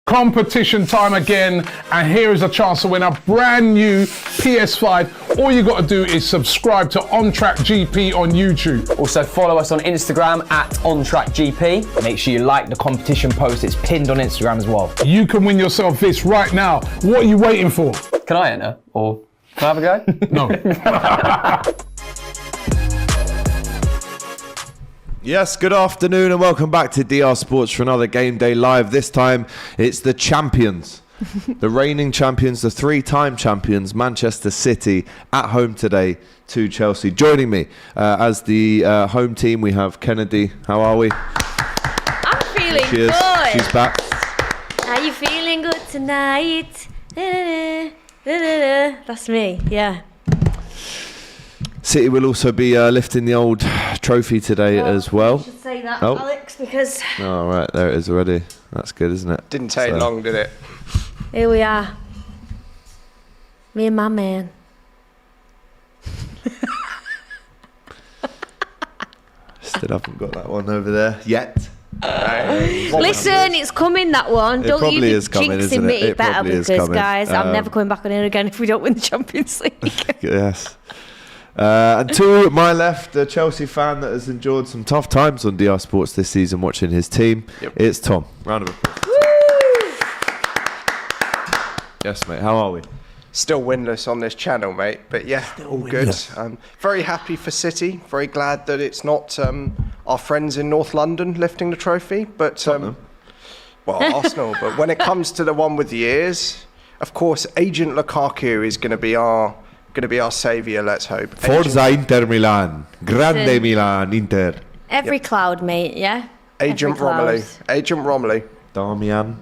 Competition time again, and here is a chance to win a brand new PS5. All you got to do is subscribe to On Track GP on YouTube. Also follow us on Instagram at OnTrackGP. Make sure you like the competition post, it's pinned on Instagram as well. You can win yourself this right now. What are you waiting for? Can I enter? Or can I have a go? No. Yes, good afternoon and welcome back to DR Sports for another Game Day Live. This time it's the champions, the reigning champions, the three-time champions, Manchester City, at home today to Chelsea. Joining me as the home team, we have Kennedy. How are we? I'm feeling She is. good. She's back. Are you feeling good tonight? That's me, yeah. City will also be lifting the old trophy today as well. You should say that, Oh. Alex, because Oh, right, there it is already. That's good, isn't it? Didn't take long, did it? here we are. Me and my man. Still haven't got that one over there yet. Listen, it's coming, that one. It Don't you probably be is coming, jinxing isn't me it? It better, probably is because, coming. guys, I'm never coming back on here again if we don't win the Champions League. Yes. And to my left, a Chelsea fan that has endured some tough times on DR Sports this season watching his team. Yep. It's Tom. Round of applause. Yes, mate. How are we? Still winless on this channel, mate. But yeah, all good. Very happy for City. Very glad that it's not our friends in North London lifting the trophy. But well, Arsenal. But when it comes to the one with the ears, of course, Agent Lukaku is going to be our saviour. Let's hope. Forza Inter Milan. Grande Listen. Milan, Inter. Every cloud, mate, yeah? Agent Every cloud. Romelu. Agent Romelu. Damian.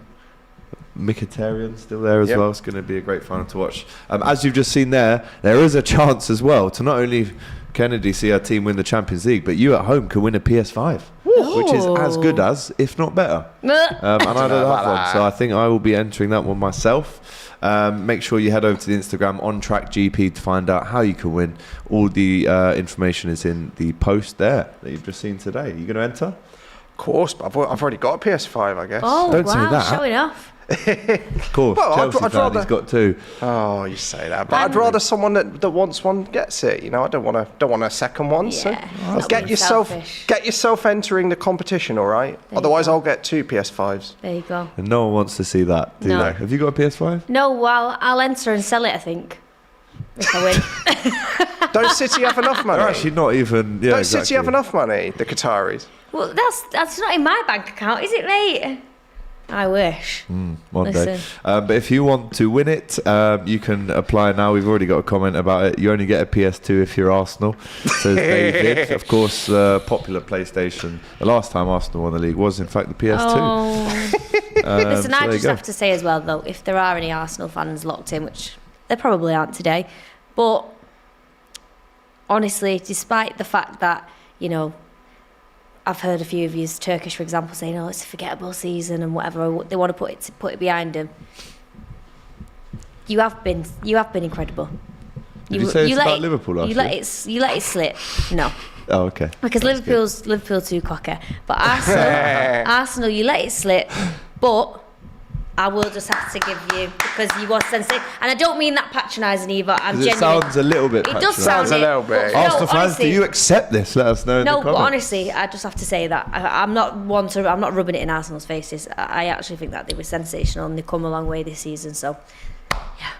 Mkhitaryan still there as Yep. well. It's going to be a great final to watch. As you've just seen there is a chance as well to not only Kennedy see our team win the Champions League, but you at home can win a PS5, which is as good as, if not better. And I don't have one, so I think I will be entering that one myself. Make sure you head over to the Instagram On Track GP to find out how you can win. All the information is in the post there that you've just seen today. Are you going to enter? Of course, but I've already got a PS5, I guess. Oh, Don't say wow, that. showing off. Of course, Well, Chelsea I'd fan, rather- he's got two. Oh, you say that, but I'd rather someone that wants one gets it. You know, I don't want a second one. So Yeah, not get being yourself selfish. entering the competition, all right? you Otherwise, go. I'll get two PS5s. There you go. And no one wants to see that, do No. they? Have you got a PS5? No, well, I'll enter and sell it, I think. If I win. Don't City have enough money? They're actually not even. Yeah, Don't exactly. City have enough money? The Qataris. Well, that's not in my bank account, is it, mate? I wish. One day. Listen. But if you want to win it, you can apply now. We've already got a comment about it. You only get a PS2 if you're Arsenal, says David. Of course, popular PlayStation. The last time Arsenal won the league was, in fact, the PS2. Oh. Listen, so I there you just go. have to say as well, though, if there are any Arsenal fans locked in, which there probably aren't today, but honestly, despite the fact that, you know, I've heard a few of you, Turkish, for example, saying, "Oh, it's a forgettable season" and whatever. They want to put it behind them. You have been incredible. Did you say it's let about Liverpool last you year? let it slip. No, Oh, okay. because That's Liverpool too cocky. But Arsenal, you let it slip. But I will just have to give you, because you was sensitive, and I don't mean that patronising either. I'm It genuine. sounds a little bit. It does patronising. sound Sounds a little bit. but Arsenal fans, honestly- do you accept this? Let us know in the No, comments. but honestly, I just have to say that I'm not rubbing it in Arsenal's faces. I actually think that they were sensational and they've come a long way this season. So, yeah.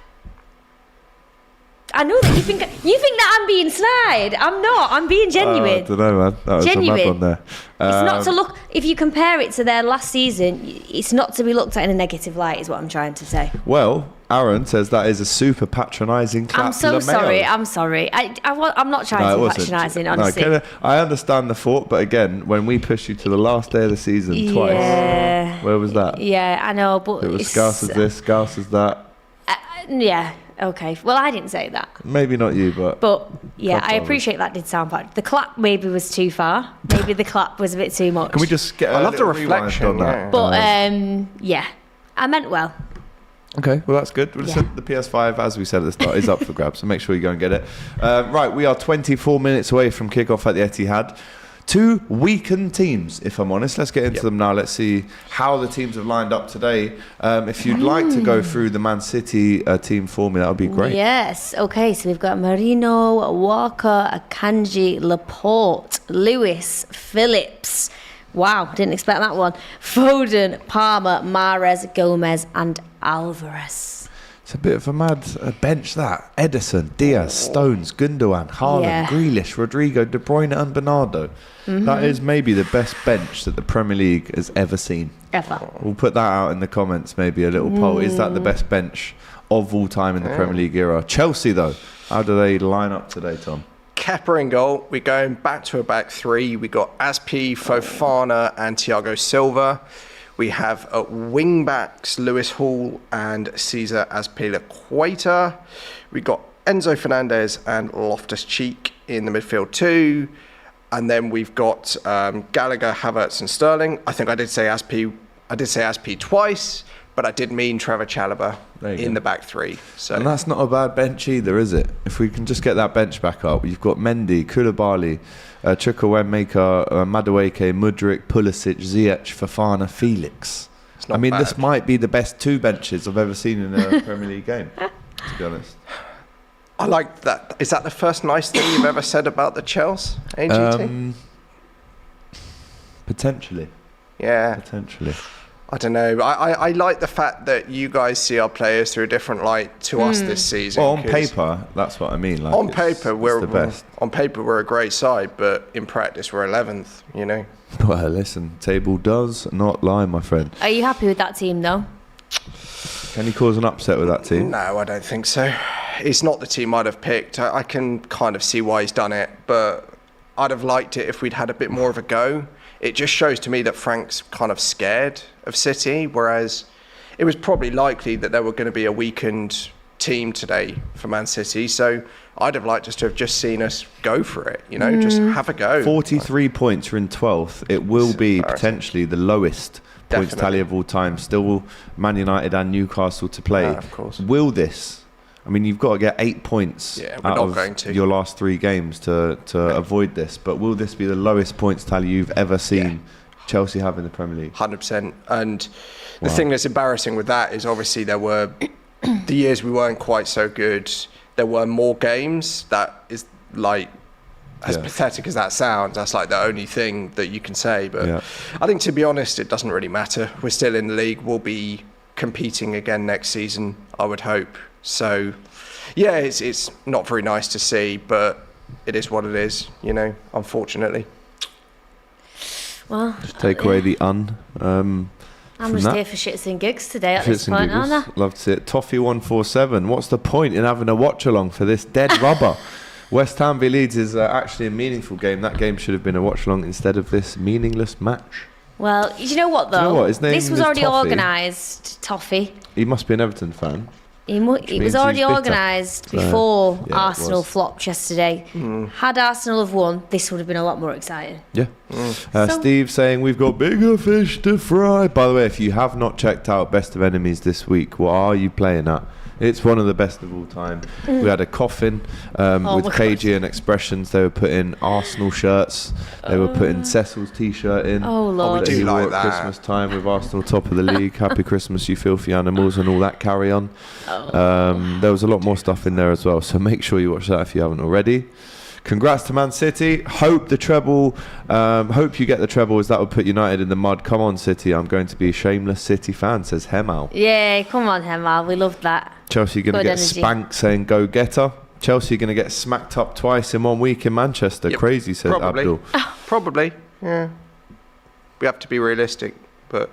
I know that you think that I'm being snide. I'm not. I'm being genuine. I don't know, man. That was Genuine. a mad one there. It's not to look. If you compare it to their last season, it's not to be looked at in a negative light. Is what I'm trying to say. Well, Aaron says that is a super patronising clap. I'm so to the sorry. males. I'm sorry. I'm not trying No, it to be wasn't. patronising, No, honestly. I understand the thought, but again, when we pushed you to the last day of the season twice, Yeah. where was that? Yeah, I know, but It was it's, scarce as this, scarce as that. Yeah. Okay. Well, I didn't say that. Maybe not you, but Yeah, Club I owners. appreciate that did sound bad. The clap maybe was too far. Maybe the clap was a bit too much. can we just get a I love the little rewind reflection, on that? yeah. But yeah, I meant well. Okay, well that's good. Well, listen, the PS5, as we said at the start, is up for grabs, so make sure you go and get it. Right, we are 24 minutes away from kickoff at the Etihad. Two weakened teams, if I'm honest. Let's get into them now. Let's see how the teams have lined up today. If you'd like to go through the Man City team for me, that would be great. Yes. Okay, so we've got Marino, Walker, Akanji, Laporte, Lewis, Phillips. Wow, didn't expect that one. Foden, Palmer, Mahrez, Gomez, and Alvarez. It's a bit of a mad bench, that. Edison, Diaz, Stones, Gundogan, Haaland, Grealish, Rodrigo, De Bruyne and Bernardo. That is maybe the best bench that the Premier League has ever seen. Ever. We'll put that out in the comments, maybe a little poll. Is that the best bench of all time in the Premier League era? Chelsea, though, how do they line up today, Tom? Kepa in goal. We're going back to a back three. We got Aspi, Fofana and Thiago Silva. We have wing backs Lewis Hall and Cesar Azpilicueta. We got Enzo Fernandez and Loftus-Cheek in the midfield too. And then we've got Gallagher, Havertz and Sterling. I think I did say Aspi twice, but I did mean Trevor Chalobah in the back three. So. And that's not a bad bench either, is it? If we can just get that bench back up. You've got Mendy, Koulibaly, Chukwuemeka, Madueke, Mudryk, Pulisic, Ziyech, Fofana, Felix. I mean, this might be the best two benches I've ever seen in a Premier League game, to be honest. I like that. Is that the first nice thing you've ever said about the Chelsea, AGT? Potentially. Yeah. Potentially. I don't know. I like the fact that you guys see our players through a different light to us this season. Well, on paper, that's what I mean. Like, on paper, we're the best. On paper, we're a great side, but in practice, we're 11th. You know. Well, listen, table does not lie, my friend. Are you happy with that team, though? Can you cause an upset with that team? No, I don't think so. It's not the team I'd have picked. I can kind of see why he's done it, but I'd have liked it if we'd had a bit more of a go. It just shows to me that Frank's kind of scared of City, whereas it was probably likely that there were going to be a weakened team today for Man City. So I'd have liked us to have just seen us go for it, you know, just have a go. 43 points, you're in 12th. It will be potentially the lowest points tally of all time. Still Man United and Newcastle to play. Of course. Will this... I mean, you've got to get 8 points out of your last 3 games to avoid this. But will this be the lowest points tally you've ever seen Chelsea have in the Premier League? 100%. And the thing that's embarrassing with that is obviously there were the years we weren't quite so good. There were more games. That is like, as pathetic as that sounds, that's like the only thing that you can say. But I think, to be honest, it doesn't really matter. We're still in the league. We'll be competing again next season, I would hope. So, yeah, it's not very nice to see, but it is what it is, you know, unfortunately. Well, just take away the I'm just here for shits and gigs today at this point, aren't I? Love to see it. Toffee147. What's the point in having a watch along for this dead rubber? West Ham v Leeds is actually a meaningful game. That game should have been a watch along instead of this meaningless match. Well, you know what though? You know what? His name this was is already Toffee. organised, Toffee. He must be an Everton fan. It was already organised before Arsenal flopped yesterday. Had Arsenal have won, this would have been a lot more exciting. Yeah. Steve saying we've got bigger fish to fry. By the way, if you have not checked out Best of Enemies this week, what are you playing at? It's one of the best of all time. We had a coffin with KG and Expressions. They were putting Arsenal shirts. They were putting Cecil's T-shirt in. Oh, Lord. We do like at that. Christmas time with Arsenal top of the league. Happy Christmas, you filthy animals, and all that carry on. There was a lot more stuff in there as well. So make sure you watch that if you haven't already. Congrats to Man City. Hope the treble. Hope you get the treble, as that would put United in the mud. Come on, City. I'm going to be a shameless City fan, says Hemal. Yeah, come on, Hemal. We loved that. Chelsea going to get energy. spanked, saying go get her. Chelsea going to get smacked up twice in 1 week in Manchester. Yep, Crazy, says Abdul. Probably, yeah. We have to be realistic, but,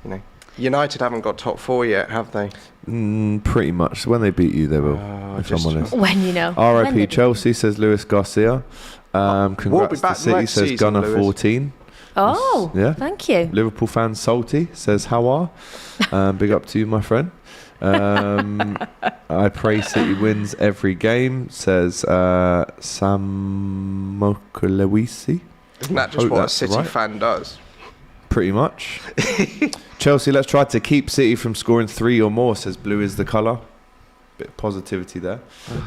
you know, United haven't got top 4 yet, have they? Pretty much. When they beat you, they will, if I'm honest. When you know. RIP Chelsea, says Luis Garcia. Congrats to City, says Gunner 14. Oh, yeah. Thank you. Liverpool fan Salty says how are. Big up to you, my friend. I pray City wins every game, says Sam Mokulewisi. Isn't that just what a City fan does? Pretty much. Chelsea, let's try to keep City from scoring 3 or more, says Blue is the colour. Bit of positivity there.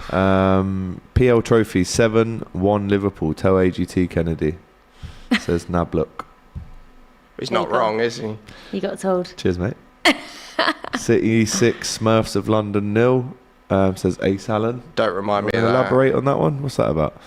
PL Trophy 7-1 Liverpool. Tell AGT Kennedy. Says Nabluk. He's not wrong, is he? You got told. Cheers, mate. City 6, Smurfs of London 0. Says Ace Allen. Don't remind me of that. Elaborate on that one. What's that about?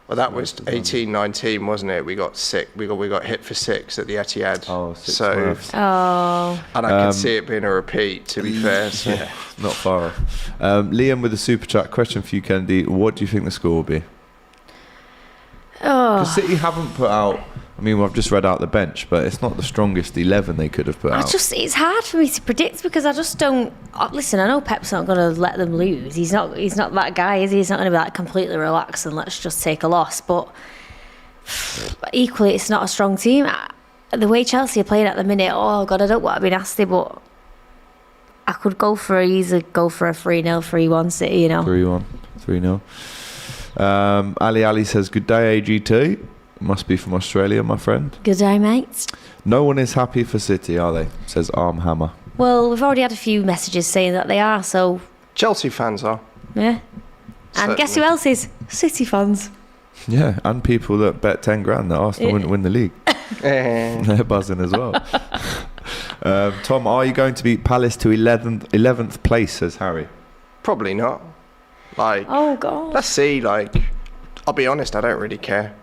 Well, that was 18-19, wasn't it? We got sick. We got hit for 6 at the Etihad. Oh, 6 so, Smurfs. Oh. And I could see it being a repeat, to be fair. So. Yeah, not far off. Liam with a super chat question for you, Kennedy. What do you think the score will be? Because City haven't put out. I mean, I've just read out the bench, but it's not the strongest 11 they could have put out. It's hard for me to predict because I just don't. Listen, I know Pep's not going to let them lose. He's not that guy, is he? He's not going to be like completely relaxed and let's just take a loss. But equally, it's not a strong team. The way Chelsea are playing at the minute, oh God, I don't want to be nasty, but I could go for a 3-0, 3-1 City, you know. 3-1, 3-0. Ali says, good day, AGT. Must be from Australia, my friend. Good day, mate. No one is happy for City, are they? Says Arm Hammer. Well, we've already had a few messages saying that they are, so... Chelsea fans are. Yeah. And guess who else is? City fans. Yeah, and people that bet 10 grand that Arsenal wouldn't win the league. They're buzzing as well. Tom, are you going to beat Palace to 11th place, says Harry? Probably not. Oh, God. Let's see, I'll be honest, I don't really care.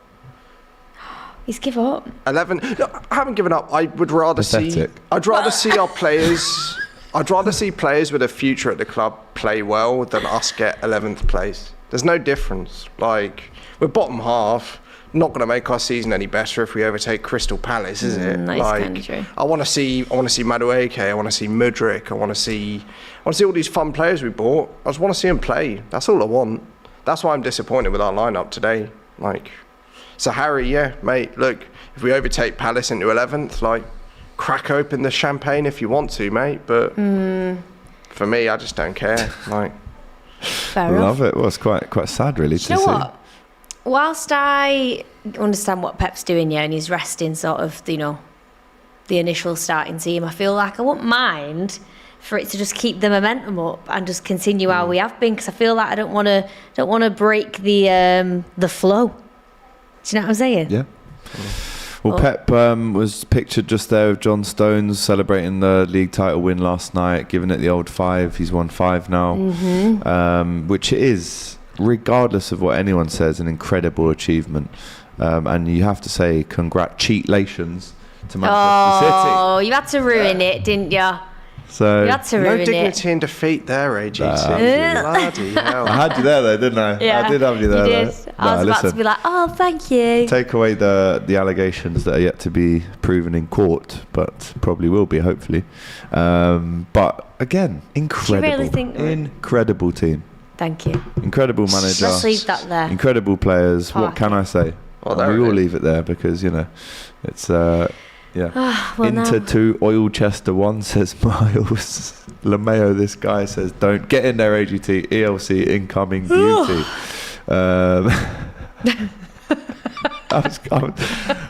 He's give up. 11. No, I haven't given up. I would rather Pathetic. I'd rather see our players. I'd rather see players with a future at the club play well than us get 11th place. There's no difference. We're bottom half. Not going to make our season any better if we overtake Crystal Palace, is it? That's kind of true. I want to see Madueke. I want to see Mudryk. I want to see all these fun players we bought. I just want to see them play. That's all I want. That's why I'm disappointed with our lineup today. So Harry, yeah, mate, look, if we overtake Palace into 11th, crack open the champagne if you want to, mate, but for me, I just don't care. Fair enough. Love it. Well, it's quite sad, really, to see. You know what? Whilst I understand what Pep's doing, and he's resting sort of, the initial starting team, I feel like I wouldn't mind for it to just keep the momentum up and just continue how we have been, because I feel like I don't want to break the flow. Do you know what I'm saying? Yeah. Well, Pep was pictured just there with John Stones celebrating the league title win last night, giving it the old 5. He's won 5 now, which is, regardless of what anyone says, an incredible achievement. And you have to say congratulations to Manchester City. Oh, you had to ruin it, didn't you? So You had to ruin no dignity in defeat there, AGT. Bloody hell. I had you there though, didn't I? Yeah, I did have you there. You did. Though. I was about to be like, oh, thank you. Take away the allegations that are yet to be proven in court, but probably will be, hopefully. But again, incredible. Do you really think incredible team. Thank you. Incredible manager. Let's leave that there. Incredible players. What can I say? Well, we will leave it there because, it's... Inter 2, Oil Chester 1, says Miles. LeMayo, this guy says, don't get in there, AGT. ELC incoming beauty. I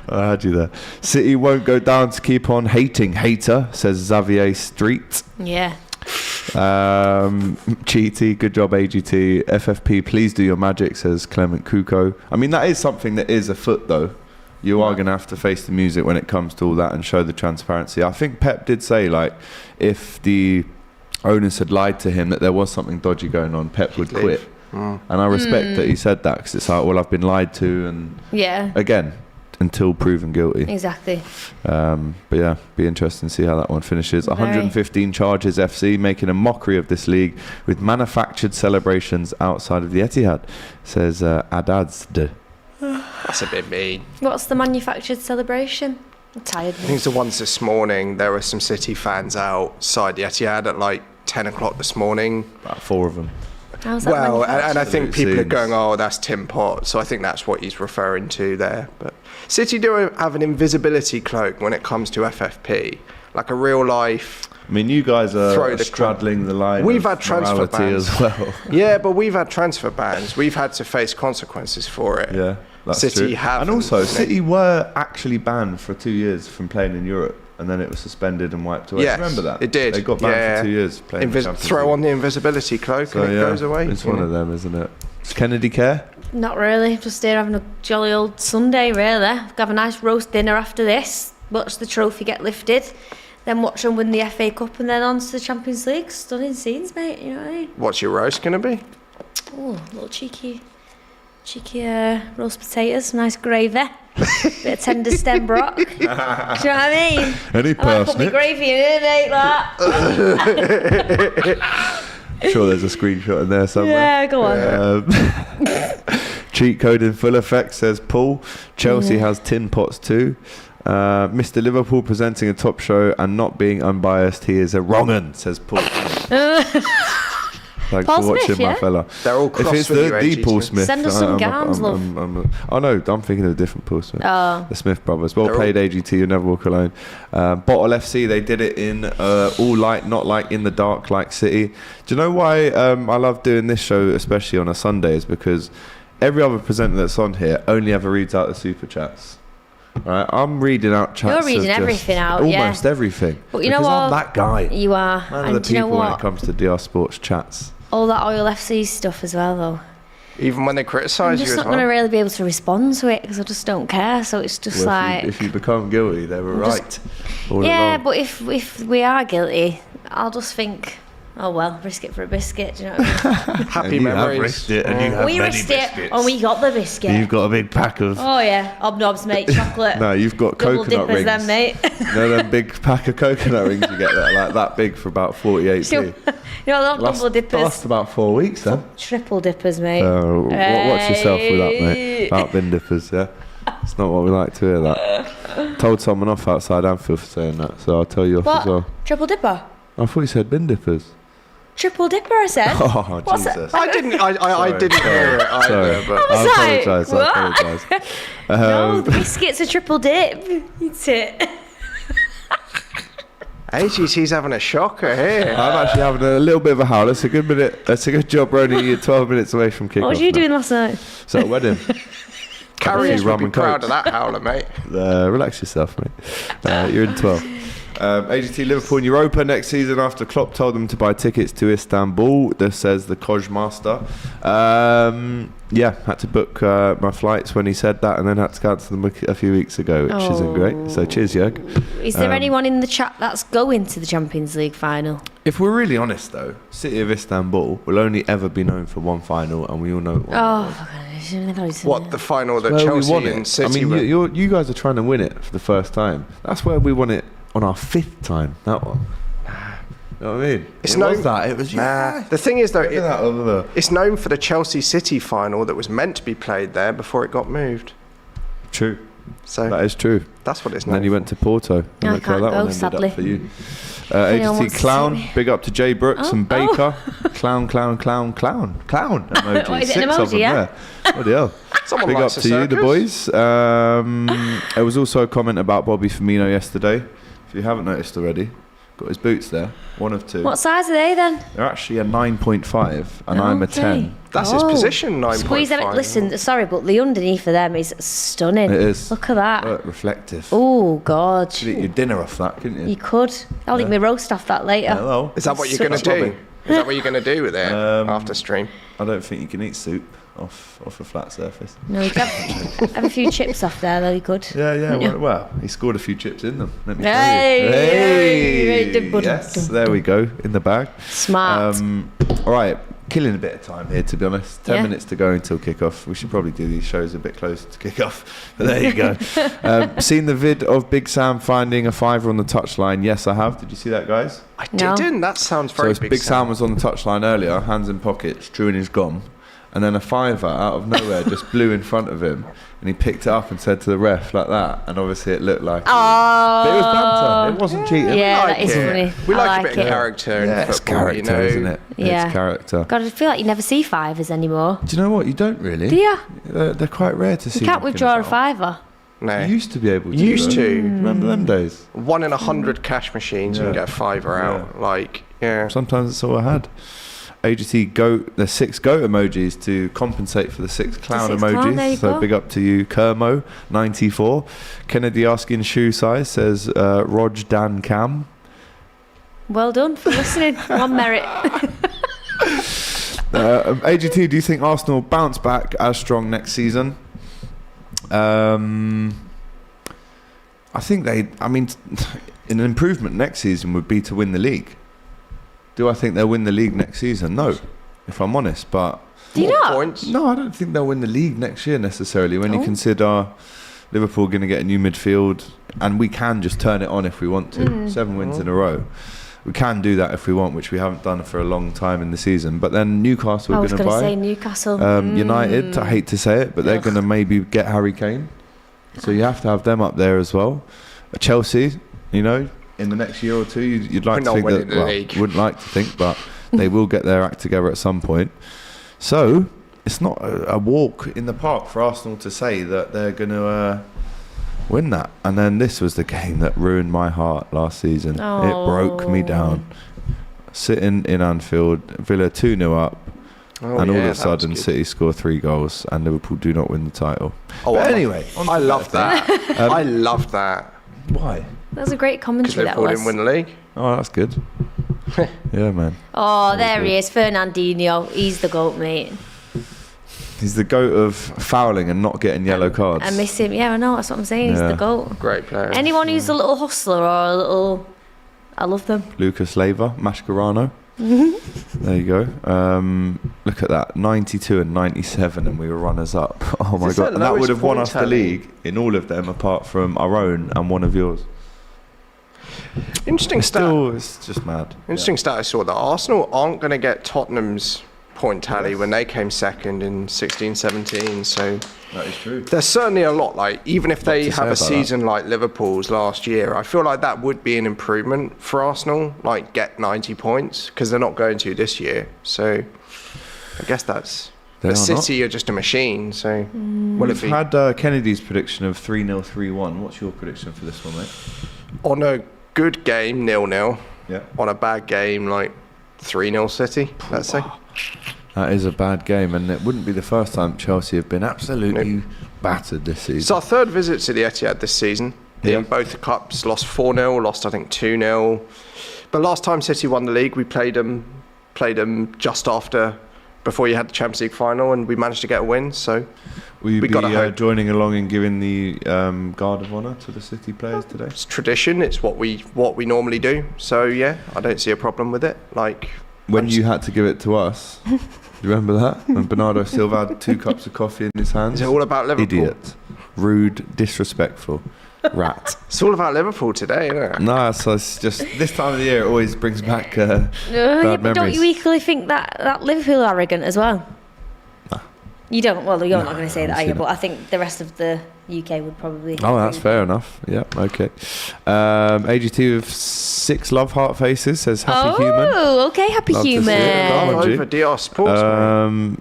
had you there. City won't go down to keep on hating. Hater, says Xavier Street. Yeah. Cheaty, good job, AGT. FFP, please do your magic, says Clement Kuko. I mean, that is something that is afoot, though. You are going to have to face the music when it comes to all that and show the transparency. I think Pep did say, if the owners had lied to him that there was something dodgy going on, Pep would quit. And I respect that he said that, because it's I've been lied to, and again, until proven guilty. Exactly. But yeah, be interesting to see how that one finishes. 115 charges, FC making a mockery of this league with manufactured celebrations outside of the Etihad, says Adadzd. That's a bit mean. What's the manufactured celebration? I'm tired. I think it's the ones this morning. There were some City fans outside the Etihad at 10 o'clock this morning. About 4 of them. How's that Well, and I think people are scenes. going, oh, that's Tim Pot. So I think that's what he's referring to there. But City do have an invisibility cloak when it comes to FFP, like a real life. I mean, you guys are straddling the line. We've of had transfer morality bans as well. Yeah, but we've had transfer bans. We've had to face consequences for it. Yeah, that's City true. haven't. And also, City were actually banned for 2 years from playing in Europe. and then it was suspended and wiped away. Yes, Remember that? it did. They got banned for 2 years playing the Champions Throw League. on the invisibility cloak So, and it goes away. It's one of them, isn't it? Does Kennedy care? Not really. Just here having a jolly old Sunday, really. Have a nice roast dinner after this. Watch the trophy get lifted. Then watch them win the FA Cup and then on to the Champions League. Stunning scenes, mate. You know what I mean? What's your roast going to be? Oh, little cheeky roast potatoes, some nice gravy. Bit of tender stem brock. Do you know what I mean? Any I might put my gravy in it, mate, like. I'm sure there's a screenshot in there somewhere. Yeah, go on. Cheat code in full effect, says Paul. Chelsea has tin pots too. Mr. Liverpool presenting a top show and not being unbiased. He is a wrong-un, says Paul. Thanks Paul for watching, Smith, my yeah? fella. They're all If cross it's with the you, AGT. Paul Smith, Send us some gams, love. Oh no, I'm thinking of a different Paul Smith. Oh. The Smith brothers. Well They're played, AGT. You never walk alone. Bottle FC. They did it in all light, not like in the dark, like City. Do you know why I love doing this show, especially on a Sunday? Is because every other presenter that's on here only ever reads out the super chats. Right, I'm reading out chats. You're reading of just everything out, yeah. almost everything. But you know Because I'm what? that guy. You are. Man And of the do you know people when it what? comes to DR Sports chats. All that Oil FC stuff as well, though. Even when they I'm criticise you just as not going to well. really be able to respond to it because I just don't care. So it's just Well, like. if you become guilty, they were I'm just- right. All Yeah, along. but if we are guilty, I'll just think, oh well, risk it for a biscuit. Do you know what I mean? Happy And you have memories. risked it, and you have We many risked it, biscuits. and we got the biscuit. You've got a big pack of. Oh yeah, hobnobs, mate, chocolate. No, you've got Double coconut dippers, rings. then, mate. You know them big pack of coconut rings you get that are like that big for about 48p. You know, not double dippers, Lasts about 4 weeks then. triple dippers, mate. Watch yourself with that, mate. About bin dippers, yeah. It's not what we like to hear. That. Told someone off outside Anfield for saying that, so I'll tell you off What? as well. Triple dipper? I thought you said bin dippers. Triple dipper, I said. Oh, What's Jesus. I didn't hear it either. Sorry. But I was like, apologise. I what? apologise. No, the biscuit's a triple dip. Eat it. AGT's having a shocker here. I'm actually having a little bit of a howl. That's a good minute. That's a good job, Ronnie. You're 12 minutes away from kickoff. What was you now. doing last night? So a wedding. Carriers rum would be and proud Coke. of that howler, mate. Relax yourself, mate. You're in 12. AGT Liverpool in Europa next season after Klopp told them to buy tickets to Istanbul. This says the Koj Master. Had to book my flights when he said that and then had to cancel them a few weeks ago, which isn't great. So cheers, Jörg. Is there anyone in the chat that's going to the Champions League final? If we're really honest though, City of Istanbul will only ever be known for one final and we all know one. Oh, for goodness. What, the final that Where we Chelsea won and it. City I mean, were... you guys are trying to win it for the first time. That's where we won it on our 5th time, that one. You know what I mean? It's It was known- that. It was, Nah. The thing is, though, Look at that over there. it's known for the Chelsea City final that was meant to be played there before it got moved. True. So That is true. that's what it's And then known you went to Porto. And I look how can't that go, one ended sadly. up for you. Anyone AGT wants to Clown, see me? big up to Jay Brooks and Baker. Clown emoji. What is it, 6 an of emoji, them yeah? there. Bloody hell. Someone Big up likes a to you, the circus. boys. There was also a comment about Bobby Firmino yesterday. If you haven't noticed already, got his boots there. 1 of 2. What size are they then? They're actually a 9.5 and I'm a Okay. 10. That's his position, 9.5. Squeeze them. Listen, sorry, but the underneath of them is stunning. It is. Look at that. Reflective. Oh, God. You could eat your dinner off that, couldn't you? You could. I'll eat my roast off that later. Hello. Is that what you're going to Switch. do? Is that what you're going to do with it after stream? I don't think you can eat soup off a flat surface. No, you could have a few chips off there, though, you could. Yeah. Well, he scored a few chips in them. Let me tell Hey, you. hey, Yes, there we go in the bag. Smart. All right, killing a bit of time here, to be honest. 10 Yeah. minutes to go until kickoff. We should probably do these shows a bit closer to kickoff. But there you go. Seen the vid of Big Sam finding a fiver on the touchline? Yes, I have. Did you see that, guys? I No. didn't. That sounds So very it's Big Sam was on the touchline earlier, hands in pockets, drew in his gum, and then a fiver out of nowhere just blew in front of him, and he picked it up and said to the ref like that, and obviously it looked like. But it was banter. It wasn't cheating. Yeah, like that is it. funny. We I like a like bit it. of character in Yeah, it's football, character, you know. isn't it? Yeah. It's character. God, I feel like you never see fivers anymore. Do you know what? You don't really. Do you? They're quite rare to see. You can't them withdraw a finish out. fiver. No. You used to be able to. Used though. to. Remember them days? 1 in 100 cash machines and Yeah. get a fiver out. Like, yeah. Sometimes it's all I had. AGT goat, the 6 goat emojis to compensate for the 6 clown six clown, there emojis. you So go. big up to you, Kermo, 94. Kennedy asking shoe size says Rog Dan Cam. Well done for listening. One merit. AGT, do you think Arsenal bounce back as strong next season? I think an improvement next season would be to win the league. Do I think they'll win the league next season? No, if I'm honest. But Do you More not? points. no, I don't think they'll win the league next year necessarily. When you consider Liverpool going to get a new midfield, and we can just turn it on if we want to. 7 wins in a row. We can do that if we want, which we haven't done for a long time in the season. But then Newcastle I are was going to going to buy. say Newcastle. United, I hate to say it, but they're going to maybe get Harry Kane. So you have to have them up there as well. Chelsea, in the next year or two, you'd like We're to not think winning that, the league. wouldn't like to think, but they will get their act together at some point. So it's not a walk in the park for Arsenal to say that they're going to win that. And then this was the game that ruined my heart last season. It broke me down. Sitting in Anfield, Villa 2-0 up, Oh, and all yeah, of a that sudden was good. City score 3 goals and Liverpool do not win the title. Oh, But I anyway, I love that. I love that. why? That was a great Because commentary, that Liverpool was. didn't win the league. Oh, that's good. Yeah, man. Oh, there he is, Fernandinho. He's the GOAT, mate. He's the goat of fouling and not getting yellow cards. I miss him. Yeah, I know. That's what I'm saying. He's Yeah. the GOAT. Great player. Anyone who's a little hustler or a little... I love them. Lucas Leiva, Mascherano. There you go. Look at that, 92 and 97, and we were runners up. Oh my this god! their And that would lowest have won point us the tally? league in all of them, apart from our own and one of yours. Interesting It's stat. it's just mad. Interesting stat I saw that Arsenal aren't going to get Tottenham's point tally when they came second in 16-17. So That is true. there's certainly a lot. Like even if they to say have a about season like Liverpool's last year, I feel like that would be an improvement for Arsenal. Like get 90 points because they're not going to this year. So I guess that's. They The are City are just a machine. So will it We've be had Kennedy's prediction of 3-0, 3-1. What's your prediction for this one, mate? on a good game 0-0, Yeah. on a bad game like 3-0 City? Let's say. That is a bad game, and it wouldn't be the first time Chelsea have been absolutely battered this season. It's our third visit to the Etihad this season. Yeah. In both the cups, lost 4-0, lost I think 2-0. But last time City won the league, we played them just before you had the Champions League final, and we managed to get a win. So Will you we be gotta hope. joining along and giving the guard of honour to the City players today? it's tradition. It's what we normally do. So yeah, I don't see a problem with it. Like When you had to give it to us, do you remember that? When Bernardo Silva had 2 cups of coffee in his hands? is it all about Liverpool? Idiot. Rude, disrespectful, rat. It's all about Liverpool today, isn't it? No, so it's just this time of the year it always brings back Yeah, bad but don't memories. you equally think that Liverpool are arrogant as well? You don't? Well, you're not going to say that, are you? obviously But I think the rest of the UK would probably... Oh, that's fair enough. Yeah, okay. AGT with 6 love heart faces says happy human. Oh, okay, happy Love to see it. human. Come on, G. Over DR Sports. mate.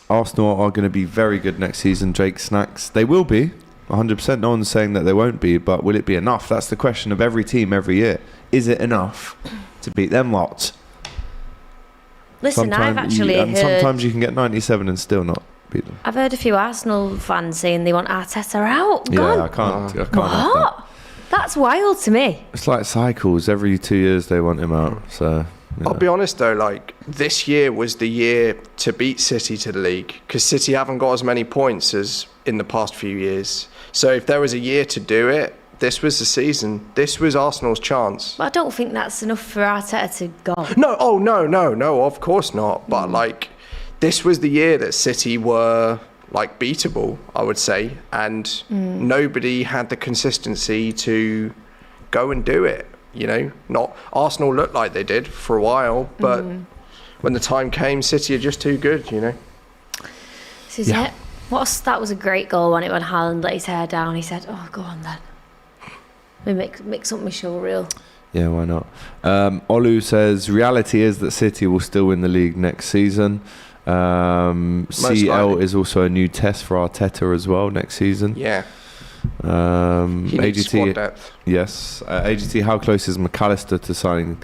Arsenal are going to be very good next season, Jake Snacks. They will be, 100%. No one's saying that they won't be, but will it be enough? That's the question of every team every year. Is it enough to beat them lots? Listen, I've actually heard... sometimes you can get 97 and still not beat them. I've heard a few Arsenal fans saying they want Arteta out. Gone. Yeah, I can't have that. What? That's wild to me. It's like cycles. Every 2 years they want him out. So yeah. I'll be honest though, like this year was the year to beat City to the league because City haven't got as many points as in the past few years. So if there was a year to do it, this was the season. This was Arsenal's chance. But I don't think that's enough for Arteta to go. No, oh no, of course not. But like, this was the year that City were like beatable, I would say, and nobody had the consistency to go and do it. You know, not Arsenal looked like they did for a while, but when the time came, City are just too good. You know. This is it. That was a great goal when Haaland let his hair down. He said, "Oh, go on then. We mix up my show reel." Yeah, why not? Olu says reality is that City will still win the league next season. CL likely. is also a new test for Arteta as well next season. Yeah. He needs squad AGT, depth. yes. AGT, how close is McAllister to signing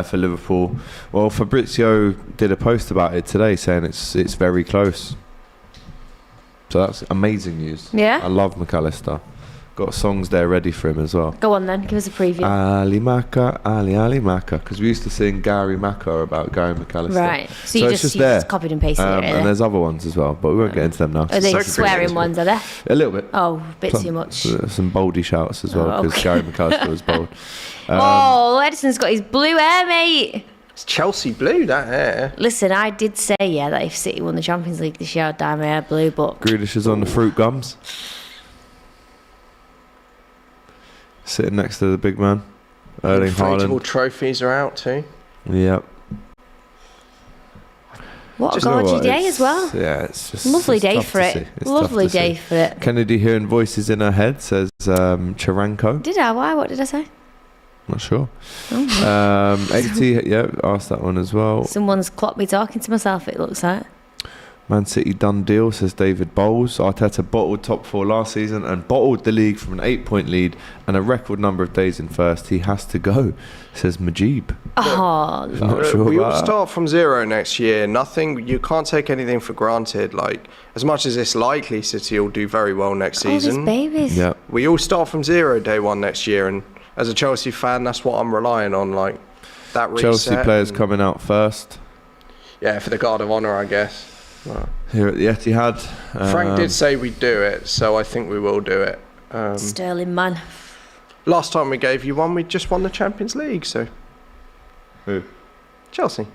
for Liverpool? Well, Fabrizio did a post about it today saying it's very close. So that's amazing news. Yeah? I love McAllister. Got songs there ready for him as well. Go on then, give us a preview. Ali Maka, Ali Maka. Because we used to sing Gary Maka about Gary McAllister. Right. So you it's just there. copied and pasted it, really. And there's other ones as well, but we won't get into them now. Are they So swearing ones, are they? A little bit. Oh, a bit too much. Some boldy shouts as well, Oh, because okay. Gary McAllister was bold. Oh, Edison's got his blue hair, mate. It's Chelsea blue, that hair. Listen, I did say, yeah, that if City won the Champions League this year, I'd dye my hair blue, but... Grealish is on the fruit gums. Sitting next to the big man. Erling Inflatable Haaland. trophies are out too. Yep. What a Just- gorgeous day as well. Yeah, it's just... Lovely it's day tough for to it. see. It's Lovely tough to day see. for it. Kennedy hearing voices in her head, says Charanko. Did I? Why? What did I say? Not sure. Oh. AT, yeah, asked that one as well. Someone's clocked me talking to myself, it looks like. Man City done deal, says David Bowles. Arteta bottled top 4 last season and bottled the league from an 8-point lead and a record number of days in first. He has to go, says Majib. Oh, Not sure We all about that. start from zero next year. Nothing. You can't take anything for granted. Like, as much as it's likely City will do very well next all these season, babies. Yeah. we all start from zero day one next year. And as a Chelsea fan, that's what I'm relying on. Like that reset. Chelsea players and- coming out first Yeah, for the guard of honour, I guess. Well, here at the Etihad. Frank did say we'd do it, so I think we will do it. Sterling, man. Last time we gave you one, we just won the Champions League, so Who? Chelsea.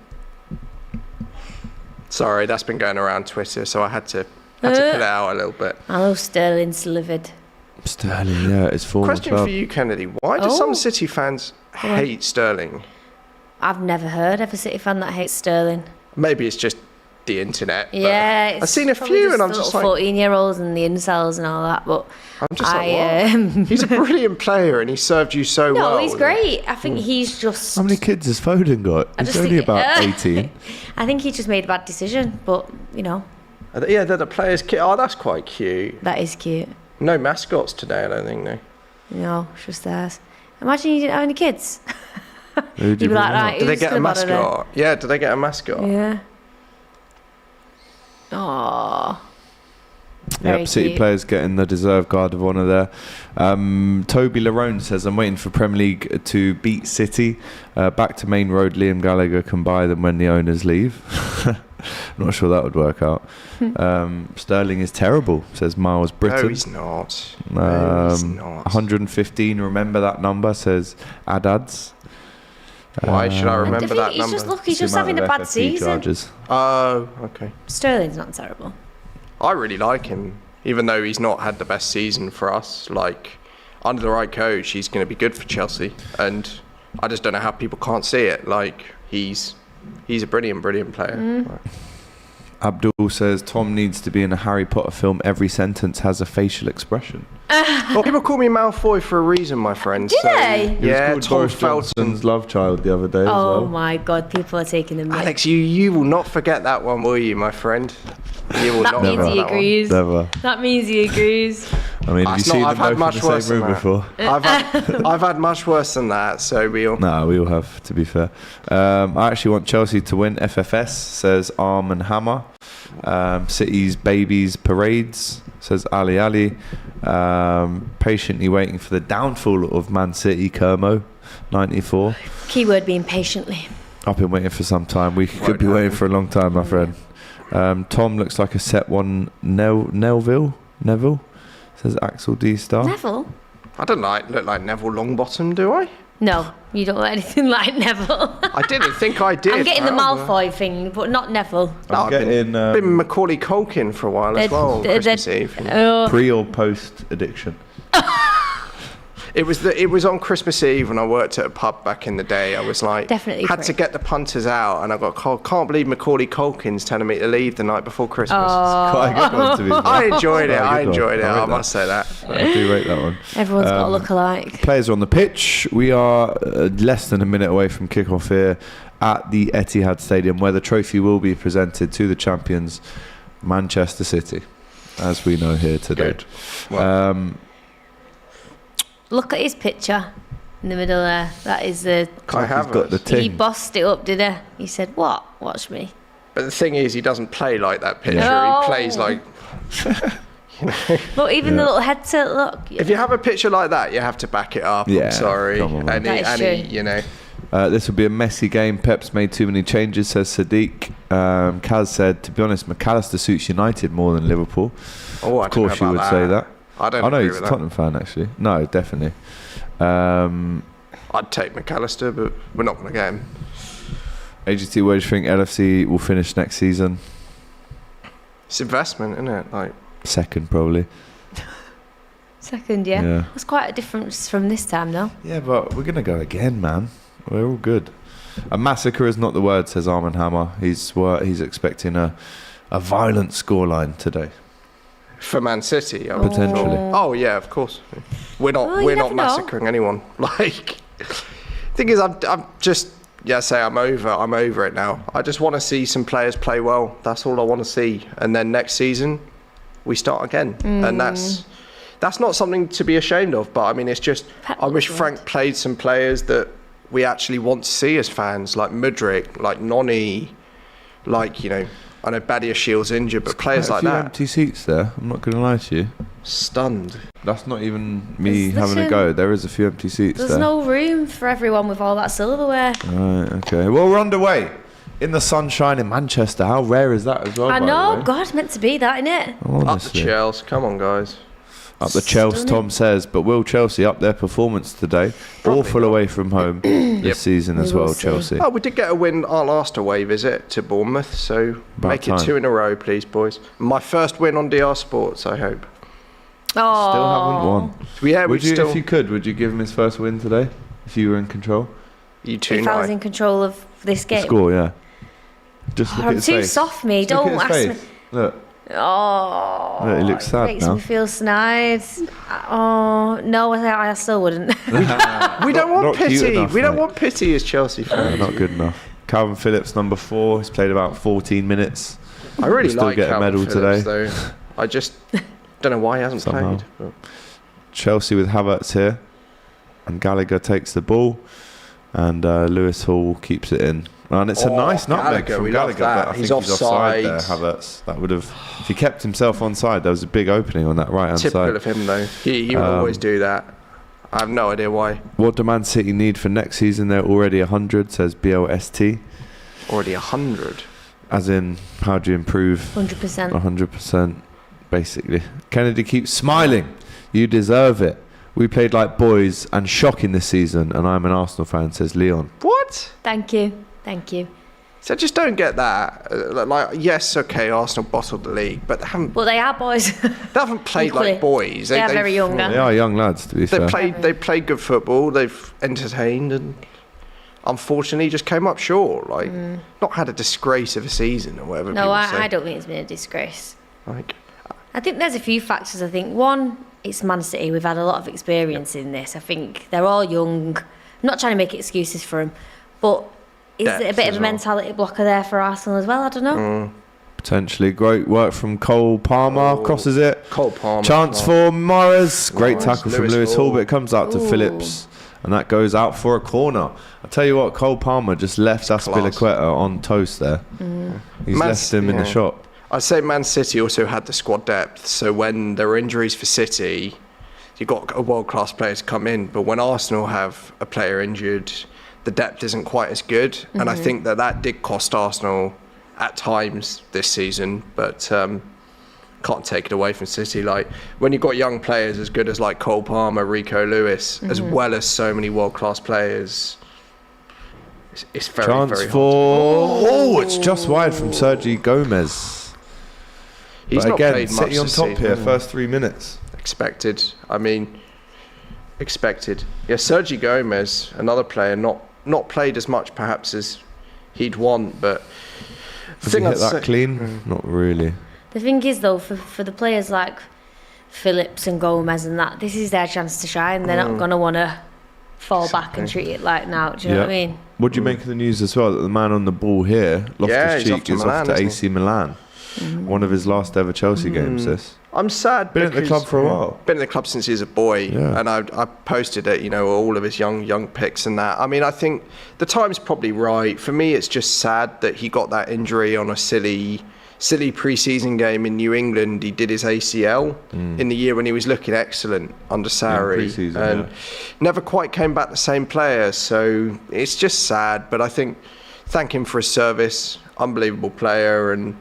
Sorry, that's been going around Twitter, so I had to pull it out a little bit. I know Sterling's delivered. Sterling, yeah, it's form as Question well. for you, Kennedy. Why do Oh. some City fans hate Sterling? I've never heard of a City fan that hates Sterling. Maybe it's just the internet. but Yeah, I've seen a probably few, just and I'm the just little like, 14-year-olds and the incels and all that. But I'm just like, what? He's a brilliant player, and he served you so well. no, he's great. I think he's just. How many kids has Foden got? I He's just only think- about 18. I think he just made a bad decision, but you know Yeah, they're the players' kit. Oh, that's quite cute. that is cute. No mascots today, I don't think. No. No, it's just theirs. Imagine you didn't have any kids. Who You'd do be you like, bring up? right, Do they who's get a gonna bother them? mascot? Yeah, do they get a mascot? Yeah. Aww. Very Yep, City cute. players getting the deserved guard of honour there. Toby Larone says, I'm waiting for Premier League to beat City. Back to Main Road, Liam Gallagher can buy them when the owners leave. Not sure that would work out. Sterling is terrible, says Miles Britton. No, he's not. No, he's not. 115, remember that number, says Adads. Why should I I remember think that he's number? just look, he's It's the just having a amount bad of FFP season. charges. Oh, okay. Sterling's not terrible. I really like him, even though he's not had the best season for us. Like, under the right coach, he's going to be good for Chelsea. And I just don't know how people can't see it. Like, he's a brilliant, brilliant player. Right. Abdul says, Tom needs to be in a Harry Potter film. Every sentence has a facial expression. Well, people call me Malfoy for a reason, my friend. Did they? He was Yeah, called Tom Boris Felton. Johnson's love child the other day as Oh well. my god, people are taking the mic. Alex, you will not forget that one, will you, my friend? You will That not means forget he that one. agrees. Never. That means he agrees. I mean, have you It's seen not- them I've had both in much the worse same than room that. before? I've had much worse than that, so we'll... No, we all have, to be fair. I actually want Chelsea to win FFS, says Arm and Hammer. City's babies parades, says Ali Ali. Patiently waiting for the downfall of Man City, Kermo, 94. Keyword being patiently. I've been waiting for some time. We could be waiting for a long time, my friend. Tom looks like a set one. Neville, says Axel D Star. Neville? I don't look like Neville Longbottom, do I? No, you don't look anything like Neville. I didn't think I did. I'm getting the pal, Malfoy thing, but not Neville. No, I've been Macaulay Culkin for a while as well on Christmas Eve. pre or post addiction. It was on Christmas Eve when I worked at a pub back in the day. I was like, Definitely had to get the punters out, and I got can't believe Macaulay Culkin's telling me to leave the night before Christmas. Quite a good one, to be fair. I enjoyed it. Quite a I good one. enjoyed it. I I rate must say that. I do rate that one. Everyone's got a look alike. Players on the pitch. We are less than a minute away from kickoff here at the Etihad Stadium, where the trophy will be presented to the champions, Manchester City, as we know here today. Good. Well, Look at his picture in the middle there. That is the. I have He's got the He ting. bossed it up, did he? He said, "What? Watch me." But the thing is, he doesn't play like that picture. No. He plays like. Look, even the little head tilt. Look. If you have a picture like that, you have to back it up. Yeah, I'm sorry. come on, man. That is true. You know. This will be a messy game. Pep's made too many changes, says Sadiq. Kaz said, to be honest, McAllister suits United more than Liverpool. Oh, I Of course you would say that. I don't I know agree he's a with that. Tottenham fan, actually. No, definitely. I'd take McAllister, but we're not going to get him. AGT, where do you think LFC will finish next season? It's investment, isn't it? Like, Second, probably. Second, yeah. Yeah. That's quite a difference from this time, though. Yeah, but we're going to go again, man. We're all good. A massacre is not the word, says Armin Hammer. He's expecting a violent scoreline today. for Man City, I would Potentially. Oh yeah, of course. We're not Well, you we're not never know. massacring anyone. Like, thing is, I'm just I'm over it now. I just want to see some players play well. That's all I want to see. And then next season, we start again. And that's not something to be ashamed of. But I mean, it's just I wish Frank played some players that we actually want to see as fans, like Mudryk, like Noni, like I know Badia Shield's injured, but players like that. Empty seats there. I'm not going to lie to you. Stunned. That's not even me There's having a go. There is a few empty seats There's there. no room for everyone with all that silverware. Right, okay. Well, we're underway. In the sunshine in Manchester. How rare is that as well? I by know, the way? God, it's meant to be that, innit? Up the Honestly. Chelsea. Come on, guys. Up the Chelsea, Tom says. But will Chelsea up their performance today? Awful away from home this season as We will well, see. Chelsea. Oh, we did get a win our last away visit to Bournemouth, so About make time. it 2 in a row, please, boys. My first win on DR Sports, I hope. Oh, Still haven't won. Yeah, Would we you, still. if you could, would you give him his first win today? If you were in control? You two if I was know. in control of this The game. score, yeah. Just look at I'm his too face. soft, me. Look Don't at his ask me. face. Look. Oh, Look, he looks sad makes now. me feel snide. Oh no, I still wouldn't. We don't want Not cute pity. enough, We don't mate. want pity as Chelsea No, fans. not good enough. Calvin Phillips, number 4. He's played about 14 minutes. I really We still like get a Calvin medal Phillips, today. though. I just don't know why he hasn't Somehow. played. But Chelsea with Havertz here. And Gallagher takes the ball. And Lewis Hall keeps it in. And it's a nice nutmeg Gallagher, from we love Gallagher. that. But I He's think he's offside there, offside. Havertz. That would have... If he kept himself onside, there was a big opening on that right-hand typical side. of him, though. He would always do that. I have no idea why. What do Man City need for next season? They're already 100, says BLST. Already 100. As in, how do you improve 100%. 100%, basically. Kennedy keeps smiling. You deserve it. We played like boys and shocking this season, and I'm an Arsenal fan, says Leon. What? Thank you. So I just don't get that. Like, yes, okay, Arsenal bottled the league, but they haven't But they are boys. played Equally. like boys. They are very young, They are young lads, to be fair. They played good football. They've entertained, and unfortunately, just came up short. Like, not had a disgrace of a season or whatever. No, people say. I don't think it's been a disgrace. Like, I think there's a few factors. I think one, it's Man City. We've had a lot of experience in this. I think they're all young. I'm not trying to make excuses for them, but is it a Depth bit as of a well. mentality blocker there for Arsenal as well? I don't know. Potentially. Great work from Cole Palmer. Crosses it. Cole Palmer. Chance for Morris. Great Morris. tackle from Lewis Lewis Hall. Hall, but it comes out to Ooh. Phillips. And that goes out for a corner. I tell you what, Cole Palmer just left Aspilicueta on toast there. He's left him in the shop. I'd say Man City also had the squad depth. So when there were injuries for City, you got a world-class player to come in. But when Arsenal have a player injured, the depth isn't quite as good. And I think that did cost Arsenal at times this season. But can't take it away from City. Like, when you've got young players as good as like Cole Palmer, Rico Lewis, as well as so many world-class players, it's very, Chance very for... hard. it's just wide from Sergi Gomez. He's But not again, played much City on this top season. here, first 3 minutes. Expected. I mean, expected. Yeah, Sergi Gomez, another player, not played as much perhaps as he'd want, but Does he hit that clean? Not really. The thing is, though, for the players like Phillips and Gomez and that, this is their chance to shine. They're not going to want to fall back and treat it like now. Do you know what I mean? What do you make of the news as well that the man on the ball here, Yeah, he's Loftus-Cheek, off to is Milan, off to isn't AC Milan? one of his last ever Chelsea games. This I'm sad. been at the club for a while. Been at the club since he was a boy, and I posted it. all of his young pics and that. I mean, I think the time's probably right. For me, it's just sad that he got that injury on a silly pre-season game in New England. He did his ACL in the year when he was looking excellent under Sarri, and never quite came back the same player. So it's just sad. But I think thank him for his service. Unbelievable player, and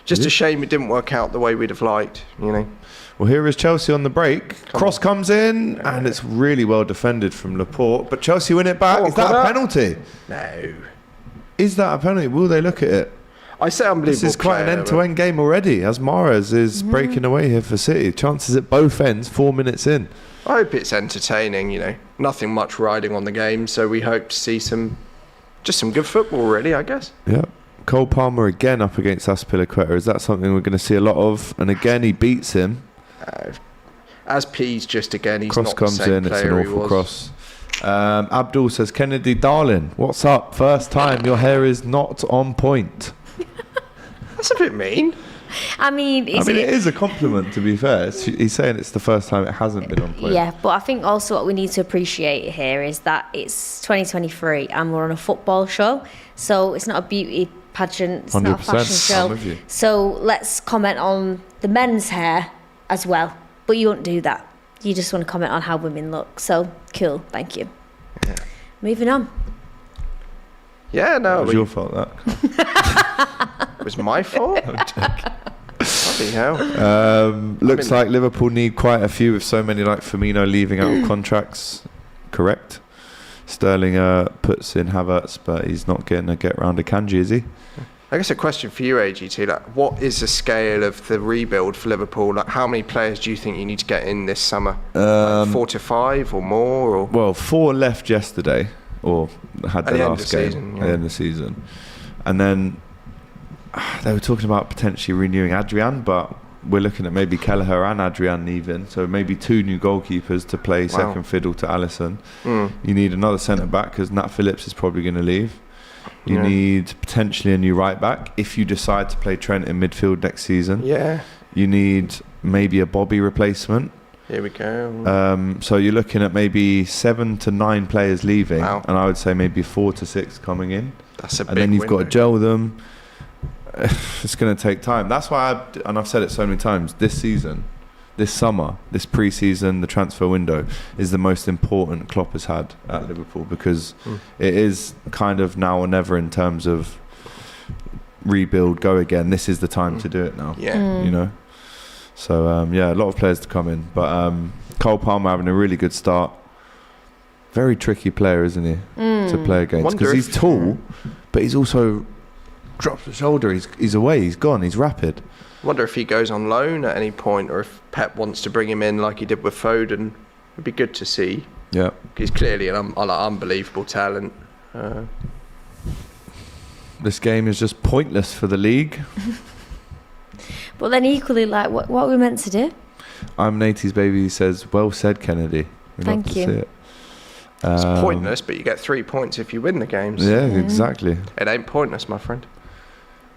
just a shame it didn't work out the way we'd have liked. Well, here is Chelsea on the break. Cross comes in, and it's really well defended from Laporte. But Chelsea win it back. Is that a penalty? No. Is that a penalty? Will they look at it? I say unbelievable. This is quite an end-to-end game already, as Mahrez is breaking away here for City. Chances at both ends, 4 minutes in. I hope it's entertaining. Nothing much riding on the game, so we hope to see some good football, really, I guess. Yeah. Cole Palmer again up against Azpilicueta. Is that something we're going to see a lot of? And again, he beats him. As P's just again, he's cross not comes the same in. It's player an awful cross. Abdul says, Kennedy, darling, what's up? First time your hair is not on point. That's a bit mean. I mean, it is a compliment, to be fair. He's saying it's the first time it hasn't been on point. Yeah, but I think also what we need to appreciate here is that it's 2023 and we're on a football show. So it's not a beauty pageant, it's not a fashion show. I'm with you. So let's comment on the men's hair as well. But you won't do that. You just want to comment on how women look. So cool, thank you. Yeah. Moving on. Yeah, no. It was your fault, that. It was my fault? Bloody hell. Looks like Liverpool need quite a few with so many like Firmino leaving out of contracts. Correct. Sterling puts in Havertz, but he's not getting a get round to Kanji, is he? I guess a question for you, AGT. What is the scale of the rebuild for Liverpool? How many players do you think you need to get in this summer? 4 to 5 or more? Or? Well, 4 left yesterday, or had their last game season, at the end of the season. And then they were talking about potentially renewing Adrian, but we're looking at maybe Kelleher and Adrian even. So maybe 2 new goalkeepers to play second fiddle to Alisson. You need another centre-back because Nat Phillips is probably going to leave. You need potentially a new right-back if you decide to play Trent in midfield next season. Yeah. You need maybe a Bobby replacement. Here we go. So you're looking at maybe 7 to 9 players leaving, and I would say maybe 4 to 6 coming in. That's a big and then you've window. got to gel them. It's going to take time. That's why, I've said it so many times, this season, this summer, this pre-season, the transfer window is the most important Klopp has had at Liverpool, because it is kind of now or never in terms of rebuild, go again. This is the time to do it now. Yeah. So a lot of players to come in, but Cole Palmer having a really good start. Very tricky player, isn't he, to play against, because he's tall, but he's also drops the shoulder. He's away. He's gone. He's rapid. Wonder if he goes on loan at any point, or if Pep wants to bring him in like he did with Foden. It'd be good to see. Yeah, he's clearly an unbelievable talent. This game is just pointless for the league. But then equally, what are we meant to do? I'm an 80s baby. He says, "Well said, Kennedy." Thank you. It's pointless, but you get 3 points if you win the games. Yeah, exactly. It ain't pointless, my friend.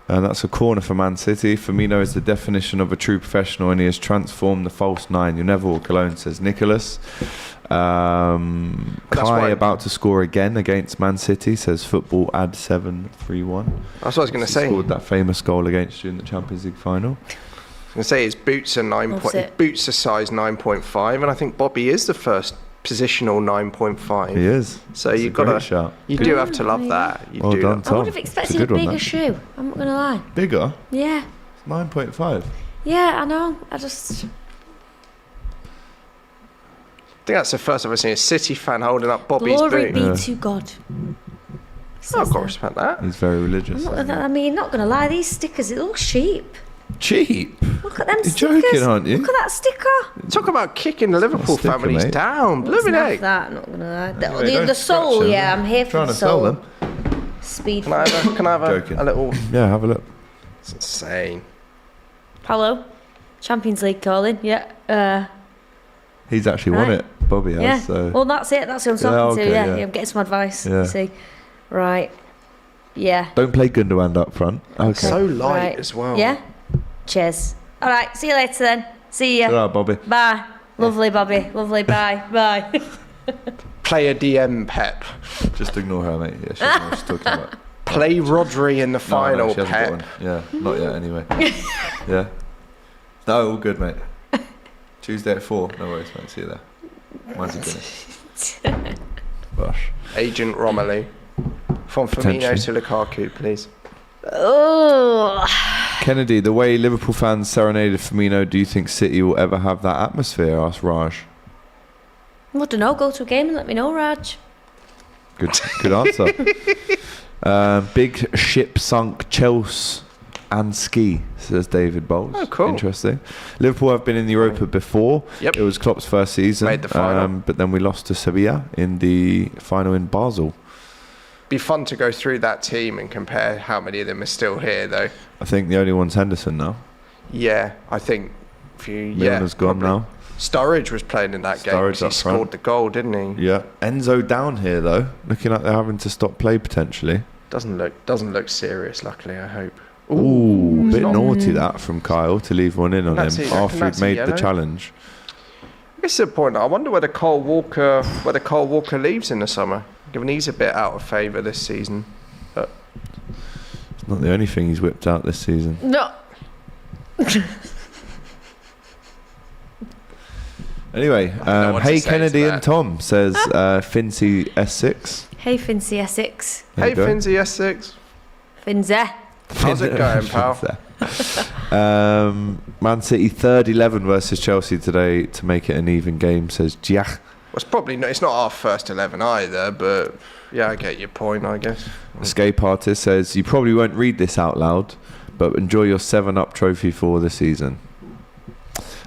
And that's a corner for Man City. Firmino is the definition of a true professional, and he has transformed the false 9. You'll never walk alone, says Nicholas. Kai about to score again against Man City, says football ad 731. That's what I was going to say. Scored that famous goal against you in the Champions League final. I was going to say his boots are boots are size 9.5, and I think Bobby is the first positional 9.5. He is. So That's you've got to. Shot. You do have to love that. You well do done, Tom. I would have expected a bigger shoe. I'm not gonna lie. Bigger? Yeah. 9.5. Yeah, I know. I just. I think that's the first I've ever seen a City fan holding up Bobby's Glory boot. be to God. I've got to respect that. He's very religious. Not gonna lie, these stickers, it looks cheap. Cheap? Look at them You're stickers. joking, aren't you? Look at that sticker. Talk about kicking the Liverpool sticker, families mate. down. Let's Blooming have egg. that, not gonna lie. Anyway, The soul, scratch yeah, them. I'm here for Trying the to sell soul. them. Speed. Can I have Joking. a little? Yeah, have a look. It's insane. Hello. Champions League calling. Yeah. He's actually won Right. it. Bobby has. Yeah. So. Well, that's it. That's who I'm talking okay, to. Yeah. yeah. I'm getting some advice. Yeah. See. Right. Yeah. Don't play Gundogan up front. Okay. So light Right. as well. Yeah. Cheers. All right, see you later then. See ya. All right, Bobby. Bye. Lovely, Bobby. Lovely. Bye. Bye. Player DM Pep. Just ignore her, mate. Yeah, she doesn't know what she's talking about. Play Rodri in the final, she hasn't got Pep. one. Yeah, not yet anyway. Yeah. No, all good, mate. Tuesday at 4. No worries, mate. See you there. Mine's a dinner. Gosh. Agent Romelu. From Firmino to Lukaku, please. Oh. Kennedy, the way Liverpool fans serenaded Firmino, do you think City will ever have that atmosphere? Asked Raj. I don't know. Go to a game and let me know, Raj. Good answer. Big ship sunk Chelsea and ski, says David Bowles. Oh, cool. Interesting. Liverpool have been in the Europa before. Yep. It was Klopp's first season. Made the final. But then we lost to Sevilla in the final in Basel. Be fun to go through that team and compare how many of them are still here, though. I think the only one's Henderson now. Yeah, I think a few. Milner's gone probably. now. Sturridge was playing in that game. Sturridge 'Cause He up scored front. the goal, didn't he? Yeah. Enzo down here though, looking like they're having to stop play potentially. Doesn't look serious. Luckily, I hope. Ooh, bit not- naughty that from Kyle to leave one in on him That's it, after he'd that's a made the yellow. challenge. It's a point. I wonder whether Cole Walker leaves in the summer, given he's a bit out of favour this season. But It's not the only thing he's whipped out this season. No. Anyway, know what to hey say Kennedy to and that. Tom says Fincy S6. Hey, Fincy Essex. There hey, you go. Finzy S6, Finzy. how's it going, pal? Man City 3rd-11 versus Chelsea today to make it an even game, says Giach. Well, it's probably not. It's not our first 11 either, but yeah, I get your point. I guess. Escape Artist says, you probably won't read this out loud, but enjoy your 7-Up trophy for the season.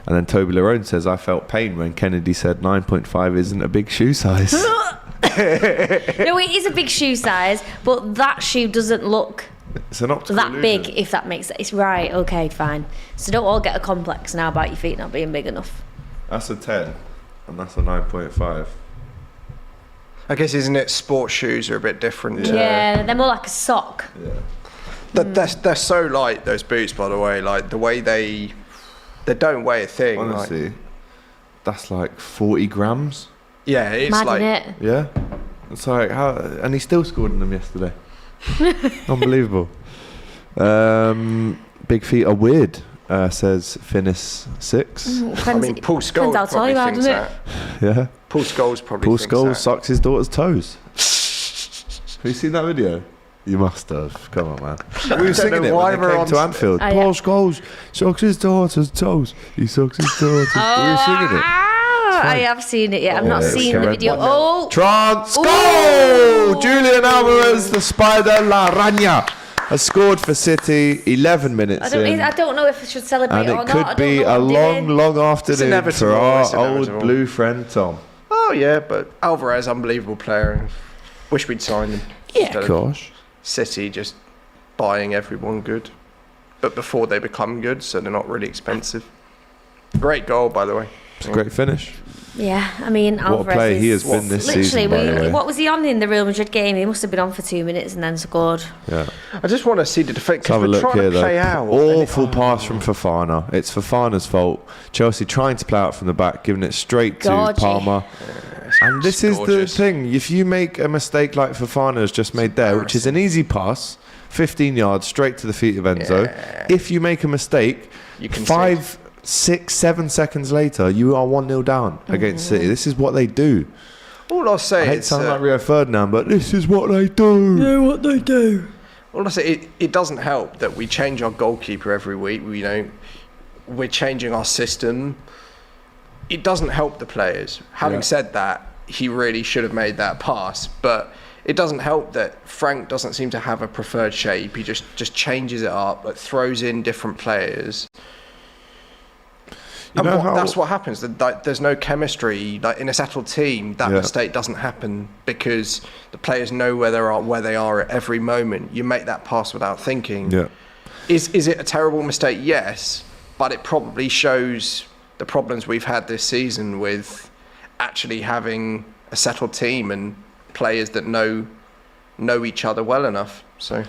And then Toby Larone says, I felt pain when Kennedy said 9.5 isn't a big shoe size. No, it is a big shoe size, but that shoe doesn't look It's an optical that illusion. big, if that makes sense. It's right, okay, fine. So don't all get a complex now about your feet not being big enough. That's a 10, and that's a 9.5. I guess isn't it? Sports shoes are a bit different. Yeah, they're more like a sock. Yeah. They're so light, those boots, by the way. Like the way they don't weigh a thing. like- Honestly, that's like 40 grams. yeah, it's Mad, like innit? Yeah. It's like, how, and he still scored in them yesterday. Unbelievable. Big feet are weird, says Finis 6. I mean, Paul Scholes depends how tall probably you are, thinks doesn't that. Yeah. Paul Scholes probably Paul thinks Scholes that. sucks his daughter's toes. Have you seen that video? You must have. Come on, man. We were singing know it why when they we're came on to Anfield. Oh, Paul yeah. Scholes sucks his daughter's toes. He sucks his daughter's. We were singing it. I have seen it, yeah. I've not Yeah, seen it's the red video. one. Oh, Trans Ooh. goal! Julian Alvarez, the Spider La Rana, has scored for City 11 minutes in. I don't know if I should celebrate And or it not. I could don't be know a what I'm long, doing. long afternoon inevitable, for our it's old inevitable. blue friend Tom. Oh yeah, but Alvarez, unbelievable player. Wish we'd signed him. Instead of Gosh. City just buying everyone good, but before they become good, so they're not really expensive. Great goal, by the way. It's a great finish. Yeah, I mean, What a Alvarez player is he has been this literally, season, by the way. what was he on in the Real Madrid game? He must have been on for 2 minutes and then scored. Yeah. I just want to see the defence Let's have because a we're look trying here, to play out. though. Awful pass from Fofana. It's Fofana's fault. Chelsea trying to play out from the back, giving it straight to Gorgy. Palmer. And this is the gorgeous. thing. If you make a mistake like Fofana has just made there, which is an easy pass, 15 yards straight to the feet of Enzo. If you make a mistake, You can 5, 6, 7 seconds later, you are 1-0 down against City. This is what they do. All I'll say I hate is sounding like Rio Ferdinand, but this is what they do. all I say it doesn't help that we change our goalkeeper every week. We're changing our system. It doesn't help the players. Having Yeah. said that, he really should have made that pass, but it doesn't help that Frank doesn't seem to have a preferred shape. He just changes it up, like throws in different players. You know how- That's what happens. There's no chemistry. Like in a settled team, that Yeah. mistake doesn't happen because the players know where they are at every moment. You make that pass without thinking. Yeah. Is it a terrible mistake? Yes, but it probably shows the problems we've had this season with actually having a settled team and players that know know each other well enough. So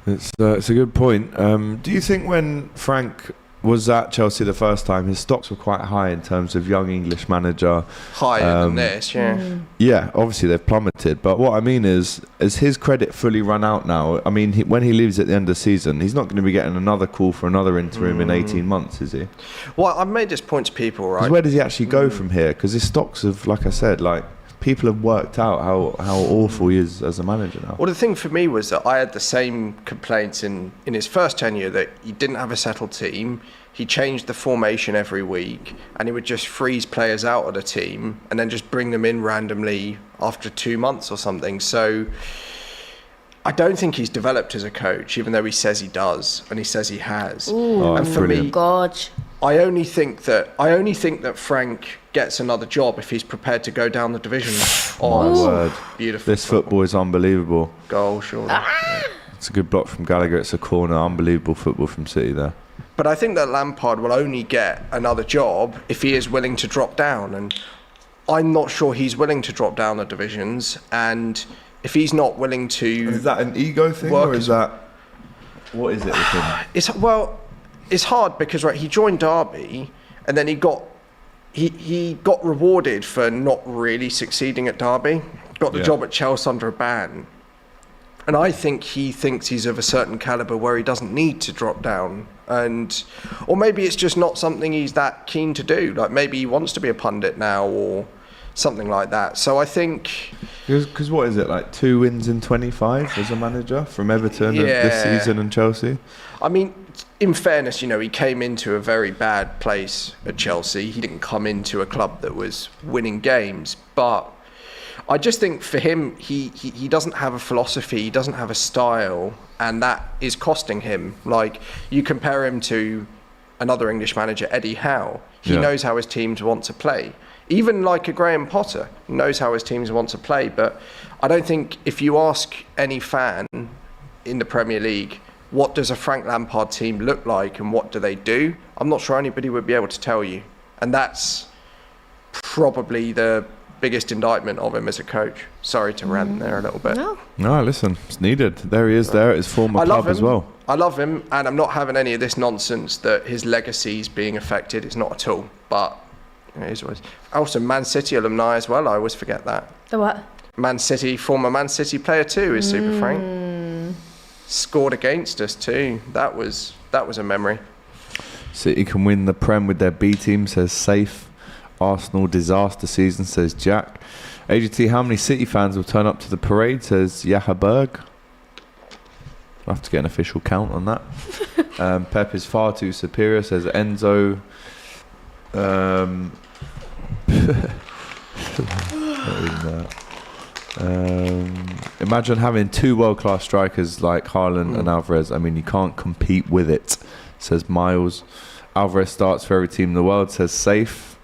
It's a good point. Do you think when Frank was at Chelsea the first time, his stocks were quite high in terms of young English manager? higher than this, yeah. Yeah, obviously they've plummeted. But what I mean is his credit fully run out now? I mean, when he leaves at the end of the season, he's not going to be getting another call for another interim in 18 months, is he? Well, I've made this point to people, right? 'Cause where does he actually go from here? Because his stocks have, like I said, like people have worked out how awful he is as a manager now. Well, the thing for me was that I had the same complaints in his first tenure, that he didn't have a settled team. He changed the formation every week, and he would just freeze players out of the team and then just bring them in randomly after 2 months or something. So I don't think he's developed as a coach, even though he says he does and he says he has. Ooh, and for me, God. I only think that Frank gets another job if he's prepared to go down the division. My word. Beautiful. This football is unbelievable. Goal, surely. Yeah. It's a good block from Gallagher. It's a corner. Unbelievable football from City there. But I think that Lampard will only get another job if he is willing to drop down. And I'm not sure he's willing to drop down the divisions. And if he's not willing to... Is that an ego thing, or is that... What is it with him? It's hard because, right, he joined Derby and then he got rewarded for not really succeeding at Derby. Got the job at Chelsea under a ban. And I think he thinks he's of a certain calibre where he doesn't need to drop down. Or maybe it's just not something he's that keen to do. Like maybe he wants to be a pundit now or something like that. So I think... Because what is it, like 2 wins in 25 as a manager from Everton this season and Chelsea? I mean, in fairness, he came into a very bad place at Chelsea. He didn't come into a club that was winning games. But I just think for him, he doesn't have a philosophy, he doesn't have a style, and that is costing him. Like, you compare him to another English manager, Eddie Howe. He knows how his teams want to play. Even like a Graham Potter knows how his teams want to play. But I don't think if you ask any fan in the Premier League, what does a Frank Lampard team look like and what do they do? I'm not sure anybody would be able to tell you. And that's probably the biggest indictment of him as a coach. Sorry to rant there a little bit. No, listen, it's needed. There he is there at his former club as well. I love him, and I'm not having any of this nonsense that his legacy's being affected. It's not at all. But it is. Also, Man City alumni as well. I always forget that. The what? Former Man City player too is Super Frank. Scored against us too. That was a memory. City can win the Prem with their B team, says Safe. Arsenal disaster season, says Jack. AGT, how many City fans will turn up to the parade, says Yahaberg. I'll have to get an official count on that. Pep is far too superior, says Enzo. Imagine having 2 world-class strikers like Haaland and Alvarez. I mean, you can't compete with it, says Miles. Alvarez starts for every team in the world, says Safe.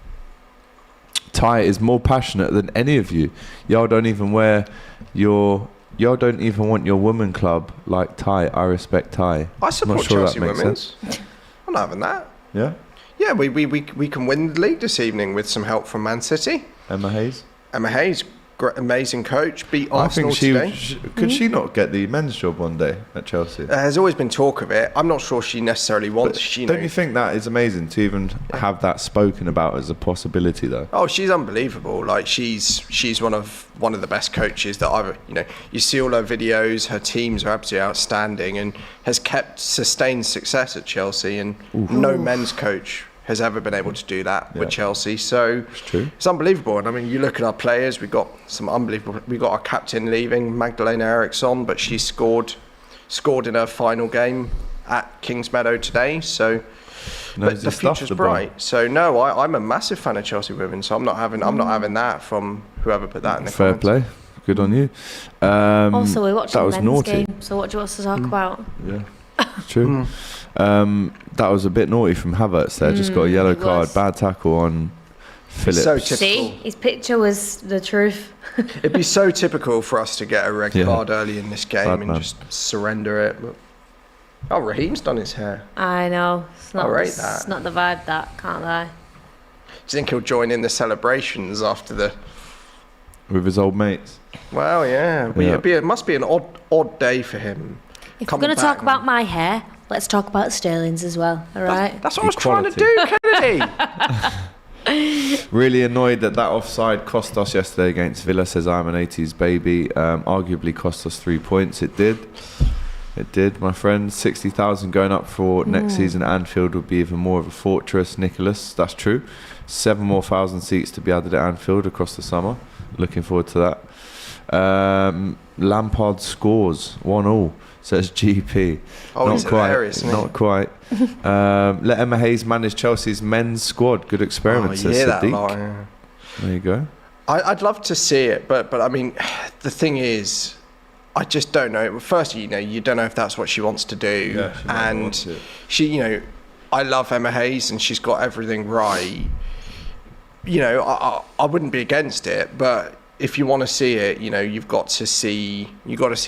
Ty is more passionate than any of you. Y'all don't even want your woman club like Ty. I respect Ty. I support Chelsea women's. I'm not having that. Yeah? Yeah, we can win the league this evening with some help from Man City. Emma Hayes, amazing coach, beat Arsenal today. Could she not get the men's job one day at Chelsea? There's always been talk of it. I'm not sure she necessarily wants. Don't you think that is amazing to even have that spoken about as a possibility, though? Oh, she's unbelievable. Like she's one of the best coaches that I've. You see all her videos. Her teams are absolutely outstanding and has kept sustained success at Chelsea. And no men's coach has ever been able to do that with Chelsea. So it's unbelievable. And I mean, you look at our players, we've got some unbelievable. We've got our captain leaving, Magdalena Eriksson, but she scored in her final game at Kingsmeadow today. So but the future's bright. So no, I'm a massive fan of Chelsea women. So I'm not having that from whoever put that in the fair comments. Play. Good on you. Also, we're watching the men's naughty game. So what do you want us to talk about? Yeah, true. That was a bit naughty from Havertz there. Just got a yellow card. Bad tackle on Phillips. So typical. See, his picture was the truth. It'd be so typical for us to get a red card early in this game Bad and man. just surrender it. But, Raheem's done his hair. I know. It's not, I rate that. It's not the vibe, that, can't lie. Do you think he'll join in the celebrations after the with his old mates. Well, yeah. Well, it must be an odd day for him. If we're going to talk about my hair, let's talk about Sterling's as well, all right? That's what I was trying to do, Kennedy. Really annoyed that offside cost us yesterday against Villa, says I'm an 80s baby. Arguably cost us 3 points. It did, my friend. 60,000 going up for next season. Anfield would be even more of a fortress, Nicholas. That's true. 7 more thousand seats to be added at Anfield across the summer. Looking forward to that. Lampard scores 1-1, says GP. Oh, not he's quite. hilarious, isn't he? Not quite. Let Emma Hayes manage Chelsea's men's squad. Good experiment, says that Sadiq. lot, yeah. There you go. I'd love to see it, but I mean, the thing is, I just don't know. First, you don't know if that's what she wants to do, Yeah, she might and want to. she, I love Emma Hayes, and she's got everything right. I wouldn't be against it, but if you want to see it, you've got to see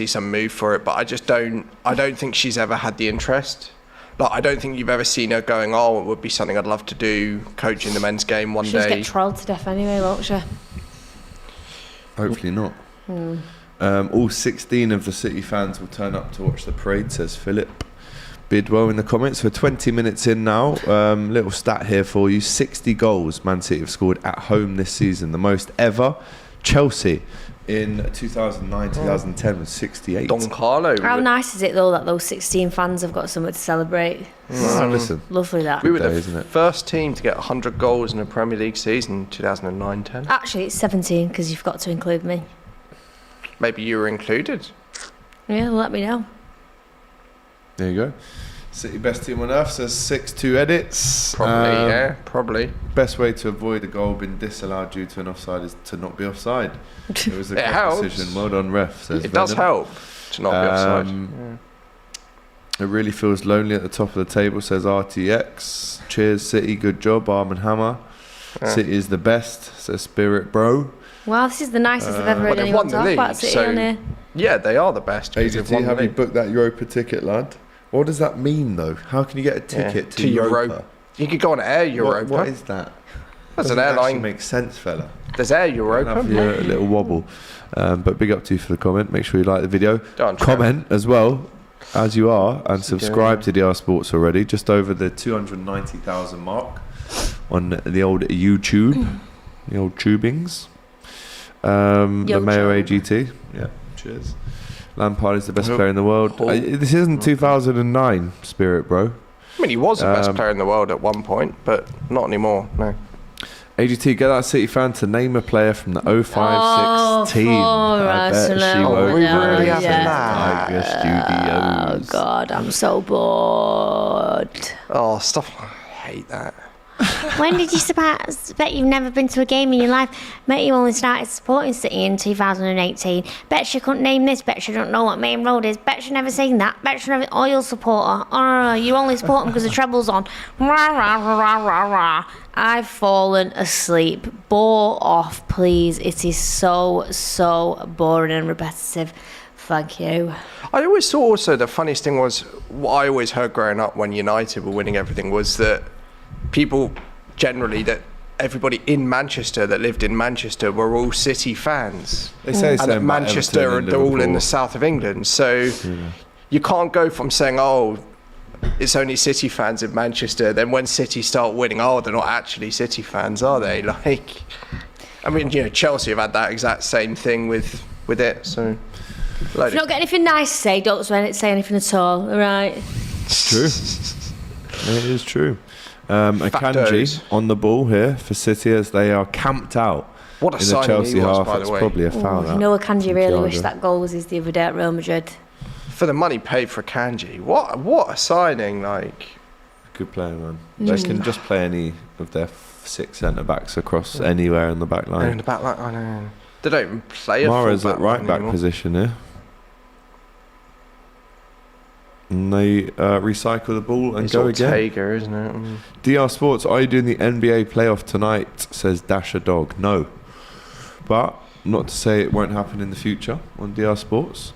some move for it. But I don't think she's ever had the interest. Like, I don't think you've ever seen her going, it would be something I'd love to do, coaching the men's game one She'll day. get trolled to death anyway, won't she? Hopefully not. All 16 of the City fans will turn up to watch the parade, says Philip Bidwell in the comments. We're 20 minutes in now. Little stat here for you. 60 goals Man City have scored at home this season. The most ever. Chelsea in 2009-2010 was 68. Don Carlo. How nice is it, though, that those 16 fans have got something to celebrate? Listen. Lovely, that. We were day, the isn't it? first team to get 100 goals in a Premier League season, 2009-10. Actually, it's 17, because you've got to include me. Maybe you were included. Yeah, let me know. There you go. City best team on earth, says 6-2 edits. Probably. Best way to avoid a goal being disallowed due to an offside is to not be offside. It was a It good helps. decision. Well done, ref, says It does Venom. help to not be offside. It really feels lonely at the top of the table, says RTX. Cheers, City. Good job, Arm and Hammer. City is the best, says Spirit Bro. Well, this is the nicest I've ever heard they've anyone won the talk about league, City so- on here. Yeah, they are the best. because they've AGT, won the have you league. booked that Europa ticket, lad? What does that mean, though? How can you get a ticket to Europa? You could go on Air Europa. What is that? That's Doesn't an airline. actually make sense, fella. There's Air Europa. Have you a little wobble. But big up to you for the comment. Make sure you like the video. Don't Comment as well, as you are, and subscribe to DR Sports already. Just over the 290,000 mark on the old YouTube, the old tubings. The Mayo AGT. Yeah, cheers. Lampard is the best player in the world. This isn't 2009, Spirit Bro. I mean, he was the best player in the world at one point, but not anymore. No. AGT, get that City fan to name a player from the 05-6 team. I bet she won't. we really having that? that? Tiger Oh, Studios. God, I'm so bored. Oh, stuff. I hate that. When did you bet you've never been to a game in your life? Bet you only started supporting City in 2018. Bet you couldn't name this. Bet you don't know what Main Road is. Bet you never seen that. Bet you never oil supporter. Oh, you only support them because the treble's on. Rah, rah, rah, rah, rah, rah. I've fallen asleep. Bore off, please. It is so boring and repetitive. Thank you. I always thought also the funniest thing was, what I always heard growing up when United were winning everything was that people generally, that everybody in Manchester that lived in Manchester were all City fans. They say the And same that about Manchester, Everton and they're all in Liverpool. the south of England. So you can't go from saying, it's only City fans in Manchester, then when City start winning, they're not actually City fans, are they? Like, I mean, Chelsea have had that exact same thing with it. So, If you don't get anything nice to say, don't say anything at all, all right? It's true. It is true. Akanji Factos. on the ball here for City as they are camped out What a in the signing Chelsea he was, half. by the That's way. probably a foul. You know, Akanji really Thiago. wished that goal was his the other day at Real Madrid. For the money paid for Kanji, what a signing! Like, Good player, man. They can just play any of their 6 centre backs across anywhere in the back they're in line. the back line. I know they don't even play a Mara's full at right back anymore. position here. And they recycle the ball and It's go again. Ortega, isn't it? DR Sports, are you doing the NBA playoff tonight? Says Dasher Dog. No. But not to say it won't happen in the future on DR Sports.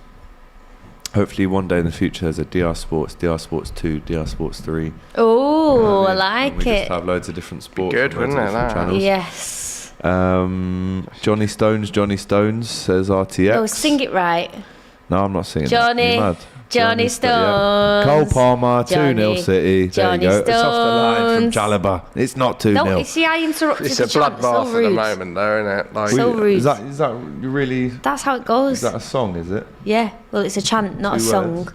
Hopefully one day in the future there's a DR Sports 2, DR Sports 3. Oh, I And like we just it. have loads of different sports. good, on loads wouldn't of it, different that? channels. Yes. Johnny Stones says RTX. Oh, sing it right. No, I'm not singing that. Johnny. You mad? Johnny Stones. Cole Palmer, 2-0 City. Johnny there you go. It's off the line from Stones. Jalaba. It's not 2-0. No, you see, I interrupted It's the a chant. bloodbath So at the rude. moment, though, isn't it? Like, So rude. Is that really... That's how it goes. Is that a song, is it? Yeah, well, it's a chant, not a 2 song. words.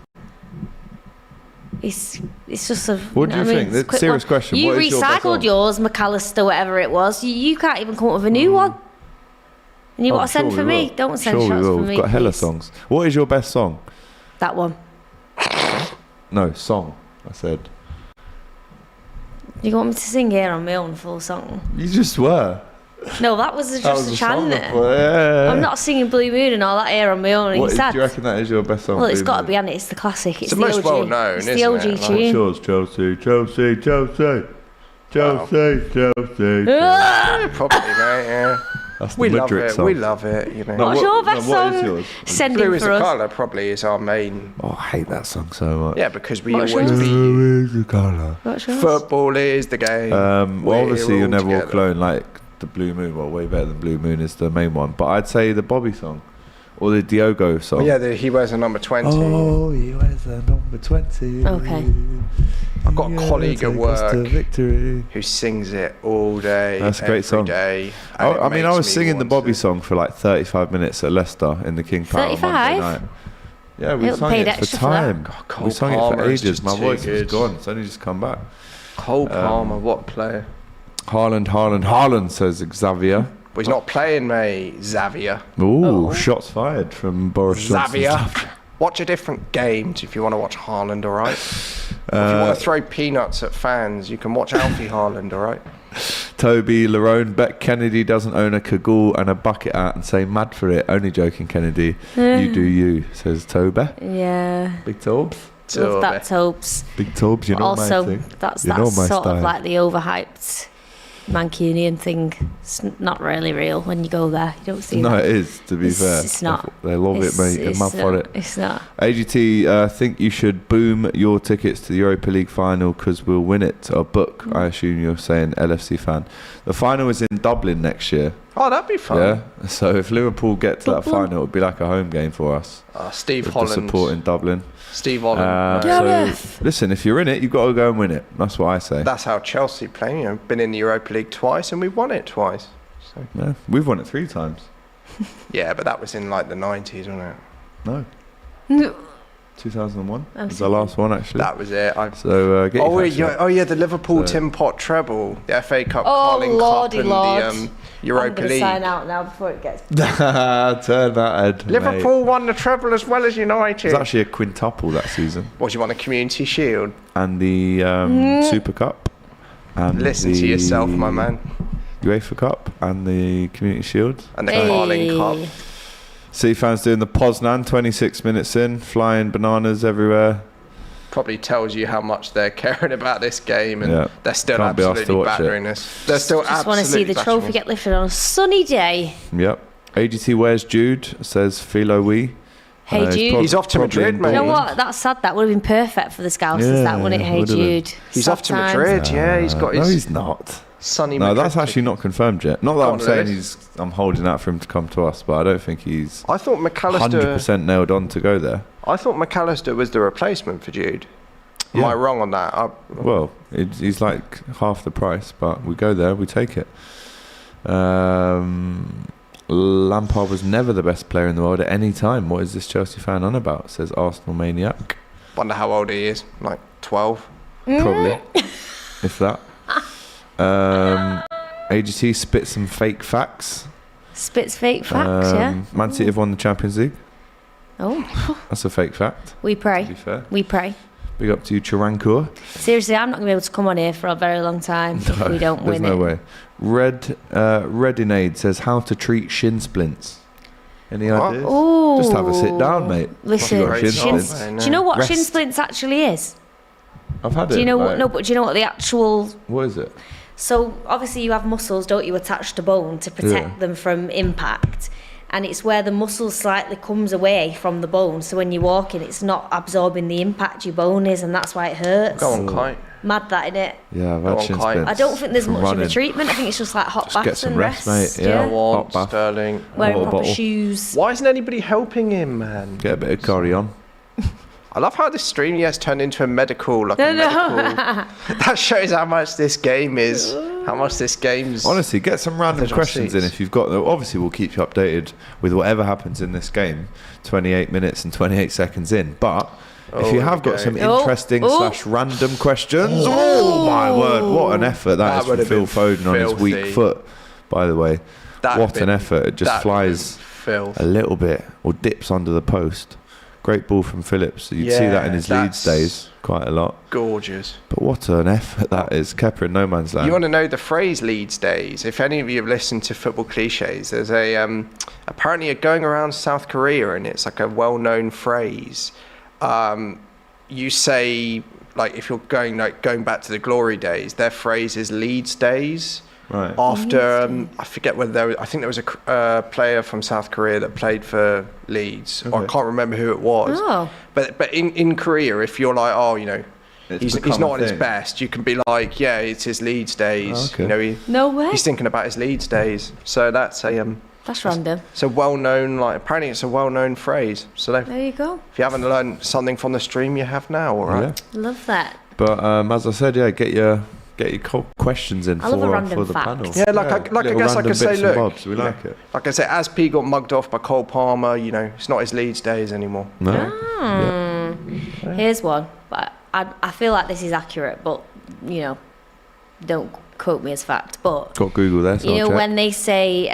It's just a. What do you think? It's a quick Serious one. question. You What is your best recycled song? yours, McAllister, whatever it was. You can't even come up with a new one. And you Oh, want to send sure for we me? will. Don't send Sure shots we will. for me. We've got hella please. songs. What is your best song? That one. No, song. I said. You want me to sing here on my own full song? You just were. No, that was just That was a a song. chant. Yeah. I'm not singing Blue Moon and all that here on my own. What You is, said. do you reckon that is your best song? Well, it's Blue got to Moon? be, and it's the classic. It's the the most OG. well-known, it's isn't the OG it? Like- tune. Yours, Chelsea, Chelsea, Chelsea. Chelsea. yeah, probably, mate, yeah. That's the We love Mudrick it, song. we love it, you know. No, What's your best what is song? yours? Send Blue it is for a us. colour probably is our main. Oh, I hate that song so much. Yeah, because we What's always yours? beat you. Blue is the colour. What's yours? Football is the game. Well, We're obviously, all You'll Never Walk together. Alone, like the Blue Moon. Well, way better than Blue Moon is the main one. But I'd say the Bobby song or the Diogo song. Oh, yeah, he wears a number 20. Oh, he wears a number 20. Okay. I've got a colleague at Take us to work victory. who sings it all day, That's a great every song. day, I and it mean, I makes was me singing the want Bobby to- song for like 35 minutes at Leicester in the King Power on Monday 35? night. Yeah, we It'll sung paid it for extra for that. time. God, Cole We sung it for Palmer is ages. just My too voice was good. gone. It's only just come back. Cole Palmer, what player? Haaland, says Xavier. Well, he's not playing, mate. Xavier. Ooh, shots fired from Boris Johnson. Xavier. Watch a different games if you want to watch Haaland, all right? If you want to throw peanuts at fans, you can watch Alfie Haaland, all right? Toby Larone, bet Kennedy doesn't own a cagoule and a bucket hat and say mad for it. Only joking, Kennedy. You do you, says Toby. Yeah. Big Tobes. Love that, Topes. Big Tobes, you know my Also, thing. that's You know my sort style. of like the overhyped Mancunian thing. It's not really real when you go there. You don't see No, that. it is, to be fair. It's not. They love it, mate. They're mad for it. It's not. AGT, think you should boom your tickets to the Europa League final because we'll win it. Or book, I assume you're saying LFC fan. The final is in Dublin next year. Oh, that'd be fun. Yeah. So if Liverpool get to that Football. final, it would be like a home game for us. Steve With the Holland. support in Dublin. Steve Holland. So listen, if you're in it, you've got to go and win it. That's what I say. That's how Chelsea play. You know, been in the Europa League twice and we've won it twice. So. Yeah, we've won it 3 times. Yeah, but that was in like the 90s, wasn't it? No. No. 2001 I'm was the last one, actually. That was it. So get your facts right. Oh yeah, the Liverpool So- Tin Pot treble, the FA Cup, Oh, Carling lordy Cup, and lord. the I'm Europa going to League. sign out now before it gets. Turn that head. mate. Liverpool won the treble as well as It United. was actually a quintuple that season. What, you won a Community Shield? And the Super Cup. And Listen to the yourself, my man. UEFA Cup and the Community Shield. And the Carling Hey. Cup. City fans doing the Poznan, 26 minutes in, flying bananas everywhere. Probably tells you how much they're caring about this game, and Yeah. they're still Can't be asked to absolutely watch it. battering us. They're still Just want to see the absolutely trophy battering get lifted on a sunny day. Yep. AGT Where's Jude, says Philo Wee. Hey, Jude. He's off to probably Madrid, in mate. You know Dortmund. what? That's sad. That would have been perfect for the Scousers, that, wouldn't it? Hey, Would have been. Jude. He's Sad off to times. Madrid, yeah. He's got No, his he's not. sunny No, Madrid that's actually not confirmed yet. Not that Go I'm on, saying Lewis. I'm holding out for him to come to us, but I don't think he's I thought McAllister 100% nailed on to go there. was the replacement for Jude. Am Yeah. I wrong on that? Well, he's like half the price, but we go there, we take it. Lampard was never the best player in the world at any time. What is this Chelsea fan on about? Says Arsenal maniac. Wonder how old he is. Like 12. Probably. If that. AGT spit some fake facts. Spits fake facts, yeah. Man City have won the Champions League. Oh, That's a fake fact, we to be pray. fair. We pray. Big up to you, Charankur. Seriously, I'm not going to be able to come on here for a very long time if we don't There's win no it. way. Redinade says how to treat shin splints. Any What? ideas? Ooh. Just have a sit down, mate. Listen, You've got shin shin- splints. do you know what shin Rest. splints actually is? I've had it. Do you know what? like- No, but do you know what the actual? What is it? So obviously you have muscles, don't you, attached to bone to protect them from impact. and it's where the muscle slightly comes away from the bone. So when you're walking, it's not absorbing the impact your bone is, and that's why it hurts. Go on, Kite. Mad that, innit? Yeah, I've Go on, had shin Kite. splints I don't think there's from much of running. a treatment. I think it's just like hot Just baths get some and rest, rest. mate. Yeah. Go on, Hot bath. Sterling. Wearing Water proper bottle. shoes. Why isn't anybody helping him, man? Get a bit of curry on. I love how this stream has turned into a medical, medical. That shows how much this game is. How much this game's. Honestly, get some random There's questions in receipts. if you've got them. Obviously, we'll keep you updated with whatever happens in this game. 28 minutes and 28 seconds in, but. If you have got some interesting / random questions, oh my word, what an effort that is from would've Phil been Foden on his weak filthy. foot, by the way. That'd What an been- effort. It just that'd flies been filth. a little bit or dips under the post. Great ball from Phillips. You'd see that in his Leeds that's days quite a lot. Gorgeous. But what an effort that is. Kepa in no man's land. You want to know the phrase Leeds days? If any of you have listened to football cliches, there's a apparently a going around South Korea, and it's like a well-known phrase. You say, like, if you're going back to the glory days, their phrase is Leeds days. Right. After I forget whether I think there was a player from South Korea that played for Leeds, or I can't remember who it was. Oh. But in Korea, if you're like, oh, you know, It's he's become not a on his thing. best, you can be like, yeah, it's his Leeds days. Oh, okay. You know, No way. he's thinking about his Leeds days. So that's That's random. it's a well-known, like, apparently it's a well-known phrase. So There you go. if you haven't learned something from the stream, you have now, all right? Yeah. Love that. But as I said, yeah, get your questions in I love a for random the fact. panel. Yeah, I Little guess I random could say, bits and look, bobs. We you know, like it. like I said, as P got mugged off by Cole Palmer, you know, it's not his Leeds days anymore. No. Here's one, but I feel like this is accurate, but you know, don't quote me as fact. But Got Google there. So you I'll know check. when they say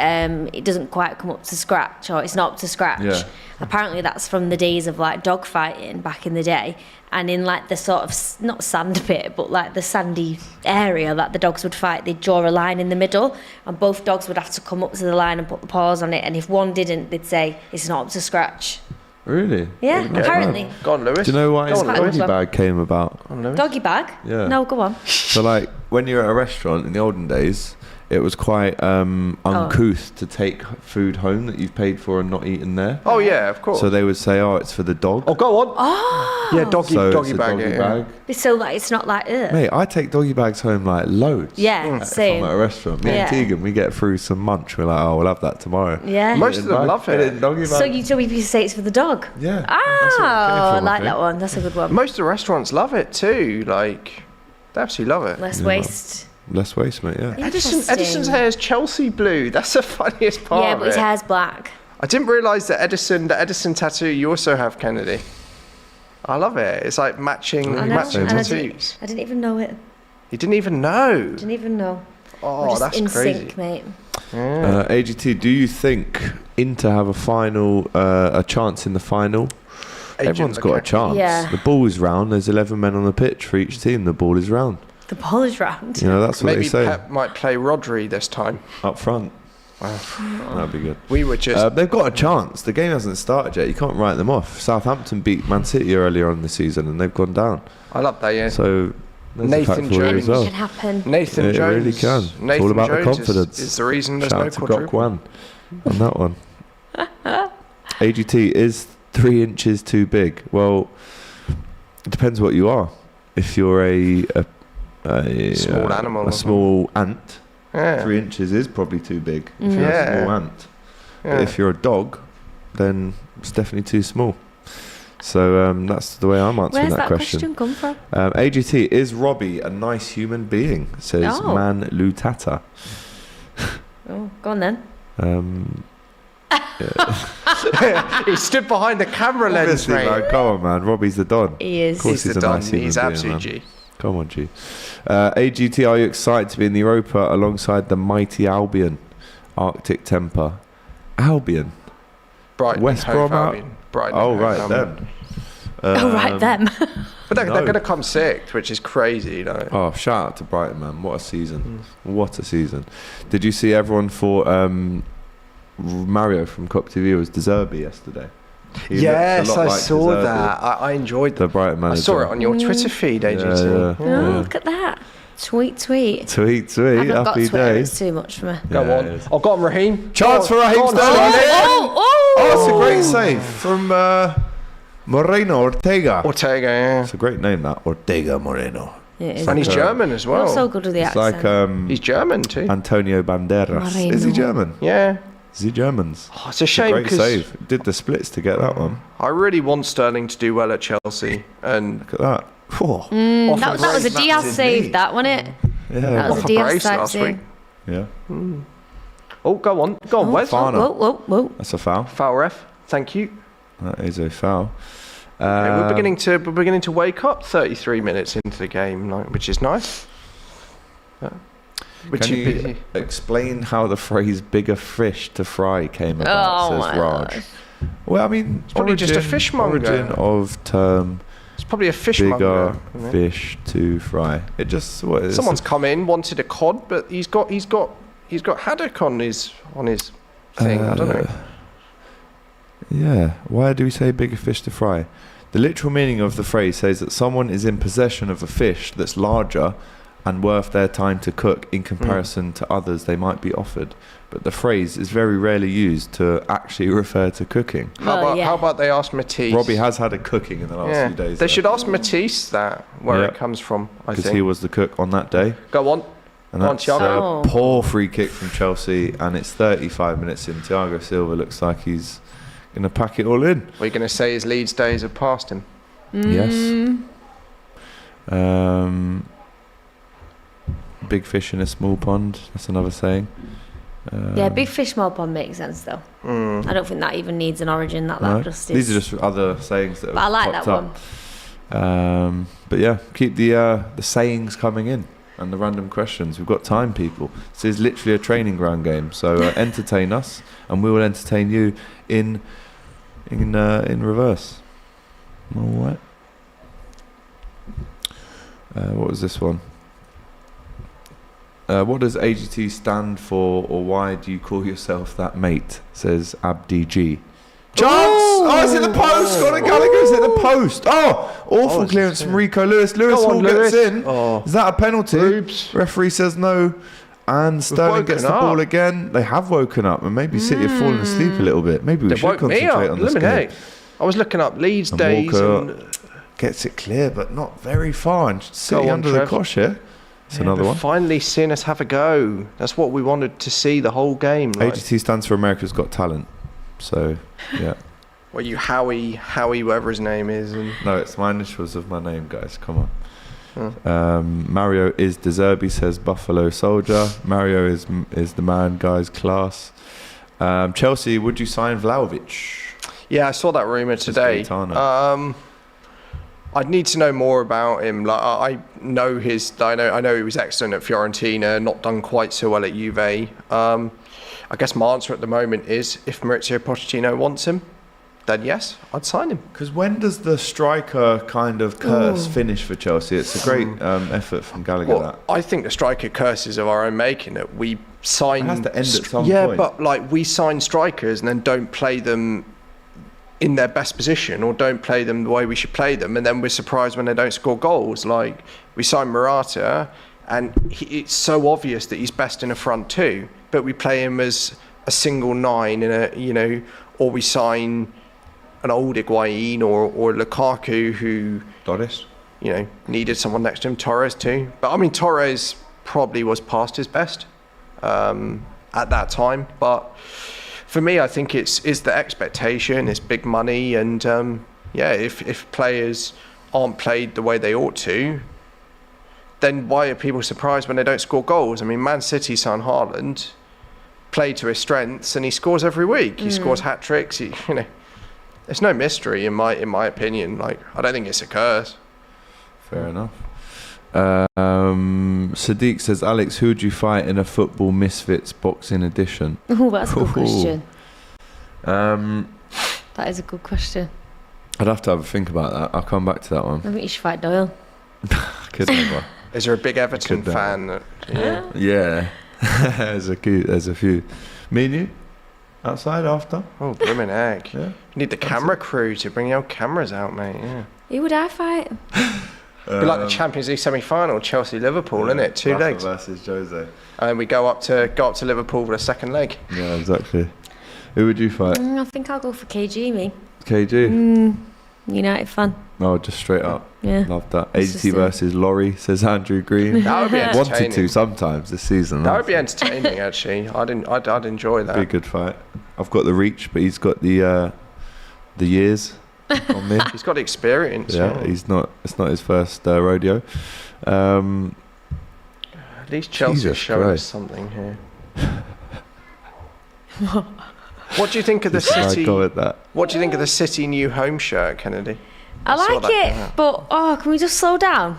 it doesn't quite come up to scratch or it's not up to scratch. Yeah. Apparently that's from the days of like dog fighting back in the day, and in like the sort of not sand pit, but like the sandy area that the dogs would fight, they'd draw a line in the middle, and both dogs would have to come up to the line and put the paws on it, and if one didn't, they'd say it's not up to scratch. Really? Yeah, apparently. Go on, Lewis. Do you know why Go his on, quite Lewis. doggy bag came about? Go on, Lewis. Doggy bag? Yeah. No, go on. So like when you're at a restaurant in the olden days, it was quite uncouth to take food home that you've paid for and not eaten there. Oh yeah, of course. So they would say, "Oh, it's for the dog." Oh, go on. Oh. Yeah, doggy so doggy it's a bag. doggy yeah. bag. So like it's not like ugh. Mate, I take doggy bags home like loads. Yeah, If I'm same. at a restaurant, me and Yeah. Tegan, we get through some munch. We're like, "Oh, we'll have that tomorrow." Yeah. Most of them Bag, love put it. in doggy bag. So you say it's for the dog? Yeah. Oh, that's what it came I from, like think. that one. That's a good one. Most of the restaurants love it too. Like, they absolutely love it. Less Yeah. waste. Less waste, mate. Yeah. Interesting. Edison's hair is Chelsea blue. That's the funniest part. Yeah, of but his it. hair's black. I didn't realise that the Edison tattoo you also have, Kennedy. I love it. It's like matching I know. matching And I tattoos. didn't even know it. You didn't even know. Didn't even know. We're Oh, just that's in crazy. sync, mate. AGT, do you think Inter have a final, a chance in the final? Everyone's got a chance. Yeah. The ball is round. There's 11 men on the pitch for each team. The ball is round. The ball is round. You know, that's what Maybe they say Pep might play Rodri this time. up front. That'd be good. We were just They've got a chance. The game hasn't started yet. You can't write them off. Southampton beat Man City earlier on in the season and they've gone down. I love that, yeah. So there's Nathan a fact for you Jones. as well. Anything can happen. Nathan It Jones. really can. It's Nathan all about the Jones confidence. Is the reason there's Shout no out to Gok quadruple. One on that one. AGT is 3 inches too big. Well, it depends what you are. If you're a Small animal a or small ant, Yeah. 3 inches is probably too big. If you're Yeah. a small ant, Yeah. but if you're a dog, then it's definitely too small. So that's the way I'm answering Where's that question. question come from? AGT, is Robbie a nice human being? Says Oh. Man Lutata. Oh, go on then. He stood behind the camera lens, Obviously, mate. man, come on, man. Robbie's the Don. He is. Of course He's he's the a Don. nice human He's being, absolute man. G. Come on, G. AGT, are you excited to be in the Europa alongside the mighty Albion? Arctic Temper. Albion? Brighton West and Hove Brom out? Albion. Brighton Oh, and Hove right, Albion. them. Oh, right, them. But they're No. going to come sixth, which is crazy, you know. Oh, shout out to Brighton, man. What a season. What a season. Did you see everyone thought Mario from Cop TV was De Zerbi yesterday? He Yes, looked a lot I like saw De Zerbi, that. I enjoyed The Brighton I manager. saw it on your Twitter feed, AGT. yeah. Oh, look at that. Tweet. Tweet. I've not got Happy Twitter. day. It's too much for me. Go Yeah, on. it is. I've got him, Raheem. Chance for Raheem Go on, Sterling. Sterling. Oh, it's a great save from Moreno Ortega. Ortega, yeah. It's a great name, that. Ortega Moreno. It is. And he's German as well. Not so good with the It's accent. like He's German too. Antonio Banderas. Moreno. Is he German? Yeah. Is he Germans? Oh, it's a It's a shame great because save. Did the splits to get that one. I really want Sterling to do well at Chelsea. And Look at that. Oh, that was a Diaz his save, knee. that wasn't it? yeah. That was off a a Diaz brace type last save. week. Yeah. Oh, go on, Wes. Fana. Whoa. That's a foul. Foul ref. Thank you. That is a foul. Yeah, we're beginning to wake up 33 minutes into the game, which is nice. Can you explain how the phrase "bigger fish to fry" came about? Oh Says my Raj. gosh. Well, I mean, it's probably just a fishmonger. Origin of term It's probably a fishmonger. "bigger isn't it? fish to fry." It just what is Someone's come in, wanted a cod, but he's got haddock on his thing. I don't know. Yeah. Why do we say "bigger fish to fry"? The literal meaning of the phrase says that someone is in possession of a fish that's larger and worth their time to cook in comparison to others they might be offered. But the phrase is very rarely used to actually refer to cooking. How about they ask Matisse? Robbie has had a cooking in the last few days. They should ask Matisse where Yeah. it comes from. I because think. he was the cook on that day. Go on. And Go on, that's Thiago. a poor free kick from Chelsea, and it's 35 minutes in. Thiago Silva looks like he's going to pack it all in. We're going to say his Leeds days have passed him. Yes. Big fish in a small pond. That's another saying. Yeah, big fish, small pond makes sense though. I don't think that even needs an origin. That No? just is. These are just other sayings that have But I like popped that up. one. But yeah, keep the sayings coming in and the random questions. We've got time, people. This is literally a training ground game. So entertain us, and we will entertain you in reverse. All right. What was this one? What does AGT stand for, or why do you call yourself that, mate? Says Abdi G. Chance! Oh, it's in the post! Conor Gallagher's in the post! Oh! Awful clearance from Rico Lewis. Lewis Go on, Hall gets Lewis. in. Oh. Is that a penalty? Oops. Referee says no. And Sterling woken gets the up. ball again. They have woken up, and maybe City have fallen asleep a little bit. Maybe we They should woke me concentrate up. on this Lemonade. game. I was looking up Leeds And days Walker and gets it clear, but not very far. And City on, under the Trev. cosh here. It's another they're one. finally seeing us have a go. That's what we wanted to see the whole game. Like, AGT stands for America's Got Talent. So, yeah. well, you Howie, whatever his name is, and No, it's my initials of my name, guys. Come on. Mario is Deserby, says Buffalo Soldier. Mario is the man, guys. Class. Chelsea, would you sign Vlahovic? yeah, I saw that rumor today. Gaetano. I'd need to know more about him. Like I know I know he was excellent at Fiorentina, not done quite so well at Juve. I guess my answer at the moment is if Maurizio Pochettino wants him, then yes, I'd sign him. Because when does the striker kind of curse finish for Chelsea? It's a great effort from Gallagher. Well, that I think the striker curses of our own making. That we sign. It has to end at some yeah, point. but like we sign strikers and then don't play them in their best position or don't play them the way we should play them, and then we're surprised when they don't score goals. Like we signed Morata, and it's so obvious that he's best in a front two, but we play him as a single nine in a or we sign an old Higuain or Lukaku who Doris. needed someone next to him. Torres too, but I mean Torres probably was past his best at that time, but. For me, I think it's the expectation, it's big money, and if players aren't played the way they ought to, then why are people surprised when they don't score goals? I mean, Man City signed Haaland, played to his strengths, and he scores every week. He scores hat tricks. There's no mystery in my opinion. Like I don't think it's a curse. Fair enough. Sadiq says, Alex, who would you fight in a Football Misfits boxing edition? Oh, that's a good question. I'd That is a good question. have to have a think about that. I'll come back to that one. I think you should fight Doyle. Could never. Is there a big Everton Could fan? That, Yeah. there's a few. Me and you? Outside after? Oh, blimmin' heck. Yeah. You need the camera crew to bring your cameras out, mate. Yeah. Who would I fight? Be like the Champions League semi-final, Chelsea-Liverpool, isn't it? 2 Rafa legs. versus Jose. And then we go up to Liverpool for a second leg. Yeah, exactly. Who would you fight? I think I'll go for KG, me. KG? United fan. No, just straight up. Yeah. Love that. It's AGT just, versus Laurie, says Andrew Green. That would be entertaining. Wanted to sometimes this season. That would be entertaining, actually. I'd enjoy that. Be a good fight. I've got the reach, but he's got the years on me. He's got the experience. Yeah, it's not his first rodeo. At least Chelsea's Jesus showing us Christ. something here. What do you think of the Just how I City? go with that. What do you think of the City new home shirt, Kennedy? I saw like that it, come out. but can we just slow down?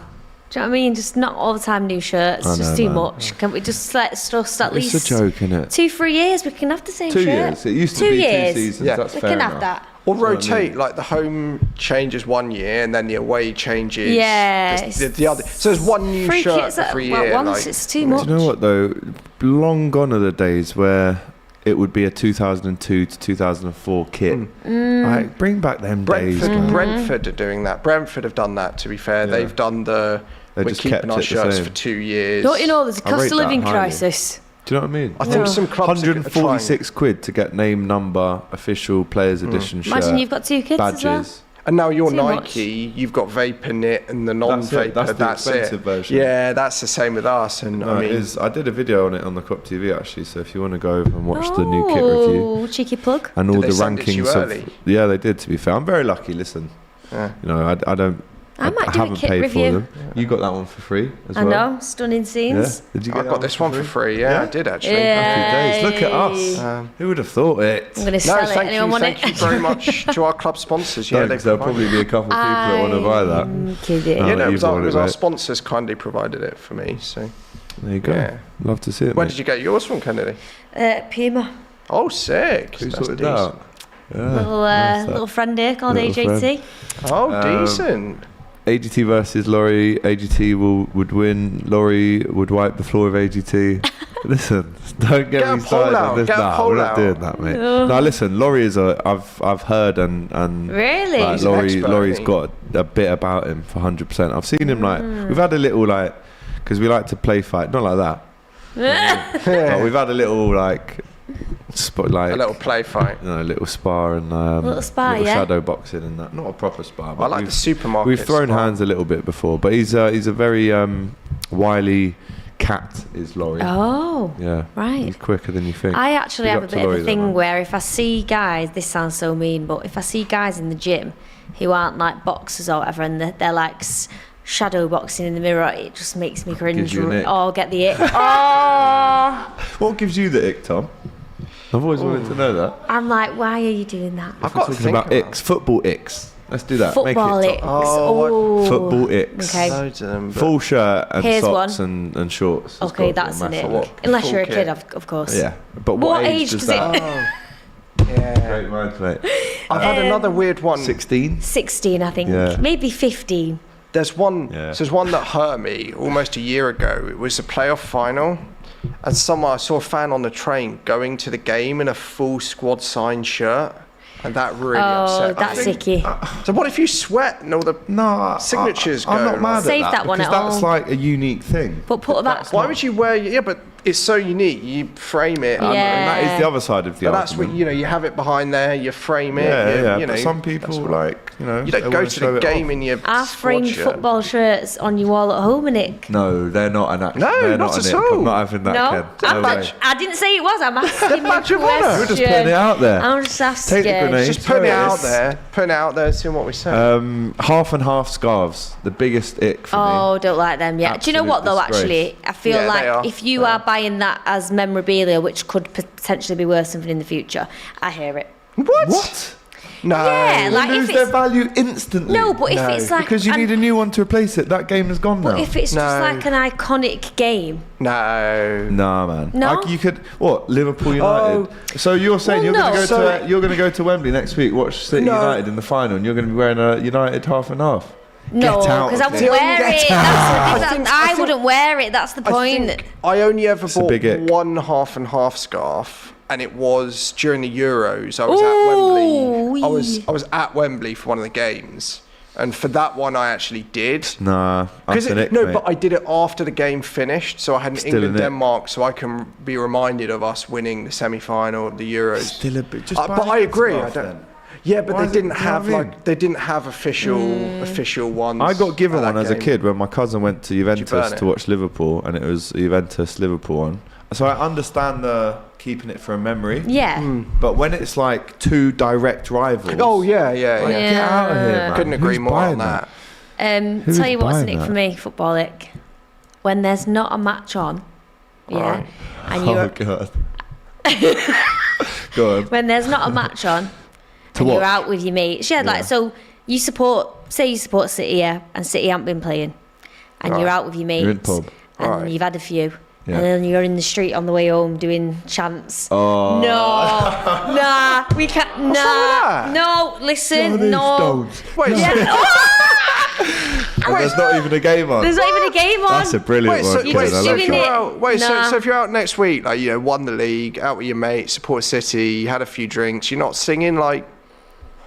Do you know what I mean? Just not all the time new shirts. I It's just know, too man. much. Can we just let us at least It's a joke, isn't it? 2-3 years? We can have the same 2 shirt. years. It used to 2 be years. 2 seasons. Yeah. That's We fair can enough. have that. Or what I rotate, mean. like the home changes 1 year and then the away changes Yeah, the other. So there's one new Three shirt kits at every year. once, like, it's too much. Do you know what though? Long gone are the days where it would be a 2002 to 2004 kit. Like, bring back them days. Brentford, Man. Brentford are doing that. Brentford have done that. To be fair, Yeah. they've done the. They We're just keeping kept our it the shirts same. for 2 years. Don't you know there's a I rate cost of that living highly. crisis? Do you know what I mean? I think some clubs are trying. 146 quid to get name, number, official players edition shirt. Imagine you've got 2 kids as well. badges. And now you're Too Nike, you've got vapor knit and the non-vapor. That's the expensive it. version. Yeah, that's the same with us. And No, I mean, it is. I did a video on it on the Cop TV actually. So if you want to go over and watch the new kit review Oh, cheeky plug. and Did all they the send it to you rankings early? of, yeah, they did. To be fair, I'm very lucky. Listen, Yeah. you know, I don't. I might do a haven't kit paid review. for them. You got that one for free as I well. know, stunning Yeah. scenes. Did you I get that got this one for free. Yeah, Yeah? I did actually. Yeah. Happy days. Look at us. Um, Who would have thought it? I'm going to No, sell it. thank Anyone you, want thank it? you very much to our club sponsors. Yeah, Don't, 'cause there'll probably be a couple of people that want to buy that. I'm kidding. Oh, Yeah, no, it was, you our, bought it was it, our mate. sponsors kindly provided it for me. So, There you go. Yeah. Love to see it. where mate. did you get yours from, Kennedy? Puma. Oh, sick! Who That's sorted that decent. out? Yeah. Little, nice that. little friend here called Little AGT. Oh, decent. AGT versus Laurie. AGT would win. Laurie would wipe the floor of AGT. Listen, don't get Get a me poll started out, on this. get a Nah, poll we're not out. doing that, mate. No, listen, Laurie is I've heard and Really? like, He's an expert, Laurie's isn't he? got a bit about him for 100%. I've seen him like we've had a little like because we like to play fight, not like that. But we've had a little like spot like A little play fight. you know, a little spar and Little spar, yeah. shadow boxing and that. Not a proper spar. But I like the supermarket. we've thrown spot. hands a little bit before, but he's a very wily cat. Is Laurie? Oh, Yeah, right. he's quicker than you think. I actually Big have a up to bit of Laurie a though, thing man. where if I see guys, this sounds so mean, but if I see guys in the gym who aren't like boxers or whatever, and they're like shadow boxing in the mirror, it just makes me cringe. Gives you an ick. Oh, get the ick. Oh, What gives you the ick, Tom? I've always wanted to know that. I'm like, why are you doing that? I've We're got to talking think about icks, football icks. Let's do that. Football Make ick. it, Tom. Oh, Football icks. Okay. Loads of them. but- Full shirt and Here's socks and shorts. It's Okay, got that's an massive- ick. What? Unless Full you're a kit. kid, of course. Yeah, but What what age does does that? Oh, yeah. Great minds, mate. I've had another weird one. 16. 16, I think. Yeah. Maybe 15. There's one. Yeah. So there's one that hurt me almost a year ago. It was a playoff final, and I saw a fan on the train going to the game in a full squad signed shirt, and that really Oh, upset. that's me. icky. So what if you sweat and all the? No, Signatures I'm go, not mad like- at Save that, that one because at that's all. like a unique thing. But put that. Why would you wear? Yeah, but it's so unique. You frame it. Yeah. And that is the other side of the But that's what argument. you have it behind there. You frame it. Yeah. You know, But some that's people what- like You they don't go wanna to show the it game off. in your I squad framed shirt. football shirts on your wall at home, Nick. No, they're not an action. No, they're not not at an ick. all. I'm not having that, No, Ken. No I'm way. I didn't say it was. I'm asking you a badge of honour. question. We're just putting it out there. I'm just asking. Take the grenade. Just putting it There it out is. there. Putting it out there. Seeing what we say. Half and half scarves, the biggest ick for me. Oh, don't like them yet. Do you know what though? Absolute disgrace. Actually, I feel Yeah, they like are. if you They are are. buying that as memorabilia, which could potentially be worth something in the future, I hear it. What? no. Yeah, like Lose if their it's value instantly. no, but if No. it's like because you need a new one to replace it. That game is gone now. but if it's just No. like an iconic game, No. Nah, man. No? Like you could what? Liverpool United. So you're saying Well, you're going no. to go to you're going to go to Wembley next week, watch City No. United in the final, and you're going to be wearing a United half and half. no, Get out because I of wouldn't it. wear Get it. out. That's the thing, I wouldn't wear it. That's the point. I only ever a big ick. bought one half and half scarf, and it was during the Euros. I was Ooh, at Wembley. wee. I was at Wembley for one of the games, And for that one, I actually did. Nah, that's an ick, no, mate. but I did it after the game finished, so I had an Still an ick. England-Denmark, so I can be reminded of us winning the semi-final, the Euros. Still a bit. Just buy But the I agree. scarf I don't. then. Yeah, but Why they is it- didn't you know have what I mean? like they didn't have official ones. I got given at one that as a game. kid when my cousin went to burn Juventus it? to watch Liverpool, and it was a Juventus Liverpool one. So I understand the keeping it for a memory. Yeah. But when it's like two direct rivals. Oh yeah. like, get out of here, man. Couldn't agree Who's more buying on that. Who's Tell you what's buying in it that? for me, football ick. When there's not a match on, yeah, Right. and Oh you're god. Go on. when there's not a match on, To and you're watch? out with your mates. Yeah, like so you support City, yeah, and City haven't been playing, and you're out with your mates, You're in pub. and Right. you've had a few. Yeah. And then you're in the street on the way home doing chants. Oh. No, nah, we can't. wrong with Nah, that? no, listen, no. Wait, And there's not even a game on. There's not even a game on. That's a brilliant Wait, one. so, Kevin. wait, I so like if doing you're that. it. out, wait, Nah. so if you're out next week, like won the league, out with your mates, support City, you had a few drinks, you're not singing like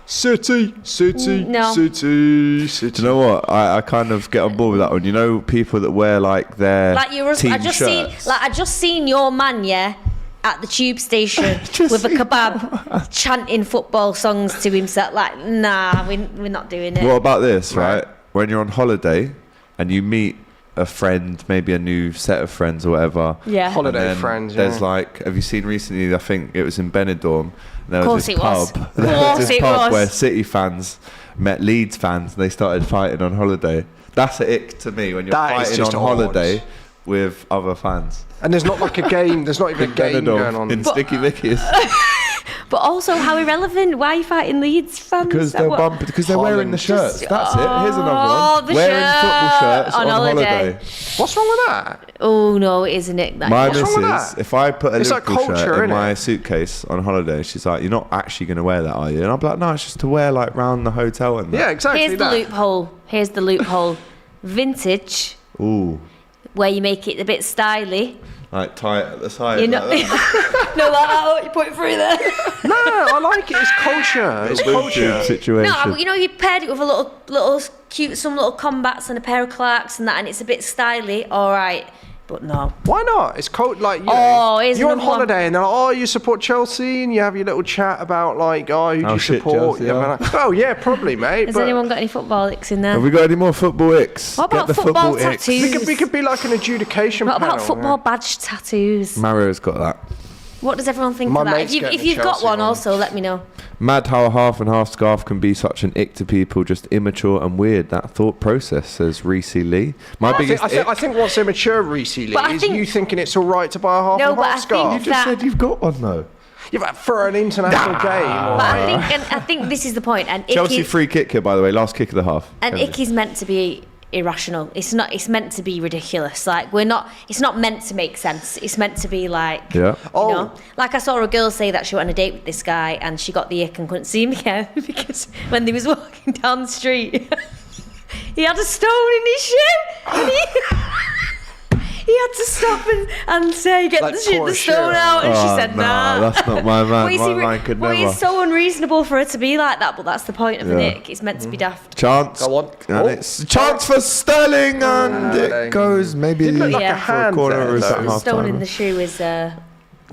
City, City, No. City, City. Do you know what? I kind of get on board with that one. You know, people that wear like their Like you were, team I just shirts. seen your man, yeah, at the tube station with a kebab, chanting football songs to himself. Like, nah, we're not doing it. What about this, right? When you're on holiday and you meet a friend, maybe a new set of friends or whatever. Yeah. Holiday and then friends, There's yeah. like, have you seen recently? I think it was in Benidorm. There Course was this it was. pub. Course There was this it pub was. where City fans met Leeds fans and they started fighting on holiday. That's an ick to me when you're That is fighting on just odd. holiday with other fans. And there's not like a game. There's not even a game going on. in Sticky Vicky's But also, how irrelevant? Why are you fighting Leeds fans? because they're wearing the Holland. shirts. That's it. Here's another Oh, one. the Wearing shirt football shirts on on holiday. holiday. What's wrong with that? Oh no, it isn't it? That My What's wrong with missus, that? if I put a It's like Liverpool culture, shirt in innit? my suitcase on holiday, she's like, "You're not actually going to wear that, are you?" And I'm like, "No, it's just to wear like round the hotel and that." Yeah, exactly Here's the that. loophole. Here's the loophole. Vintage, Ooh, where you make it a bit styly. like tie it at the side. You like know, that. no, like that. You put it through there. No, I like it. It's culture. It's Boob culture. tube situation. No, you know, you paired it with a little cute, some little combats and a pair of Clarks and that, and it's a bit styly. All right, but no. Why not? It's cold. Like, you Oh, know, here's you're on another one. holiday and they're like, oh, you support Chelsea, and you have your little chat about like, oh, who do How you shit support? Chelsea Yeah, are. man, like, oh yeah, probably, mate. Has but anyone got any football icks in there? Have we got any more football icks? What about Get the football icks. tattoos? we could be like an adjudication What panel. about football badge tattoos? Mario's got that. What does everyone think My of that? mate's If getting you've got Chelsea one, one. also let me know. Mad how a half and half scarf can be such an ick to people, just immature and weird. That thought process, says Reese Lee. My biggest ick. I think what's immature recently But I is think- you thinking it's all right to buy a half No, and but I half think scarf. You just said you've got one though. Yeah, but for an international game. Or But I think this is the point. And Chelsea ick free kick here, by the way. Last kick of the half. and ick is meant to be irrational. It's not. It's meant to be ridiculous. Like we're not. It's not meant to make sense. It's meant to be like. Yeah. You know, like I saw a girl say that she went on a date with this guy and she got the ick and couldn't see him again because when they was walking down the street, he had a stone in his shoe. And he had to stop and say, get Like the stone Porsche. out. And she said, nah. That's not my man. Well, you My see, man could well, never. it's so unreasonable for it to be like that, but that's the point of an Yeah. ick. It's meant to be daft. Chance. Go on. And Oh. it's chance for Sterling, and it goes maybe Did look like Yeah. a for a hand corner there, or is though. that The half stone in time? the shoe is. Do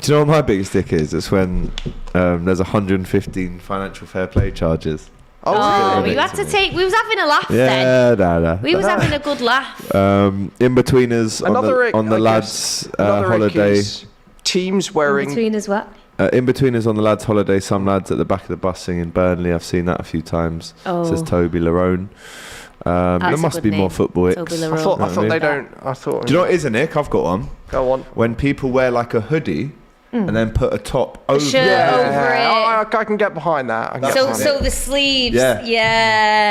you know what my biggest stick is? It's when there's 115 financial fair play charges. Oh, really? you had to take. We was having a laugh Yeah, then. nah. We was having a good laugh. In betweeners Another ick, on the I lads' guess, another ick holiday. is teams wearing. Between us, what? In betweeners on the lads' holiday, some lads at the back of the bus singing Burnley. I've seen that a few times. Oh. Says Toby Larone. There That's a must good be more name. football icks. Toby I Larone. thought Know what I mean? they don't. I thought. Do you know what is a nick? I've got one. Go on. When people wear like a hoodie and then put a top over shirt it. over Yeah, it. I can get behind that. I can get So, behind so it. the sleeves. Yeah.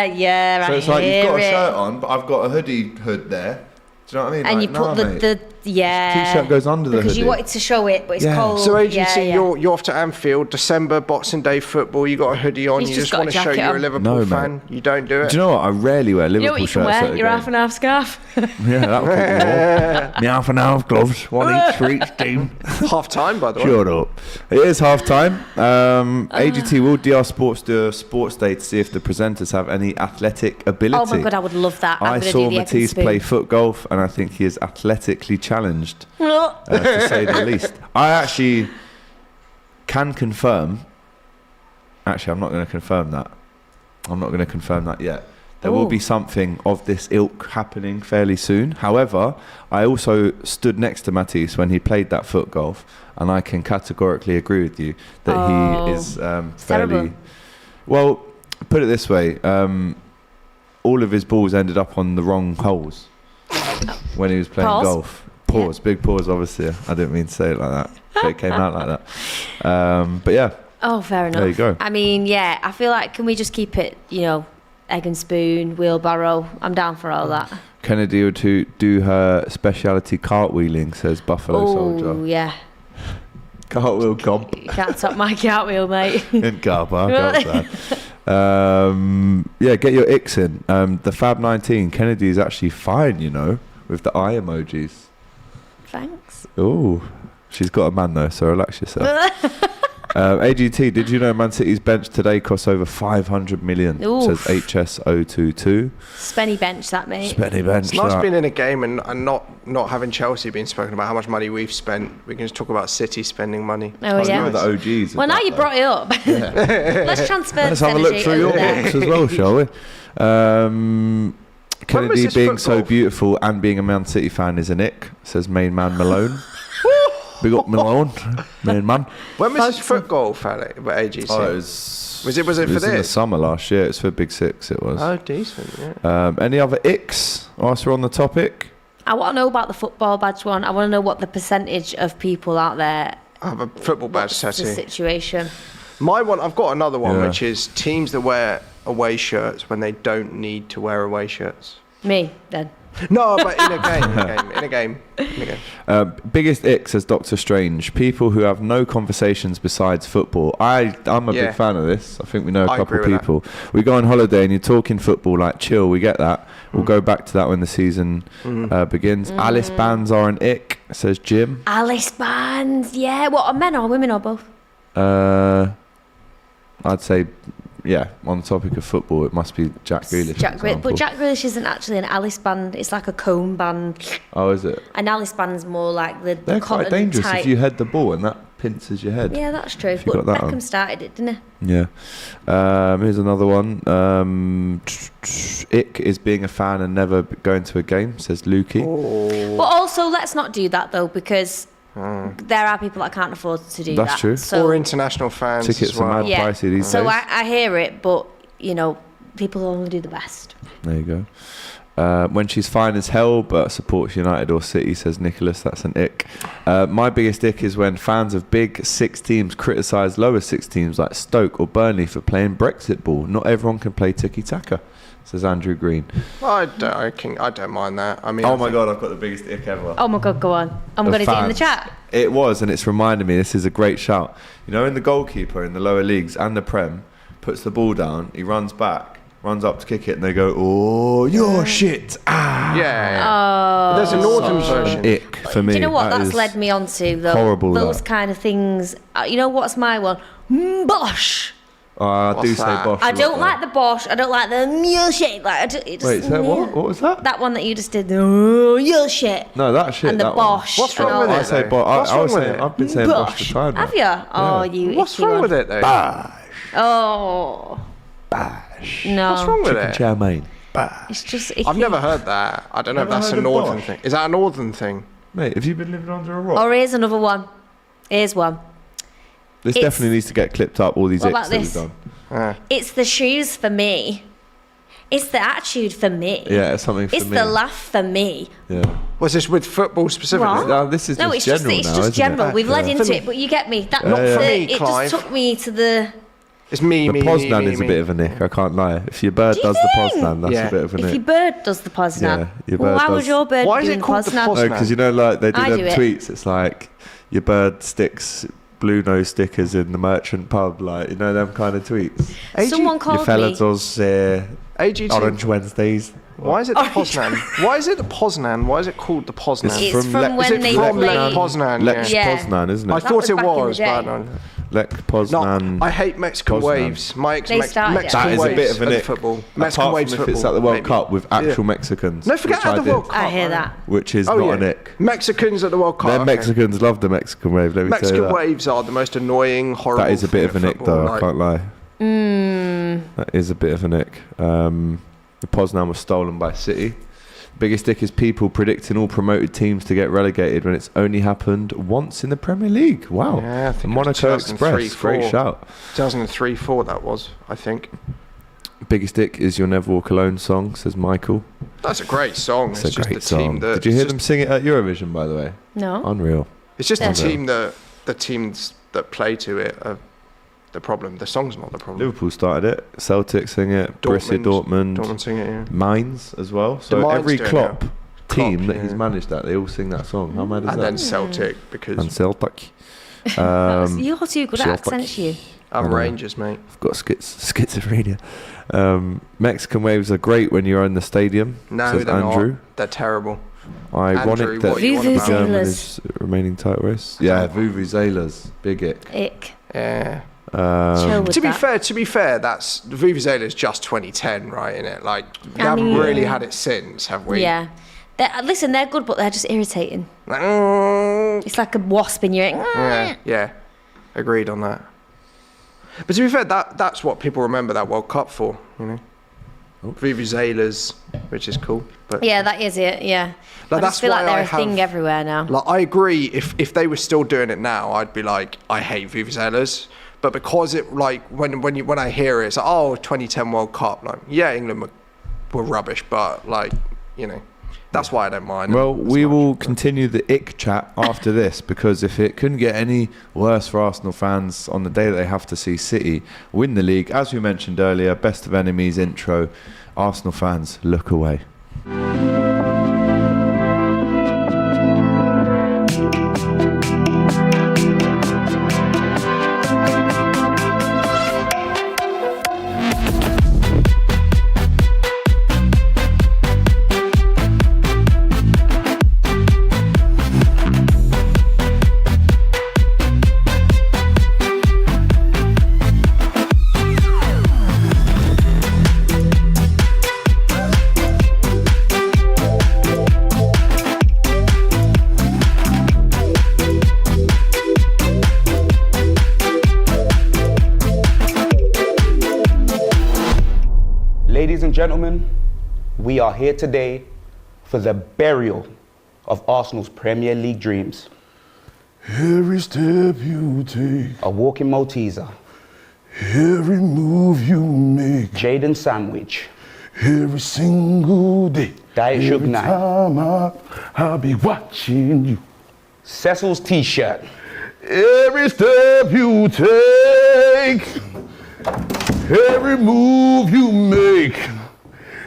Yeah. So I it's like you've hear got a it. shirt on, but I've got a hoodie hood there. Do you know what I mean? And Like, you put nah, mate. the Yeah. T-shirt goes under the because hoodie. you wanted to show it, but it's Yeah. cold. So AGT, yeah. you're off to Anfield, December, Boxing Day football. You got a hoodie on. He's You just just got want a to show jacket you're a on. Liverpool No, fan. mate. You don't do it. Do you know what? I rarely wear You know Liverpool what you can shirts. wear? at a Your game. half and half scarf. Yeah, that'll keep me warm. Me half and half gloves, one each for each team. Half time, by the way. Shut up. It is half time. AGT will DR Sports do a sports day to see if the presenters have any athletic ability. Oh my god, I would love that. I'm I gonna saw do the egg and Matisse spoon. play foot golf, and I think he is athletically challenged, to say the least. I actually can confirm. Actually, I'm not going to confirm that. I'm not going to confirm that yet. There will be something of this ilk happening fairly soon. However, I also stood next to Matisse when he played that foot golf, and I can categorically agree with you that he is fairly... terrible. Well, put it this way. All of his balls ended up on the wrong holes when he was playing Pause. golf. Pause. Big pause, obviously. I didn't mean to say it like that. But it came out like that. But yeah. Oh, fair enough. There you go. I mean, yeah, I feel like, can we just keep it, egg and spoon, wheelbarrow? I'm down for all that. Kennedy would to do her speciality cartwheeling, says Buffalo Oh, Soldier. yeah. Cartwheel comp. You can't top my cartwheel, mate. In car park outside. Yeah, get your icks in. The Fab 19, Kennedy is actually fine, with the eye emojis. Thanks. Oh, she's got a man though, so relax yourself. AGT, did you know Man City's bench today costs over 500 million? Oof. Says HS022. Spenny bench, that, mate. Spenny bench. It's nice that. being in a game and not having Chelsea being spoken about how much money we've spent. We can just talk about City spending money. Oh, You yeah. were the OGs. of Well, now that, you though. brought it up. Let's transfer Let's this have a look energy through your over there. box as well, shall we? Kennedy this being foot so golf? beautiful and being a Man City fan is an ick, says main man Malone. Big up Malone, main man. When was this foot golf, Alex, at AGC? Oh, it was Was it for in the this? summer last year. It's for Big Six, it was. Oh, decent, yeah. Any other icks whilst we're on the topic? I want to know about the football badge one. I want to know what the percentage of people out there. I have a football badge What's the tattoo. situation? My one, I've got another one, Yeah. which is teams that wear away shirts when they don't need to wear away shirts. Me, then. No, but in a game. Biggest ick, says Doctor Strange. People who have no conversations besides football. I'm a Yeah. big fan of this. I think we know a I couple agree with people. We go on holiday and you're talking football, like chill, we get that. We'll go back to that when the season begins. Alice bands are an ick, says Jim. Alice bands, yeah. What, are men or women or both? I'd say, yeah, on the topic of football, it must be Jack Grealish. Jack for Grealish, but example. Jack Grealish isn't actually an Alice band. It's like a cone band. Oh, is it? An Alice band's more like the They're quite cotton dangerous type. if you head the ball and that pinces your head. Yeah, that's true. you But got that Beckham on. started it, didn't he? Yeah. Here's another one. Ick is being a fan and never going to a game, says Lukey. But also, let's not do that though, because there are people that can't afford to do that. That's true. So, Or international fans Tickets as well. are mad yeah. pricey these So days. I hear it, but people only do the best. There you go. When she's fine as hell but supports United or City, says Nicholas. That's an ick. My biggest ick is when fans of big six teams criticise lower six teams like Stoke or Burnley for playing Brexit ball. Not everyone can play tiki-taka, says Andrew Green. I don't mind that. I mean, Oh I my think- God, I've got the biggest ick ever. Oh my God, go on. I'm Of going to get in the fans. chat. It was, and it's reminded me, this is a great shout. In the goalkeeper in the lower leagues and the Prem puts the ball down, he runs back, runs up to kick it, and they go, "Oh, you're shit." Ah. Yeah. There's a northern version. Ick for me. Do you know what That that's is led me on to, though? horrible, Those that. kind of things. You know what's my one? Bosh. I do What's say that? Bosch. I a lot, don't though. like the Bosh. I don't like the your shit. It just, Wait, is that what? What was that? That one that you just did. The your shit. No, that shit. And the that Bosch. What's and wrong all with One. I it? say though? Bosch. What's I was wrong with saying. it? I've been saying Bosch for Bosh. time. Have you? Oh, you. What's icky wrong one. with it though? Oh. No. What's wrong with it? Chow mein. It's just. Icky. I've never heard that. I don't know Never if that's heard a of northern Bosch? thing. Is that a northern thing? Mate, have you been living under a rock? Or here's another one. Here's one. This it's- definitely needs to get clipped up. All these What icks about that we've this? done. It's the shoes for me. It's the attitude for me. Yeah, it's something for It's me. the laugh for me. Yeah. Was this with football specifically? What? No, this is No, just it's general just now, isn't general. it? We've led Yeah. into it, but you get me. That Not for me, it Clive. just took me to the. It's me, The me, Poznan me, is me. a bit of a nick. I can't lie. If your bird does the Poznan, that's Yeah. a bit of a If nick. your bird does the Poznan, Yeah, your well, bird why does- would your bird Why is doing it called the Poznan? Poznan? No, because you know, like they do I them do it. tweets. It's like your bird sticks blue nose stickers in the merchant pub, like you know them kind of tweets. Someone Your called fella me. does AGT. Orange Wednesdays. Why is it the Poznan? Why is it the Poznan? Why is it called the Poznan? It's from Lech- when is it they from play. Lech Poznan? Lech Yeah. Poznan, isn't I it? That thought was it back in the was, day. but no. Lech Poznan. No, I hate Mexican Poznan. waves. My ex They started it. Mexican That is a waves bit of a at the nick. football. Apart Mexican from waves if football. it's at the World maybe. Cup with actual Yeah. Mexicans. No, forget which I at the did, World Cup. I hear man. that. which is Oh, not yeah. a nick. Mexicans at the World Cup. Them okay. Mexicans love the Mexican wave. Let me tell Mexican you that. waves are the most annoying, horrible. That is a bit thing of a at nick, football, though. I like- can't lie. That is a bit of a nick. The Poznan was stolen by City. Biggest dick is people predicting all promoted teams to get relegated when it's only happened once in the Premier League. Wow. Yeah, I think it was Monaco 2003, Express. Great 4. shout. 2003-4 that was, I think. Biggest dick is You'll Never Walk Alone song, says Michael. That's a great song. It's It's, a just great the team song. that. Did you hear it's them just- sing it at Eurovision, by the way? No. Unreal. It's just the Yeah. team the teams that play to it are the problem. The song's not the problem. Liverpool started it. Celtic sing it. Borussia Dortmund. Dortmund sing it, yeah. Mainz as well. So Mainz every doing Klopp it. team Klopp, that he's yeah. managed that, they all sing that song. How mad is And that? then Celtic, because And Celtic. You're too good at Celtic. accents, you. I'm I know. Rangers, mate. I've got schizophrenia. Mexican waves are great when you're in the stadium, No, says they're Andrew. not. They're terrible. Ironic Andrew, that what are you on Vuvuzelas. about? German is remaining title race. Yeah, Vuvuzelas. Big ick. Ick. Yeah. Chill with To be that. fair, that's Vuvuzelas just 2010, right? In it, like we I haven't mean- really had it since, have we? Yeah. Listen, they're good, but they're just irritating. Like, It's like a wasp in your ear. yeah. Agreed on that. But to be fair, that's what people remember that World Cup for, you know. Vuvuzelas, which is cool. But Yeah, that is it. Yeah. Like, I that's just feel like why they're I a thing have- everywhere now. like, I agree. If they were still doing it now, I'd be like, I hate Vuvuzelas. But because it like when I hear it, it's like, oh, 2010 World Cup. Like, yeah, England were rubbish, but like, you know, that's why I don't mind. Well, them as we much, will but- continue the ick chat after this, because if it couldn't get any worse for Arsenal fans on the day that they have to see City win the league, as we mentioned earlier, best of enemies intro, Arsenal fans, look away. Ladies and gentlemen, we are here today for the burial of Arsenal's Premier League dreams. Every step you take, A walking Malteser, every move you make, Jaden Sandwich, every single day, Diet Sugar every Night. time I'll be watching you. Cecil's T-shirt, Every step you take, every move you make,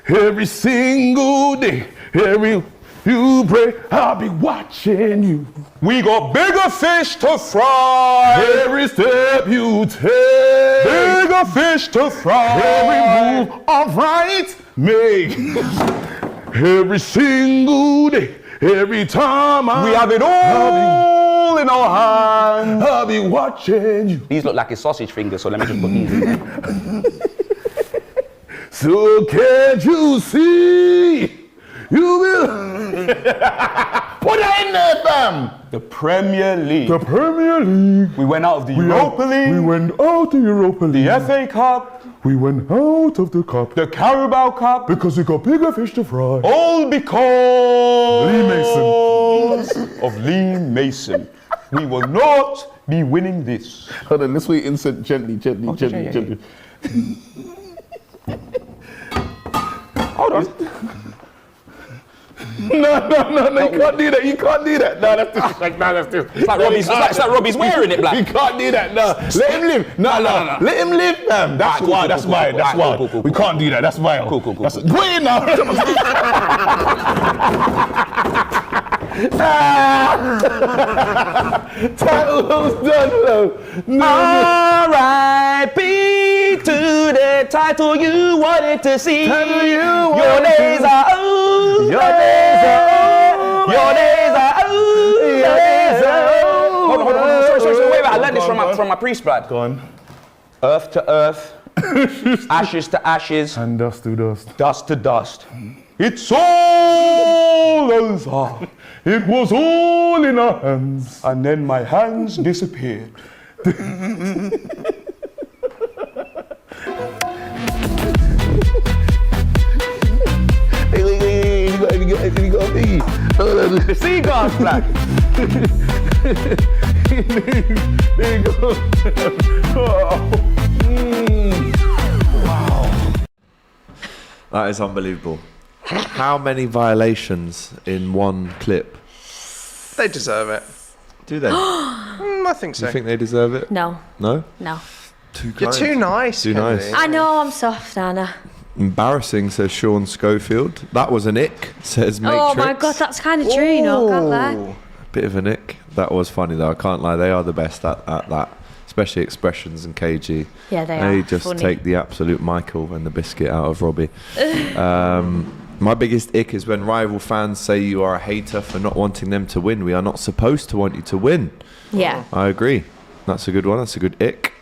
every single day, every you pray, I'll be watching you. we got bigger fish to fry. Every step you take, Bigger fish to fry. every move alright make, every single day, every time We have it all in our hands. I'll be watching you. These look like his sausage fingers, so let me just put these in there. So can't you see? You will put it in there, fam. The Premier League. The Premier League. We went out of the Europa League. We went out the Europa League. the FA Cup. We went out of the cup The Carabao Cup. because we got bigger fish to fry. All because Lee Mason. of Lee Mason. We will not be winning this. Hold on, let's wait insert gently. yeah. Hold on. No, you can't do that. You can't do that. No, that's disrespect. No, that's disrespect. It's like Robbie's wearing it, You black. can't do that. No, let him live. No. Let him live, man. That's why. That's why. That's why. We can't do that. That's why. Cool. Wait now. Title's done, though. R.I.P. to the title you wanted to see. Your days are over. Your days are over. Your days are over. Your days are over. Hold on. Sorry. Wait, I learned this from my priest, blood. Go on. Earth to earth, ashes to ashes, And dust to dust. dust to dust. It's all over. It was all in our hands. And then my hands disappeared. You got me. The seagulls, black. There you go. That is unbelievable. How many violations in one clip? They deserve it. Do they? I think Do so. you think they deserve it? No, No? no. Too You're too nice. Too Kennedy. nice. I know I'm soft, Anna. Embarrassing, says Sean Schofield. That was an ick, says Matrix. Oh my god, that's kind of true, you know, can't lie. Bit of an ick. That was funny though, I can't lie. They are the best at that. Especially expressions and KG. Yeah, they They are just funny. take the absolute Michael and the biscuit out of Robbie. My biggest ick is when rival fans say you are a hater for not wanting them to win. We are not supposed to want you to win. Yeah. I agree. That's a good one. That's a good ick.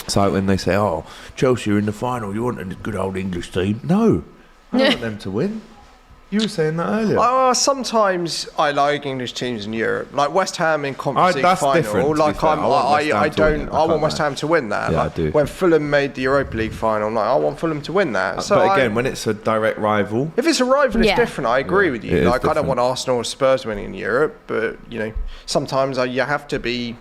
It's like when they say, oh, Chelsea are in the final, you want a good old English team. No, I don't want them to win. You were saying that earlier. Sometimes I like English teams in Europe, like West Ham in Conference League that's final. different, to be Like fair. I want West Ham I to win don't. it, I I want can't West lie. Ham to win that. Yeah, Like, I do. When Fulham made the Europa League final, I'm like, I want Fulham to win that. So But again, when it's a direct rival, if it's a rival, it's Yeah. different. I agree with it you. is Like, I don't different. want Arsenal or Spurs winning in Europe, but you know, sometimes you have to be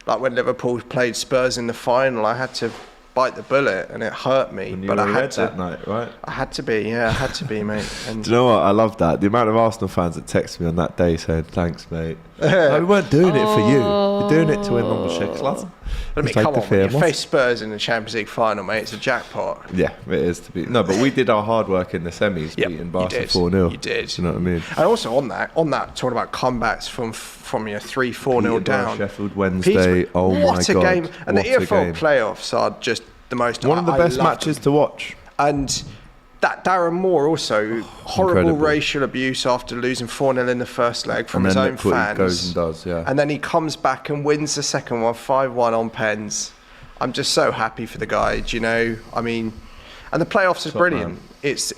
like when Liverpool played Spurs in the final. I had to bite the bullet, and it hurt me. when you But were I had red to. that night, right? I had to be. Yeah, I had to be, mate. And Do you know what? I love that. The amount of Arsenal fans that texted me on that day saying, thanks, mate. No, we weren't doing it for you. We're doing it to win on the Shekla. I mean, come on, when you face Spurs in the Champions League final, mate, it's a jackpot. Yeah, it is to be. No, but we did our hard work in the semis, Yep, beating you Barca did. 4-0. You did. Do you know what I mean? And also on that, talking about comebacks from 3-4-0 Peterborough, down. Sheffield Wednesday. Peterborough, Oh my what a God. game! And the What a EFL game. playoffs are just the most. One of the I best love matches them. to watch. And that Darren Moore also horrible incredible. racial abuse after losing 4-0 in the first leg from And his then own look what he fans. goes and does, yeah. And then he comes back and wins the second one 5-1 on pens. I'm just so happy for the guy. Do you know? I mean, and the playoffs is Top brilliant. man. It's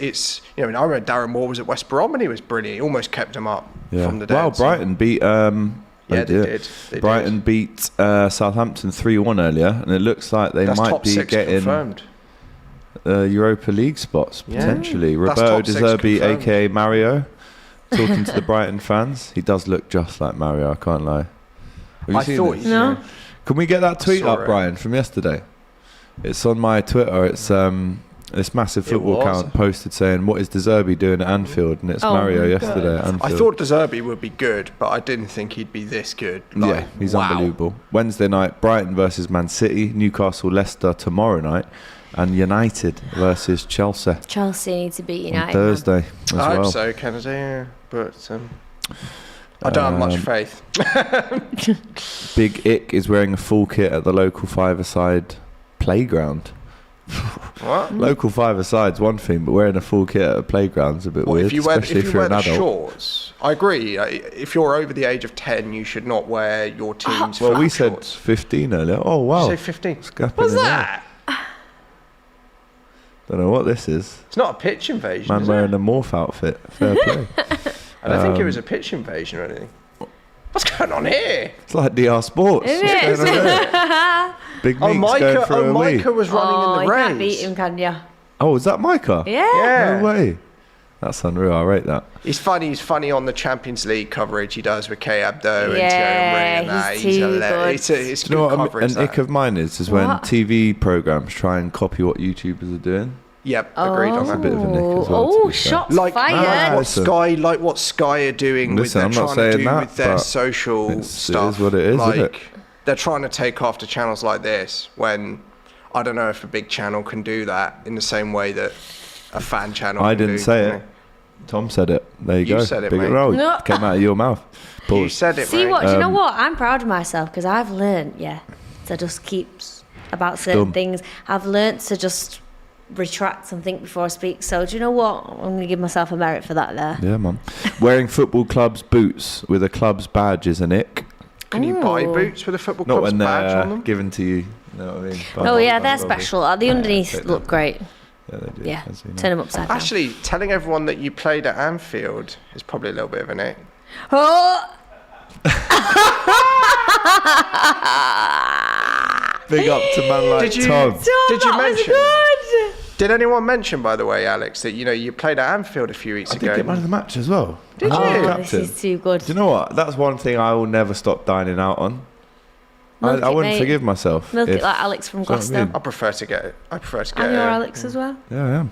you know, I remember Darren Moore was at West Brom and he was brilliant. He almost kept him up from the dead. Well, Brighton beat. Yeah, they did. They Brighton beat Southampton 3-1 earlier, and it looks like they That's might top be six getting confirmed. Europa League spots Yeah. potentially. That's Roberto top De six Zerbi, confirmed. aka Mario, talking to the Brighton fans. He does look just like Mario. I can't lie. Have you I seen thought this? you No. know, Can we get that tweet saw up, it. Brian, from yesterday? It's on my Twitter. It's this massive It football was. account posted saying, "What is De Zerbi doing at Anfield?" And it's Oh Mario my yesterday at Anfield. I thought De Zerbi would be good, but I didn't think he'd be this good. Like, Yeah, he's wow. unbelievable. Wednesday night, Brighton versus Man City, Newcastle, Leicester tomorrow night, and United versus Chelsea Chelsea need to beat on United. Thursday as I well. hope so, Kennedy. Yeah. But I don't have much faith. Big Ick is wearing a full kit at the local five-a-side playground. What? Local five-a-side's one thing, but wearing a full kit at a playground's a bit Well, weird, if you wear, especially if if you you're wear an the adult. shorts, I agree. If you're over the age of 10, you should not wear your team's Well, flap we said shorts. 15 earlier. Oh, wow. Did you say 15? Scapping What's in there. that? Don't know what this is. It's not a pitch invasion, Man is wearing it? a morph outfit. Fair play. I don't think it was a pitch invasion or anything. What's going on here? It's like DR Sports. Is What's it? going on here? Big Oh, Meek's going Micah, for a wee. Micah was running Oh, in you the can't race. beat him, can you? Oh, is that Micah? Yeah. Yeah. No way. That's unreal. I rate that. He's funny on the Champions League coverage he does with K Abdo and Yeah, Thierry Henry and that. he's He's too hilarious. good. It's Do you know good what coverage. an ick that. of mine is when What? TV programs try and copy what YouTubers are doing. Yep, agreed on That's a that. bit of a nick as well, to Oh, be fair. shots Like fired. what Sky are doing with Listen, their I'm not trying to saying do that, with their but social it stuff. is what it is, isn't like it? they're trying to take after channels like this when I don't know if a big channel can do that in the same way that a fan channel I can didn't do, say you it. know. Tom said it. There you go. said it, Big mate. roll. No. Came out of your mouth. You Pause. said it, See mate. what? Do you know what? I'm proud of myself because I've learnt, to just keep about certain Dumb. things. I've learnt to just retract and think before I speak. So do you know what? I'm going to give myself a merit for that there. Yeah, man. Wearing football club's boots with a club's badge is an ick. Can you buy Ooh. boots with a football Not club's when badge on they're them? given to you. You know what I mean? Oh yeah, they're Lovely. special. The underneath take look that. great. Yeah, they do. Yeah, as you know. turn them upside down. Actually, telling everyone that you played at Anfield is probably a little bit of an ick. Oh! Big up to man like Did you- Tom. Did you that was mention? good. Did anyone mention, by the way, Alex, that you played at Anfield a few weeks I ago? did get man of the match as well. Did I was you? the Oh, this captain. is too good. Do you know what? That's one thing I will never stop dining out on. Milk I it, wouldn't mate. forgive myself. Milk if- it like Alex from Do you know what I Gloucester. mean? I prefer to get it. And you're Alex as well. Yeah, I am.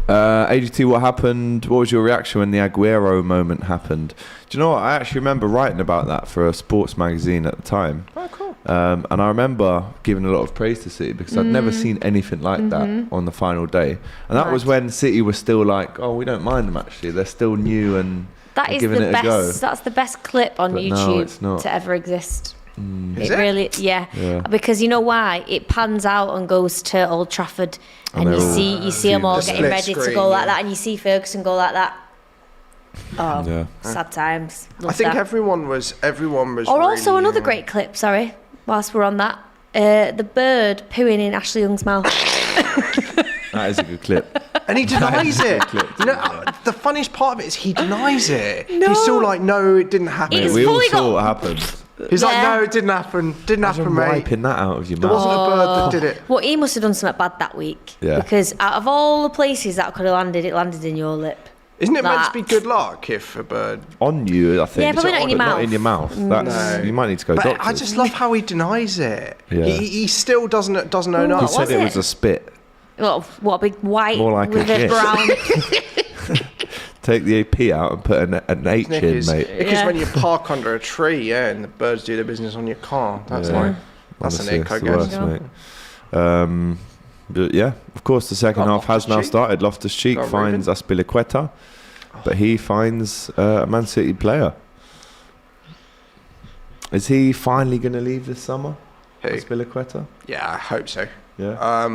AGT, what happened? What was your reaction when the Aguero moment happened? Do you know what? I actually remember writing about that for a sports magazine at the time. Oh, cool. And I remember giving a lot of praise to City because I'd never seen anything like that on the final day. And that was Nice. when City was still like, oh, we don't mind them actually. They're still new and That they're is giving the it a go. best. That's the best clip on But no, YouTube it's not. to ever exist. Is it? Really, Yeah. Because you know why? It pans out and goes to Old Trafford, And and you they're see them all The getting split ready to screen, go like yeah. that, and you see Ferguson go like that. Oh, Yeah. sad times. I Love think that. everyone was. Or also really, another great clip. Sorry, whilst we're on that, the bird pooing in Ashley Young's mouth. That is a good clip. And he denies it. clip, You know, the funniest part of it is he denies it. No. He's still like, no, it didn't happen. It's We all fully saw got- what happened. He's like, Yeah. no, it didn't happen. Didn't happen, Imagine mate. wiping that out of your There mouth. wasn't a bird that did it. Well, he must have done something bad that week. Yeah. Because out of all the places that could have landed, it landed in your lip. Isn't it meant to be That. good luck if a bird? On you, I think. Yeah, probably not in your But not mouth. in your mouth. That's, No. You might need to go But doctor. I just love how he denies it. Yeah. He still doesn't own Ooh, up. He what said was it it? was a spit. Well, what a big white More like a with a shit. brown. Take the AP out and put an H in, Because mate. when you park under a tree, and the birds do their business on your car, that's Yeah. like that's Honestly, an ick, I it's the guess. worst, mate. But yeah, of course, the second Got half has now Loftus-Cheek. started. Loftus-Cheek Got finds Aspilicueta, but he finds a Man City player. Is he finally going to leave this summer? Who? Aspilicueta? Yeah, I hope so. Yeah.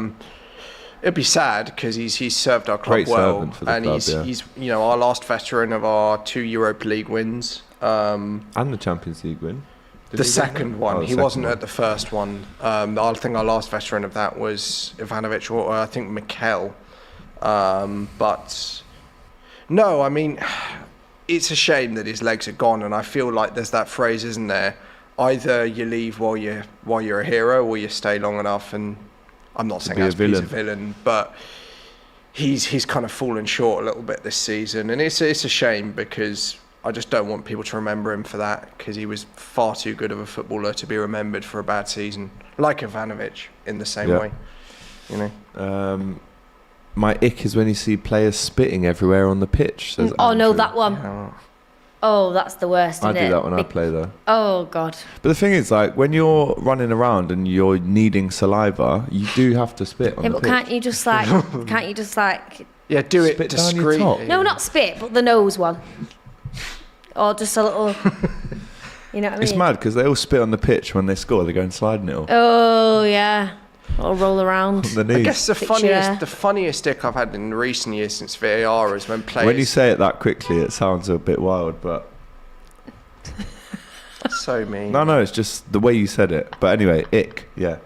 It'd be sad because he's served our club Great well, servant for the and club, he's our last veteran of our 2 Europa League wins. And the Champions League win. Did The he win second that? one, Oh, the he second wasn't one. at the first one. I think our last veteran of that was Ivanovic, or I think Mikel. But no, I mean, it's a shame that his legs are gone, and I feel like there's that phrase, isn't there? Either you leave while you're a hero, or you stay long enough. And I'm not saying be a he's a villain. villain, but he's kind of fallen short a little bit this season, and it's a shame because I just don't want people to remember him for that, because he was far too good of a footballer to be remembered for a bad season, like Ivanovic in the same Yeah. way. You know, My ick is when you see players spitting everywhere on the pitch. Says Oh no, Andrew. that one. Yeah. Oh, that's the worst. I isn't do it? that when I play though. Oh god. But the thing is, like, when you're running around and you're needing saliva, you do have to spit on Yeah, the but pitch. can't you just like? Yeah, do it Spit down your discreetly. top. No, not spit, but the nose one. Or just a little. You know what I mean? It's mad because they all spit on the pitch when they score. They go and sliding it all Oh yeah. Or roll around. on the knees. I guess the Picture. funniest stick I've had in recent years since VAR is when players. When you say it that quickly, it sounds a bit wild, but so mean. no, it's just the way you said it. But anyway, ick, yeah.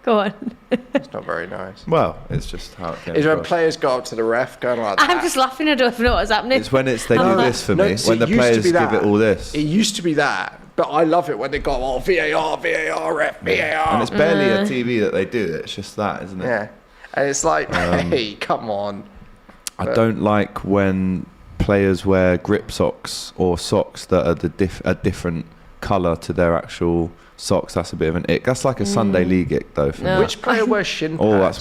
Go on. It's not very nice. Well, it's just how it came Is when across. players go up to the ref going like that. I'm just laughing. I don't even know what's happening. It's when they do Oh. this for No, me. see, When the it used to players be give that. it all this, It used to be that, but I love it when they go, oh, VAR, ref, VAR. and it's barely a TV that they do it. It's just that, isn't it? Yeah. And it's like, hey, come on. I don't like when players wear grip socks or socks that are a different colour to their actual socks, that's a bit of an ick. That's like a Sunday league ick though for me. Which player wears shin pads?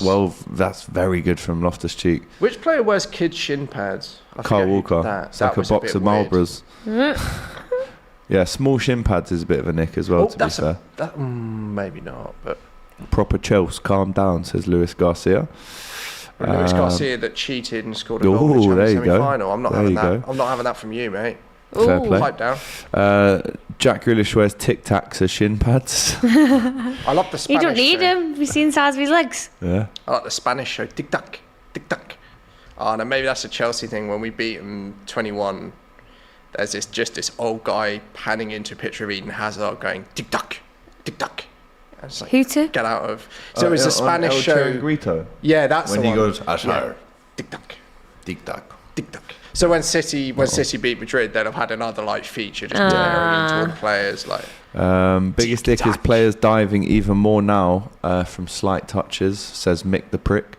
That's very good from Loftus-Cheek. Which player wears kids' shin pads? I Carl forget who did Walker. that. It's That like a was box bit of weird. Marlboros. Yeah, small shin pads is a bit of a nick as well, to be fair. Maybe not, but Proper Chelsea, calm down, says Luis Garcia. Luis Garcia that cheated and scored a goal in the there Champions you go. semi-final. I'm not There having you that. go. I'm not having that from you, mate. Fair play. Pipe down. Jack Grealish wears Tic Tacs as shin pads. I love the Spanish You don't need show. him. Have you seen the size of his legs? Yeah. I like the Spanish show. Tic tac, tic tac. Oh no, maybe that's a Chelsea thing. When we beat them 21, there's this old guy panning into a picture of Eden Hazard going tic tac, tic tac. And it's like, Who to? get out of. So it was a Spanish show. Grito. Yeah, that's When the he one. goes, Ashar. Tic tac, Tic Tac. tic tac. So when City beat Madrid, they'd have had another like feature just tearing into all the players like. Biggest dick is players diving even more now from slight touches, says Mick the Prick.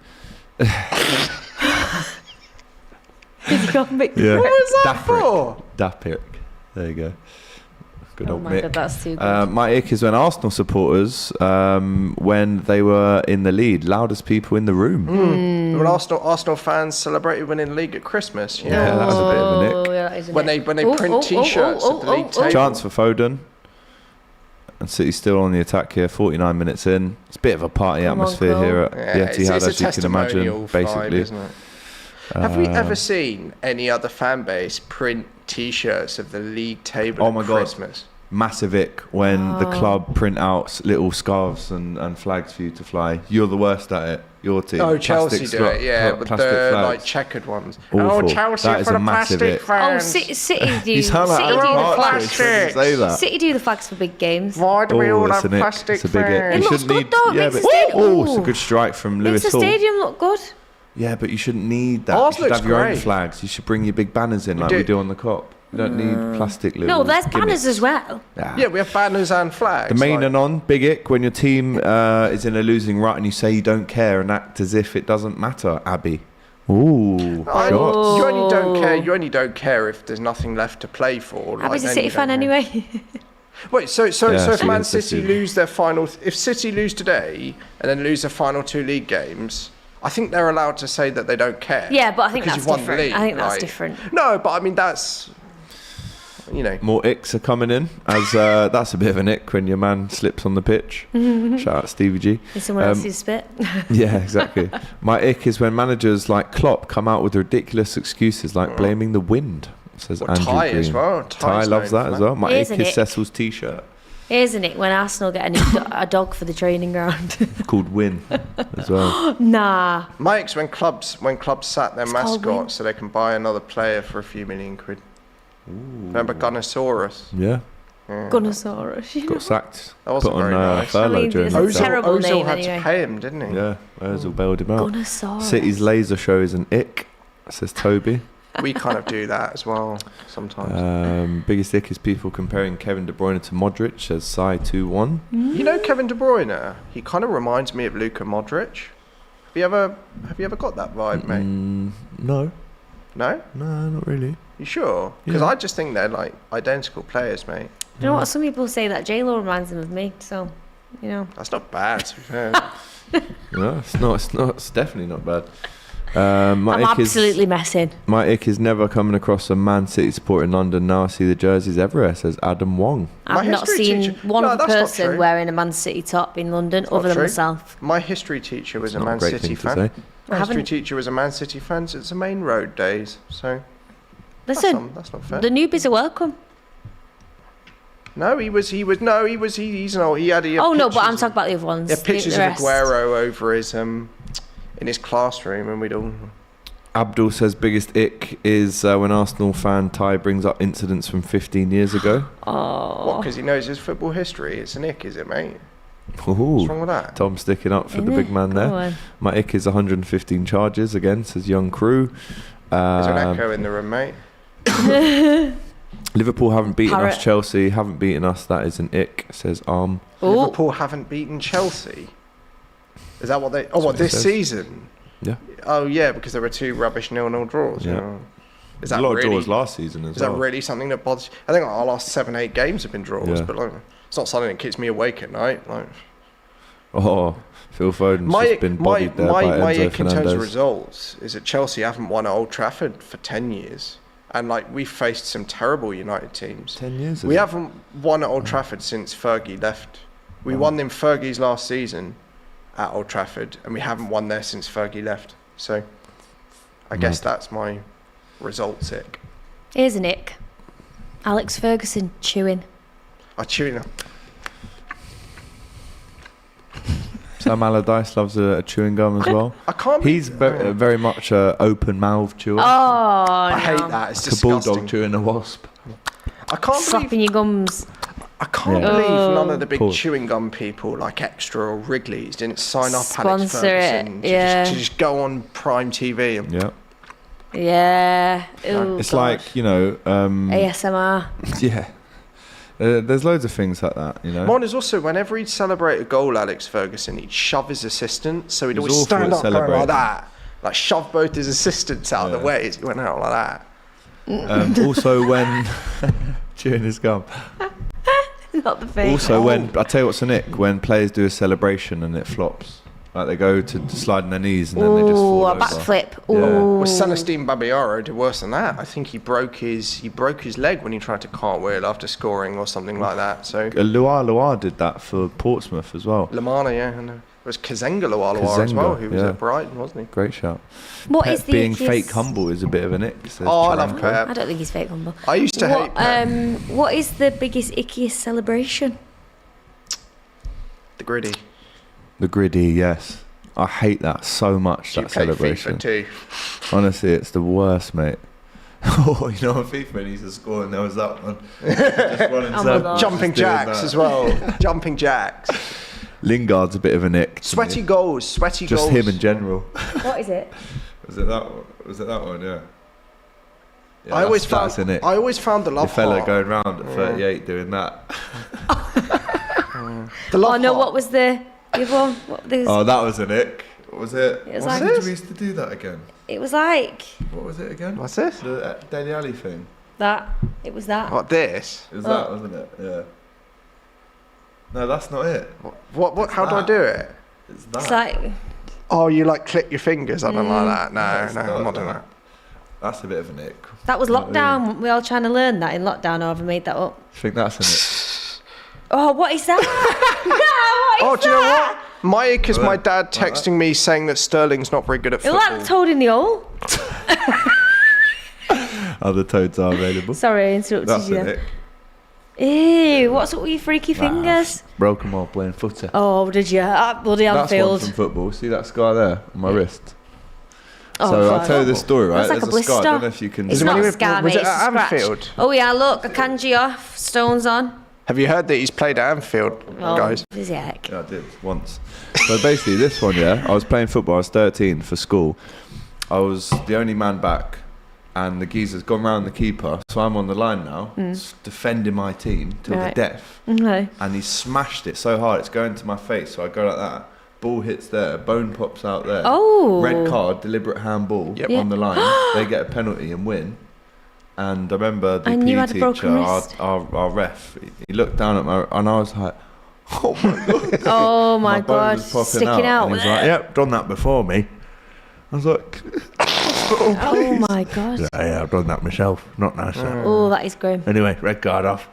You got me. Yeah. What was that for? Dapic. There you go. Good Oh old my Mick. god, that's too good. My ick is when Arsenal supporters, when they were in the lead, loudest people in the room. When Arsenal fans celebrated winning the league at Christmas. Yeah, that was a bit of a nick. Oh, yeah, that is a When nick. they print T-shirts at the league table. Chance for Foden. And City's still on the attack here, 49 minutes in. It's a bit of a party Come on, atmosphere Cole. here at Yeah, the it's Etihad, a as you can imagine, testimonial vibe, basically. isn't it? Have we ever seen any other fan base print T-shirts of the league table Oh at my God. Christmas? Massive ick when the club print out little scarves and flags for you to fly. You're the worst at it. Your team. Oh, Chelsea Plastic do it, yeah, with plastic the flags. like checkered ones. Awful. Oh, Chelsea That is for a the massive plastic ick. Oh, fans. City do. You sound like City do Alan the Partridge flags. when you say that. City do the flags for big games. Why do we all it's have an ick. plastic It's a big ick. fans? You It looks shouldn't good need. though, it Yeah, makes but the stadium- it's a good strike from Makes Lewis the Hall. stadium look good. Yeah, but you shouldn't need that. Ours you should looks have your own great. flags. You should bring your big banners in like we do on the Cop. You don't need plastic little. No, there's banners gimmicks. as well. Yeah, we have banners and flags. The main like- and on, big ick, when your team is in a losing rut and you say you don't care and act as if it doesn't matter, Abby. Ooh, I- shots. You only don't care. You only don't care if there's nothing left to play for. Abby's a then City you fan don't care. anyway. Wait, so Yeah, if she Man is the City City. lose their final, if City lose today and then lose their final 2 league games, I think they're allowed to say that they don't care. Yeah, but I think because that's you've won the different. league, I think that's like- different. No, but I mean that's, you know. More icks are coming in, as that's a bit of an ick when your man slips on the pitch. Shout out Stevie G. It's someone else's spit. Yeah, exactly. My ick is when managers like Klopp come out with ridiculous excuses like blaming the wind, says Or Andrew Ty Green. as well. Ty Ty's loves known that for as that. well. My It is ick an is ick. Cecil's t-shirt Isn't it when Arsenal get a new a dog for the training ground? called Win as well. Nah. My ex when clubs sack their called mascot Win. so they can buy another player for a few million quid. Remember Gunnosaurus? Yeah, Gunnosaurus. got sacked. That wasn't Put on very nice. furlough I mean, during it's that a time. terrible Ozil name had anyway. to pay him, didn't he? Yeah, Ozil bailed him out. Gunnosaurus. City's laser show is an ick, says Toby. We kind of do that as well sometimes. Biggest ick is people comparing Kevin De Bruyne to Modric, says Sai21. You know Kevin De Bruyne? He kind of reminds me of Luka Modric. Have you ever got that vibe, mate? No, No? not really. You sure? Because Yeah. I just think they're like identical players, mate. You know what? Some people say that J-Lo reminds them of me, so, you know. That's not bad, to be fair. No, it's not. It's definitely not bad. My I'm ick absolutely is, messing. my ick is never coming across a Man City supporter in London. Now I see the jerseys everywhere, says Adam Wong. I've My not history seen teacher- one No, other that's not person true. wearing a Man City top in London not other than true. myself. My history teacher was a Not Man a great City thing to fan. say. My history haven't- teacher was a Man City fan since the main road days. So Listen, that's not fair. the newbies are welcome. No, he's an old. He had. Oh no, but I'm pictures- talking about the other ones. Yeah, the- pictures the of rest. Aguero over his in his classroom, and we'd all. Abdul says biggest ick is when Arsenal fan Ty brings up incidents from 15 years ago. What? Because he knows his football history. It's an ick, is it, mate? Ooh, What's wrong with that? Tom sticking up for the Innit? big man Go there. on. My ick is 115 charges again, says Young Crew. There's an echo in the room, mate. Liverpool haven't beaten us. Parrot. Chelsea haven't beaten us. That is an ick, says Arm. Ooh. Liverpool haven't beaten Chelsea. Is that what they? Oh, what what it this says. season? Yeah. Oh yeah, because there were 2 rubbish 0-0 draws. Yeah. Oh. Is a that lot really, of draws last season as Is well. that really something that bothers you? I think our last 7-8 games have been draws, Yeah. but like, it's not something that keeps me awake at night. Like, Oh, Phil Foden's just been bodied there by my Enzo ick in terms of Fernandez. results is that Chelsea haven't won at Old Trafford for 10 years. And like we've faced some terrible United teams. 10 years. We is it? haven't won at Old Trafford since Fergie left. We won in Fergie's last season at Old Trafford, and we haven't won there since Fergie left. So I guess that's my results ick. Here's an ick. Alex Ferguson chewing. I chewing. Sam Allardyce loves a chewing gum as well. I can't. He's very much a open mouth chewer. Oh, I hate that. It's Like a bulldog disgusting. chewing a wasp. I can't Slapping believe. your gums. I can't Yeah. believe none of the big Pause. chewing gum people like Extra or Wrigley's didn't sign up Alex Sponsor it, Ferguson yeah. to just go on Prime TV. And Yeah. Yeah. Ooh, It's God. like, you know, ASMR. yeah. There's loads of things like that, you know. Mine is also whenever he'd celebrate a goal, Alex Ferguson, he'd shove his assistant, so he'd He's always awful stand at up going celebrating. like that, like shove both his assistants out of the Yeah. way as he went out like that. Also when chewing his gum. Not the thing. Also when I tell you what's a nick, when players do a celebration and it flops. Like they go to slide on their knees and then they just Ooh, fall a over. backflip. Yeah. Ooh. Well, Celestine Babayaro did worse than that. I think he broke his leg when he tried to cartwheel after scoring or something like that. So Luar did that for Portsmouth as well. Lamana, yeah, and it was Kazenga Luar as well, who was yeah. at Brighton, wasn't he? Great shout. What Pep is the being ickiest- fake humble is a bit of an ick. says Oh, I love Charanko. Pep. I don't think he's fake humble. I used to hate Pep. What is the biggest, ickiest celebration? The gritty. The gritty, yes. I hate that so much, You that play celebration. FIFA too. Honestly, it's the worst, mate. Oh, you know on FIFA when he used to score and there was that one. Just running Oh my circles, God. Jumping just doing jacks that. as well. Jumping jacks. Lingard's a bit of an ick. to Sweaty me. goals. Sweaty Just goals. him in general. What is it? Was it that one? Was it that one? Yeah. Yeah, I always that's found. in it. I always found the The love fella heart. going round at 38 doing that. The love Oh no, heart. what was the other one? Oh, that was an ick. What was it? It was What like- did we used to do that again? It was like What was it again? What's this? The Dele Alli thing. that. It was that. What this? It was that, wasn't it? Yeah. No, that's not it. What? How do I that. do it? It's that. It's like Oh, you like click your fingers? I don't like that. No, it's no, I'm not doing that. That's a bit of an ick. that was You know what I mean? lockdown. We all trying to learn that in lockdown, or have I made that up? I think that's an ick. Oh, what is that? no, what is Oh, do you know that? what? My ick is my Like dad texting me saying that Sterling's not very good at It football. like toad in the hole. Other toads are available. Sorry, I interrupted That's you an there. ick. Ew, what's up with your freaky fingers? Broke them while playing footy. Oh, did you? At bloody That's one Anfield. from football. See that scar there on my wrist? Oh, so fuck. I'll tell you this story, right? That's like There's a scar. I blister. don't know if you can. It's it not when a he scar, was mate, it it's a at scratch. Anfield? Oh yeah, look, a kanji off, stones on. Have you heard that he's played at Anfield, Oh, guys? is it heck? Yeah, I did once. So basically, this one, yeah, I was playing football. I was 13 for school. I was the only man back, and the geezer's gone round the keeper. So I'm on the line now, defending my team till the Right. death. Okay. And he smashed it so hard, it's going to my face. So I go like that. Ball hits there, bone pops out there. Oh. Red card, deliberate handball Yep. on the line. They get a penalty and win. And I remember the And you PE had a broken teacher, wrist. our ref, he looked down at my, and I was like, oh my God. Oh my bone god, was popping sticking out. And he was like, yep, done that before me. I was like, Oh my god. yeah, I've done that myself. Not nice. that. Oh, that is grim. Anyway, red card off.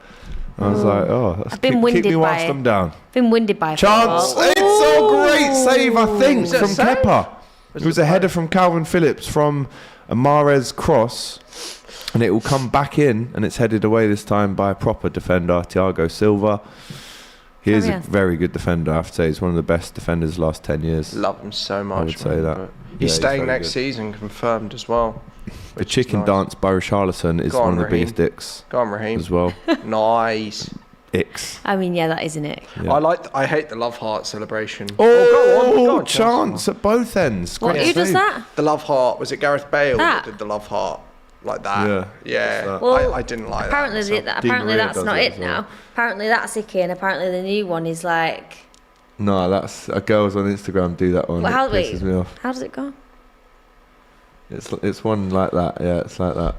I was like, oh, that's I've been keep winded me by whilst it. I'm down. Been winded by Chance! football. It's a great save, I think, Was it a from save? Kepa. It was a header from Calvin Phillips from a Mahrez cross, and it will come back in, and it's headed away this time by a proper defender, Thiago Silva. He is a Carry on. very good defender, I have to say. He's one of the best defenders the last 10 years. Love him so much. would say man, that. but Yeah, He's he's staying very next good. season, confirmed as well. The which is chicken nice. dance by Richarlison is Go on, one of the Raheem. biggest dicks Go on, Raheem. as well. Nice. Icks. I mean, yeah, that isn't it. Yeah. I hate the love heart celebration. Oh, go on, chance at both ends. What? Great Who does save. that? The love heart, was it Gareth Bale That? that did the love heart like that? Yeah, Yeah. that's Well, I didn't like Apparently, that. myself. apparently Maria that's does not it it as well. now. Apparently that's icky, and apparently the new one is like. No, that's girls on Instagram do that one. Well, how- It pisses wait. me off. How does it go? It's one like that. Yeah, it's like that.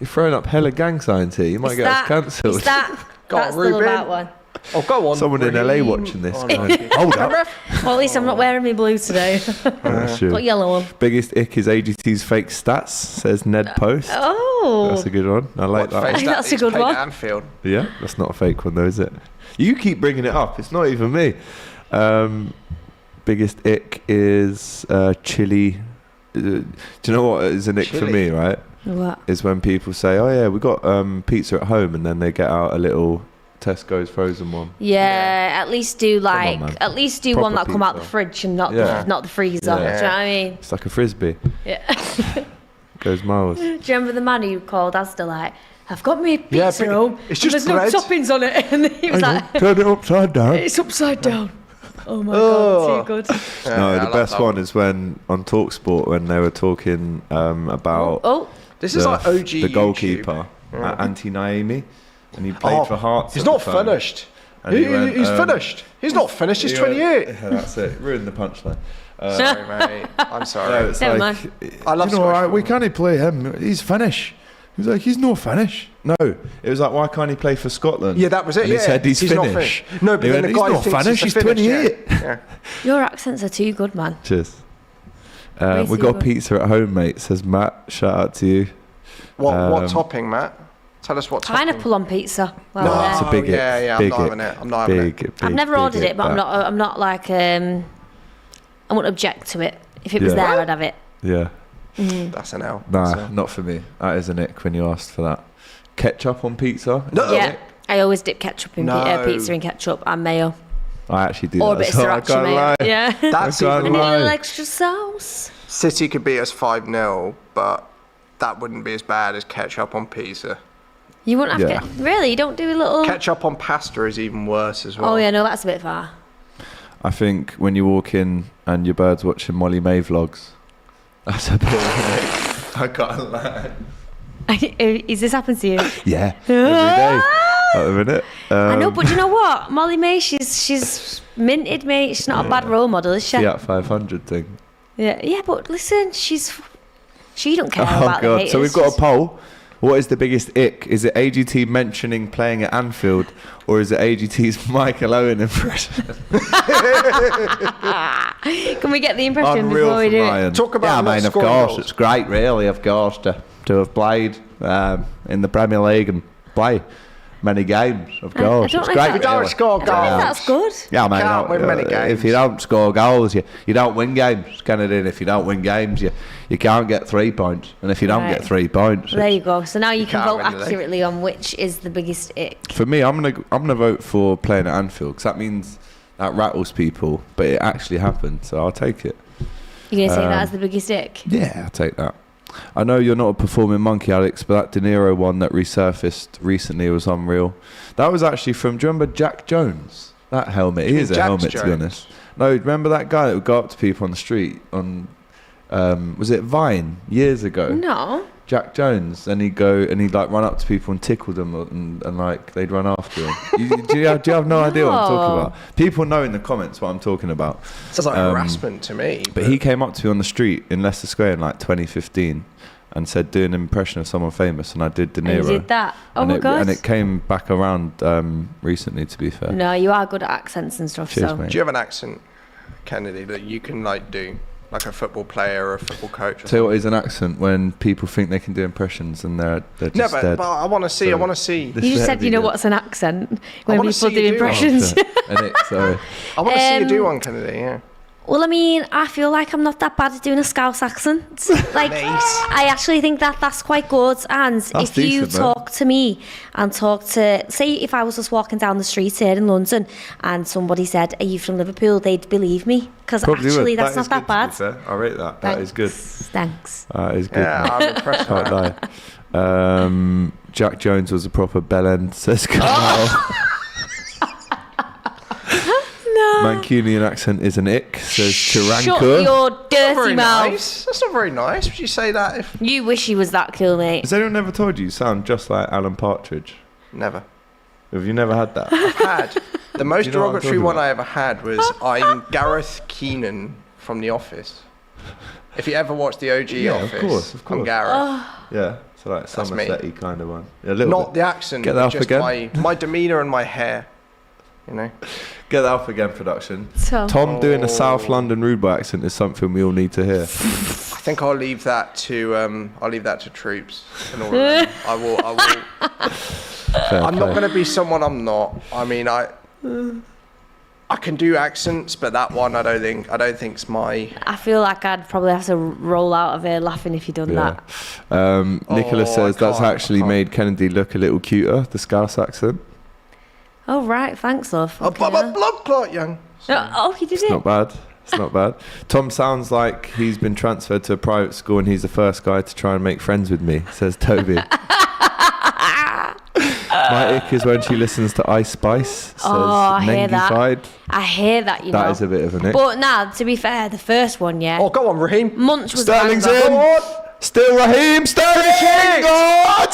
You're throwing up hella gang signs here. You might get us cancelled. That's the Ruben. Love one. Oh, go on. Someone in LA watching this. Hold up. Well, at least I'm not wearing my blue today. Sure. Got yellow on. Biggest ick is AGT's fake stats, says Ned Post. Oh. That's a good one. I like that one. That's a good one. Anfield. Yeah, that's not a fake one though, is it? You keep bringing it up. It's not even me. Biggest ick is chili. Do you know what is an ick for me, right? What? Is when people say, oh yeah, we got pizza at home, and then they get out a little Tesco's frozen one. Yeah, at least do man. one Proper that come out the pizza. fridge and not Yeah. the freezer. Yeah. Do you know what I mean? It's like a frisbee. Yeah. Goes miles. Do you remember the man who called Asda like, I've got me pizza Yeah, at but home. it's but just there's bread." no toppings on it, and he was like, Turn it upside down. it's upside down. Oh my god, too good. No, I the love best that one is when on TalkSport when they were talking about Oh, This is like OG the goalkeeper, YouTube. Antti Naimi, and he played for Hearts. He's at the not time. finished. And he went, He's finished. He's not finished. He's 28. Yeah, that's it. Ruined the punchline. Sorry, mate. I'm No, sorry. it's Never like, I love you know, Scottish we football. can't play him. He's Finnish. He was like, he's no Finnish. No, it was like, why can't he play for Scotland? Yeah, that was it. And yeah. he said he's not Finnish. finished. No, but He then went, the guy he's not thinks Finnish. it's He's a Finnish, 28. Yeah. your accents are too good, man. Cheers. Way We too got good. pizza at home, mate. Says Matt. Shout out to you. What topping, Matt? Tell us what topping. Pineapple on pizza. Well, No, It's a big ick. yeah, Big I'm not having ick. it. I'm not having it. Big, I've never big ordered ick, it, but that. I'm not like I wouldn't object to it. If it was Yeah. there, I'd have it. Yeah. That's an L. Nah, not for me. That is an ick when you asked for that. Ketchup on pizza? No. Yeah, I always dip ketchup in No. pizza and ketchup and mayo. I actually do Or a that. bit of so I sriracha can't mayo. lie. Yeah. That's I can't even. And a lie. little extra sauce. City could beat us 5-0, but that wouldn't be as bad as ketchup on pizza. You wouldn't have Yeah. to. Really? You don't do a little. Ketchup on pasta is even worse as well. Oh, yeah, no, that's a bit far. I think when you walk in and your bird's watching Molly May vlogs, that's a bit of an ick. I can't lie. Is this happened to you? Yeah, every day. At the minute. I know, but you know what? Molly May, she's minted me. She's not a bad role model, is she? Fiat 500 thing. Yeah, but listen, she don't care Oh about the god! haters. So we've got a poll. What is the biggest ick? Is it AGT mentioning playing at Anfield, or is it AGT's Michael Owen impression? Can we get the impression Unreal before we from do it? Ryan. Talk about yeah, I not mean, of scoring course, goals. it's great, really, of course, to have played in the Premier League and play many games. Of I course, don't it's know great. if We don't really. score I don't know if goals. that's good. Yeah, mate. Can't win many games. If you don't score goals, you don't win games, Kennedy. And if you don't win games, you can't get 3 points. And if you don't Right. get 3 points, There you go. So now you can can't vote win the league. accurately on which is the biggest ick. for me, I'm gonna vote for playing at Anfield because that means that rattles people, but it actually happened, so I'll take it. You're going to say that as the biggest ick? Yeah, I'll take that. I know you're not a performing monkey, Alex, but that De Niro one that resurfaced recently was unreal. That was actually from, do you remember Jack Jones? That helmet. He is a Jax helmet, to be Jones? honest. No, remember that guy that would go up to people on the street on, was it Vine, years ago? No. Jack Jones, and he'd go and he'd like run up to people and tickle them, and like they'd run after him. Do you have no idea what I'm talking No. about? People know in the comments what I'm talking about. Sounds like harassment to me. But he came up to me on the street in Leicester Square in like 2015 and said, do an impression of someone famous, and I did De And Niro. you did that? Oh and my it, god. And it came back around recently, to be fair. No, you are good at accents and stuff. Cheers, so. mate. Do you have an accent, Kennedy, that you can like do, like a football player or a football coach? Or Tell you what is an accent when people think they can do impressions and they're just no, but, dead. but I want to see. I So- want to see. This You just better said, be you know good. what's an accent when wanna people see do you do impressions. Oh, an ick, sorry. I want to see you do Um, one, Kennedy. Yeah. Well, I mean, I feel like I'm not that bad at doing a Scouse accent. Like, I actually think that that's quite good. And if you decent, though. talk to me and talk to, say, if I was just walking down the street here in London and somebody said, "Are you from Liverpool?" they'd believe me because Probably actually would. that's That is not that good, to be bad. fair. I rate that. That is good. Thanks. That is good. Yeah, mate. I'm impressed. Can't lie. Jack Jones was a proper bellend, says Carl. Mancunian accent is an ick, says Shut Taranka. your dirty Very mouth. nice. That's not very nice. Would you say that if You wish he was that cool, mate. Has anyone ever told you sound just like Alan Partridge? never? Have you never had that? Had the most You know what I'm derogatory talking one about? I ever had was I'm Gareth Keenan from The Office. If you ever watched the OG Yeah, of Office, course, of I'm course. Gareth. Oh. Yeah. So like That's me. Somerset-y kind of one. A little Not bit. the accent, Get that but up just again. my demeanour and my hair. You know. Get that up again, production. So, Tom doing a South London rude boy accent is something we all need to hear. I think I'll leave that to troops and all of them. I will. Fair I'm not play. going to be someone I'm not. I mean, I can do accents, but that one I don't think's my. I feel like I'd probably have to roll out of here laughing if you'd done Yeah. that. Nicholas I says that's can't, actually I can't. made Kennedy look a little cuter, the Scouse accent. Oh, right. Thanks, love. A Okay. blood clot, young. Oh, he did It's it. not bad. It's not bad. Tom sounds like he's been transferred to a private school and he's the first guy to try and make friends with me, says Toby. My ick is when she listens to Ice Spice, says I hear that. Nengified. I hear that, you know. That is a bit of an ick. But now, to be fair, the first one, yeah. Oh, go on, Raheem. Munch was Sterling's a banger. in. Go on. Still Raheem. Sterling. Oh,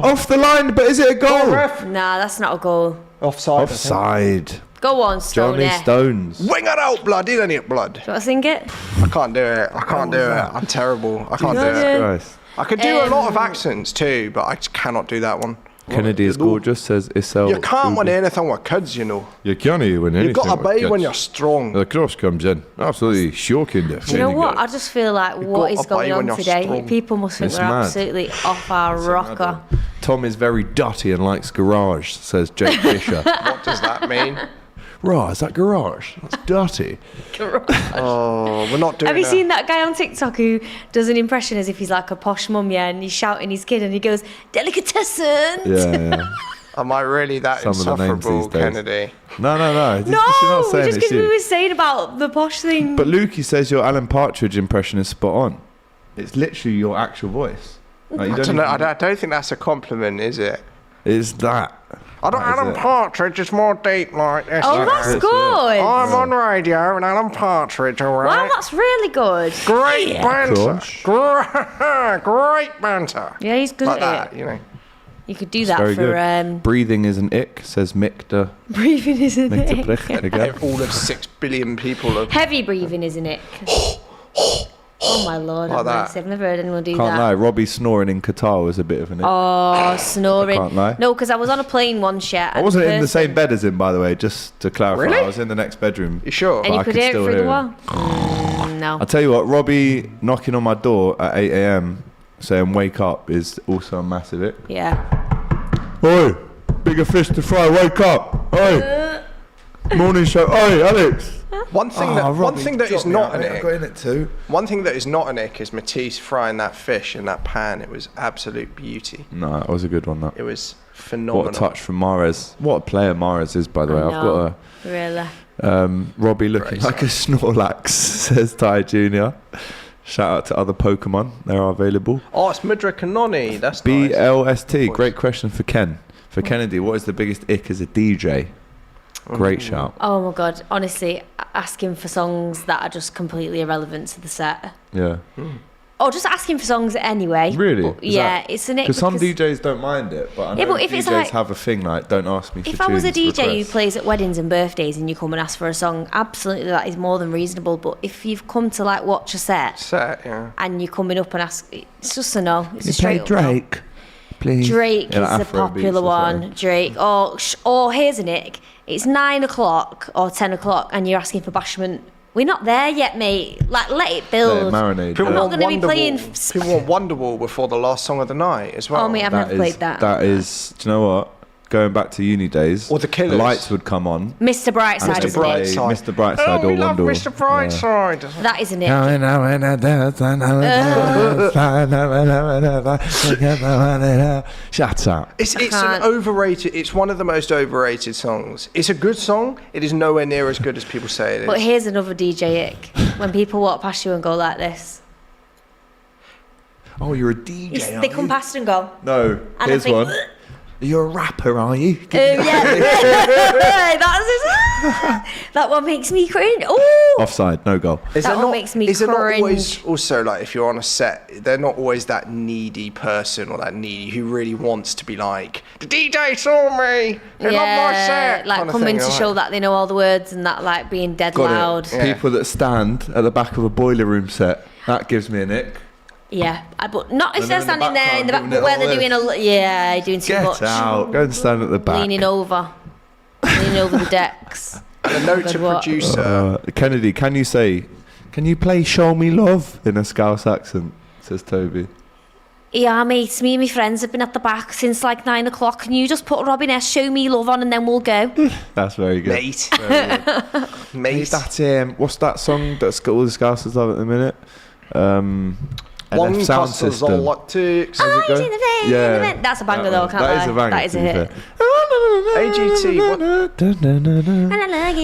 off the line, but is it a goal? Ref. Nah, that's not a goal. Offside. I think. Offside. Go on, Stoney. Johnny Stones. Wing it out, blood. Isn't it, blood? Do you want to sing it? I can't do it. I'm terrible. I can't do Jesus it. Christ. I could do a lot of accents too, but I just cannot do that one. Kennedy is gorgeous, says Isel. You can't win anything with kids, you know. You can't win anything. You've got to with be when kids. you're strong. The cross comes in. Absolutely shocking. Do you know what? I just feel like what is got to going buy when on you're today? strong. People must think It's we're mad. absolutely off our rocker. Tom is very dirty and likes garage, says Jake Fisher. What does that mean? Right, is that garage? That's dirty. Oh, we're not doing Have you that. seen that guy on TikTok who does an impression as if he's like a posh mum, yeah, and he's shouting his kid and he goes, delicatessen! Yeah. Am I really that Some of the names insufferable, these days. Kennedy? No. No, She's not saying just it's because we you. were saying about the posh thing. But Lukey says your Alan Partridge impression is spot on. It's literally your actual voice. Like, you I don't know. even- I don't think that's a compliment, is it? It's that. I don't. That is Alan it. Partridge is more deep like this. Oh, that's That's it. good. I'm on radio and Alan Partridge, all Wow, right? that's really good. Great banter. Gosh. Great banter. Yeah, he's good Like at that, it. you know. You could do It's that very for good. Breathing is an ick, says Mick de breathing, isn't it? Brich again. All of 6 billion people have. Heavy breathing, isn't it? Oh my lord, Like have that. mercy, I've never heard anyone do Can't that. lie, Robbie snoring in Qatar was a bit of an ick. Oh, snoring. Can't lie. No, because I was on a plane once, yeah. I wasn't in the same bed as him, by the way, just to clarify. Really? I was in the next bedroom. You sure? And I you could could hear it still through hear the him. wall? No. I'll tell you what, Robbie knocking on my door at 8 a.m. saying wake up is also a massive ick. Yeah. Oi, bigger fish to fry, wake up. Oi. Morning show. Oi, Alex. One thing that is not an I got ick. in it too. One thing that is not an ick is Matisse frying that fish in that pan. It was absolute beauty. No, that was a good one, that. It was phenomenal. What a touch from Mahrez. What a player Mahrez is, by the way. I I've got Really. a Robbie looking Great like a Snorlax, says Ty Jr. Shout out to other Pokemon. They are available. Oh, it's Mudra Kanoni. That's nice. BLST. Great question for Ken. For Kennedy, what is the biggest ick as a DJ? Great shout. Oh my god, honestly, asking for songs that are just completely irrelevant to the set. Yeah. Or just asking for songs anyway. Really? But Is yeah, that- it's an ick. Because some because DJs don't mind it, but I know Yeah, but if DJs it's like- have a thing like, don't ask me for if I was a tunes DJ who requests. plays at weddings and birthdays and you come and ask for a song, absolutely that is more than reasonable. But if you've come to like watch a set Set, yeah. and you're coming up and ask, it's just a no. It's a You straight play up no. Drake, please. Drake In is the Afro popular beats or one. something. Drake. Or here's an ick. It's 9 o'clock or 10 o'clock and you're asking for Bashment. We're not there yet, mate. Like, let it Let build. it marinate. People I'm not want gonna be playing Wonderwall. People want Wonderwall before the last song of the night as well. Oh, mate, I've never played that. That is, do you know what? Going back to uni days, Or The Killers. lights would come on. Mr. Brightside, And isn't it? Brightside. Mr. Brightside Oh, or we love Wonderwall. Mr. Brightside. That isn't it. Shut up. It's an can't. overrated. It's one of the most overrated songs. It's a good song. It is nowhere near as good as people say it is. But here's another DJ ick. When people walk past you and go like this. Oh, you're a DJ, They aren't come you? past and go. No, And I here's think, one. You're a rapper, are you? Yeah. That one makes me cringe. Ooh. Offside, no goal. Is That there one not- makes me Is it not always cringe. also like if you're on a set, they're not always that needy person or that needy who really wants to be like the DJ saw me. They love my set. like kind of coming thing, to right? show that they know all the words and that like being dead Got loud. it. People that stand at the back of a boiler room set. That gives me an ick. Yeah, but not if And they're then in the standing there in the back, background but where they're giving doing doing too Get much. out. Go and stand at the back. Leaning over the decks. And a note to Good what? producer. Kennedy, can you play Show Me Love in a Scouse accent? Says Toby. Yeah, mate, me and my friends have been at the back since like 9 o'clock. Can you just put Robin S. Show Me Love on and then we'll go? That's very good. Mate. Mate. That's what's that song that's got all the Scousers love at the minute? One LF Sound custers System. all like ticks. How's it go? Yeah. That's a banger though, can't That lie. is a banger. That is to a be hit. fair. AGT,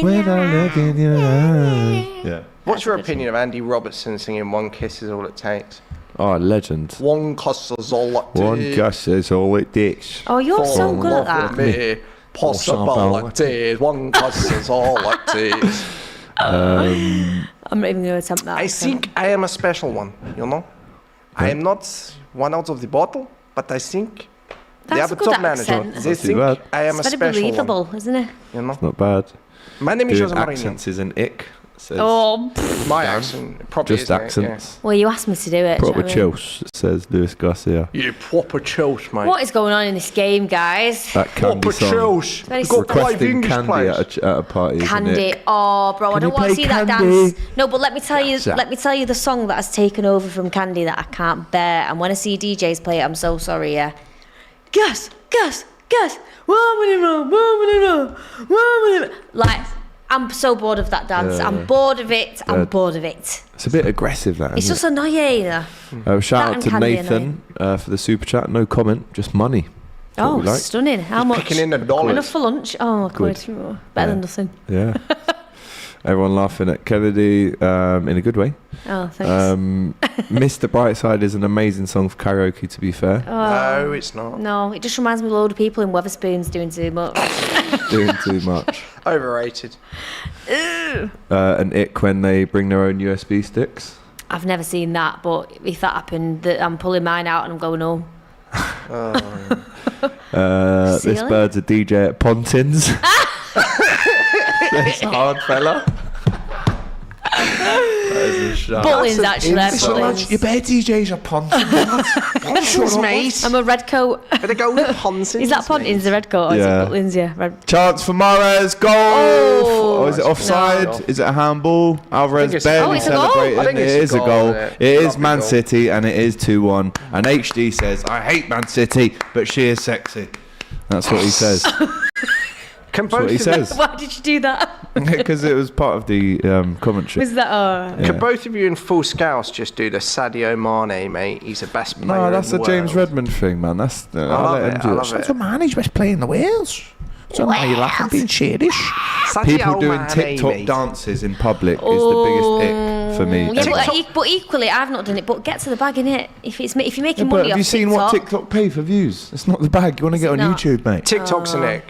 When I look in your eyes. Yeah. what's your opinion of Andy Robertson singing One Kiss Is All It Takes? Oh, legend. One kiss is all it One takes. kiss is all it takes. Oh, you're so Fall in good at love that. with me. Possibilities. One kiss is all it takes. I'm not even going to attempt that. I think I am a special one, you know? I am not one out of the bottle, but I think That's they a have a good top manager. accent. They too think bad. I am It's a very special believable, one, isn't it? you know? Not bad. My name is Doing Jose Mourinho. accents is an ick. Says Oh, My accent probably just isn't accents. well, you asked me to do it. do you Proper know what I mean? chills, says Luis Garcia. It, yeah. You proper chills, mate. What is going on in this game, guys? That candy Proper song. chills. Very We've got five Requesting English candy players. at a party. Is an Candy. ick. Oh, bro, I Can don't you want to play see that Candy? dance. No, but let me tell you, Gotcha. let me tell you the song that has taken over from Candy that I can't bear. And when I see DJs play it, I'm so sorry. Yeah. Gus. 1 minute more. Like, I'm so bored of that dance. Yeah. I'm bored of it. I'm Yeah. bored of it. It's a bit aggressive, that. It's isn't just annoying. it? Shout that out and to Candy Nathan for the super chat. No comment, just money. That's what Oh, we like. stunning. How much? Picking in the dollars. Enough for lunch? Oh, Good. good. Better than nothing. Yeah. Everyone laughing at Kennedy in a good way. Oh, thanks. Mr. Brightside is an amazing song for karaoke, to be fair. No, it's not. No, it just reminds me of a load of people in Weatherspoons doing too much. Doing too much. Overrated. An ick when they bring their own USB sticks. I've never seen that, but if that happened, I'm pulling mine out and I'm going home. This Silly. bird's a DJ at Pontins. That's hard, fella. That is a shout. Butlins, actually. insult. You better DJs at Pontins. Pontins, mate. I'm a red coat. Better go with Pontins. Is that Pontins, the red coat? Or Yeah. is it Butlins, yeah? Red. Chance for Mahrez, goal! Oh, or is it offside? no. Is it a handball? Alvarez it's- barely Oh, it's a goal? celebrated. I think It it's is a a goal, goal. isn't it? It is Lovely Man goal. City, and it is 2-1. And HD says, I hate Man City, but she is sexy. That's what he says. Can That's what both he of says. Why did you do that? Because it was part of the commentary. Was that? Oh. Yeah. Can both of you in full scouse just do the Sadio Mane, mate? He's the best player No, that's in a the James world. Redmond thing, man. That's I love it. I love That's it. a man. He's best playing the Wales. So now you're laughing, being shadish. Sadio People doing Mane, TikTok mate. dances in public is the biggest ick for me. Yeah, ever. but equally, I've not done it. But get to the bag, innit? If you're making But money have off you seen TikTok, what TikTok pay for views? It's not the bag. You want to get on not? YouTube, mate. TikTok's an ick.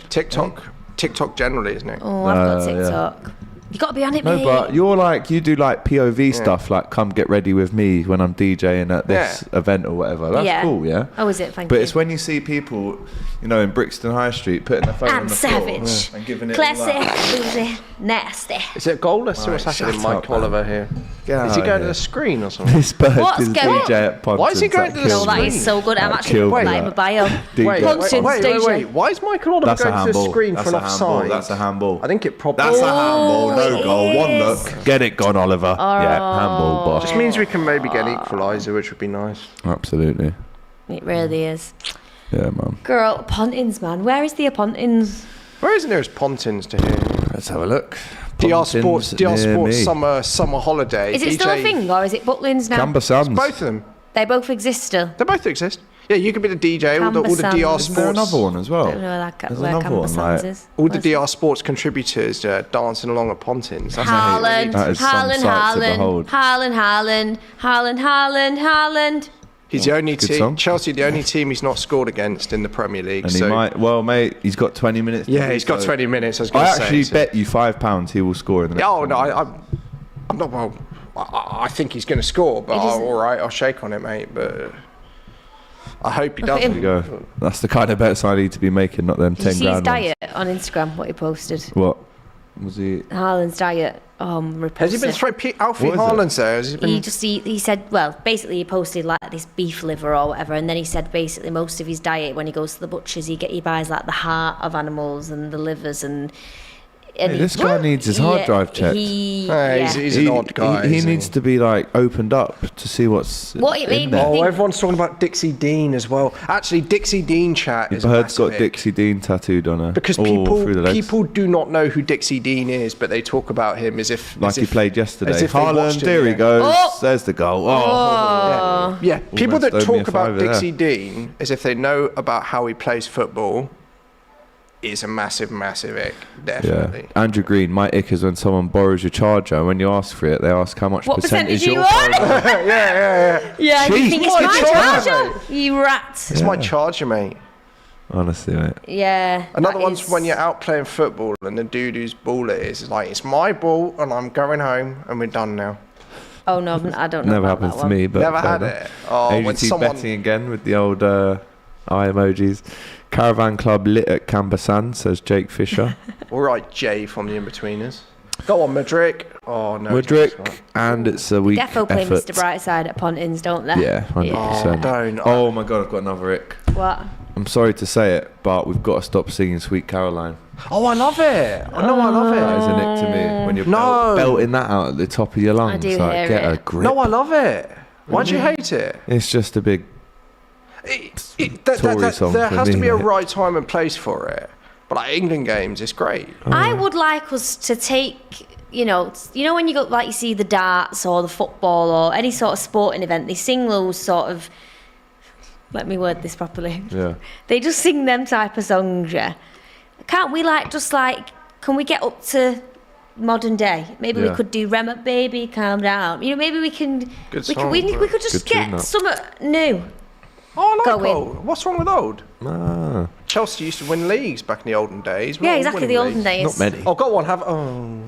TikTok generally, isn't it? Oh, I've got yeah. TikTok. You got to be on it, No, mate. but you do like POV stuff, like come get ready with me when I'm DJing at this event or whatever. That's Yeah. cool, yeah. Oh, is it? Thank But you. it's when you see people, in Brixton High Street putting their phone on I'm the savage. floor and giving it Classic, all that. boozy, nasty. Is it a goal? Let's see Right, what's happening. shut Mike up, man. Oliver here. Get Is he out going of to here. the screen or something? This bird What's is going DJ at Pontins. Why is he going to the No, kills that me. is so good. I'm That actually kills putting me, that in my that. bio. DJ Wait, at Pontins Pontins. station. Why is Michael Oliver That's a going to the handball. screen That's for an a handball. offside? That's a handball. I think it probably That's a handball. No it goal. One is. look. Get it gone, Oliver. Yeah, handball, boss. just means we can maybe get an equaliser, which would be nice. Absolutely. It really is. Yeah, man. Girl, Pontins, man. Where is the Pontins? Where is nearest Pontins to here? Let's have a look. DR Sports Pontins near me. summer holiday. Is it still a thing, or is it Butlins now? Camber Sands. Both of them. They both exist still. They both exist. Yeah, you could be the DJ. All the Camber DR Sands. Isn't there Sports. another one as well? I don't know There's where another Camber one, Sands like- is. All the Where's- DR Sports contributors dancing along at Pontins. That's Haaland, That is some Haaland, sight to behold. Haaland. He's the only good team. song. Chelsea, the only team he's not scored against in the Premier League. And so he might. Well, mate, he's got 20 minutes. to yeah, do he's got so. 20 minutes. I was I going to say. actually so- bet you £5 he will score in the next. Oh no, 10 minutes. I'm not. Well, I think he's going to score, but all right, I'll shake on it, mate. But I hope he Look at doesn't. There you go. That's the kind of bets I need to be making, not them Did you 10 see his grand ones. diet on Instagram? What he posted? What was he? Haaland's diet repulsive. Has he been throwing Alfie What is it? Haaland there? Has he been... He said, well, basically he posted like this beef liver or whatever, and then he said basically most of his diet when he goes to the butchers, he buys like the heart of animals and the livers and Hey, this guy needs his hard drive checked. He's an odd guy. He isn't needs to be like opened up to see what's What it made in me there. think- everyone's talking about Dixie Dean as well. Actually, Dixie Dean chat is Bird's got massive. Dixie Dean tattooed on her. Because all through the legs. people do not know who Dixie Dean is, but they talk about him as if Like he played yesterday. as if they watched Haaland, him, there he yeah. goes. Oh! There's the goal. Oh. Yeah, people that Almost owed me talk a about fiver there. Dixie Dean as if they know about how he plays football is a massive, massive ick. Definitely. Yeah. Andrew Green, my ick is when someone borrows your charger and when you ask for it, they ask how much What percentage are you your on? phone- Yeah. Yeah, you Jeez, think it's what a my charger. charger? You rat. It's my charger, mate. Honestly, mate. Yeah. Another that one's is- when you're out playing football and the dude whose ball it is like, it's my ball and I'm going home and we're done now. Oh no, I don't know. Never about happens that to one. me, but Never fair had enough. it. Oh, when AGT someone... betting again with the old eye emojis. Caravan Club lit at Cambersan, says Jake Fisher. All right, Jay from the In-Betweeners. Go on, Mudrick. Oh, no. Mudrick, and it's a weak Defo play effort. Mr. Brightside at Pontins, don't they? Yeah, 100%. Oh, don't. Oh my god, I've got another ick. What? I'm sorry to say it, but we've got to stop singing Sweet Caroline. Oh, I love it. I know, I love That is it. an ick to me. When you're No. belting that out at the top of your lungs. do Like, hear get it. a grip. No, I love it. Why do you hate it? It's just a big... Tory song there for has to me, be a mate. right time and place for it. But like England games, it's great. I would like us to take, you know when you go, like you see the darts or the football or any sort of sporting event, they sing those sort of, let me word this properly. Yeah. They just sing them type of songs, yeah. Can't we can we get up to modern day? Maybe we Yeah. could do Rem Up Baby, Calm Down. Maybe we can, Good we song, could just Good tune, get that. something new. Oh, I like Going. old. What's wrong with old? Ah, Chelsea used to win leagues back in the olden days. We're Yeah, all exactly, winning the olden leagues. days. not many. Oh, got one. Oh.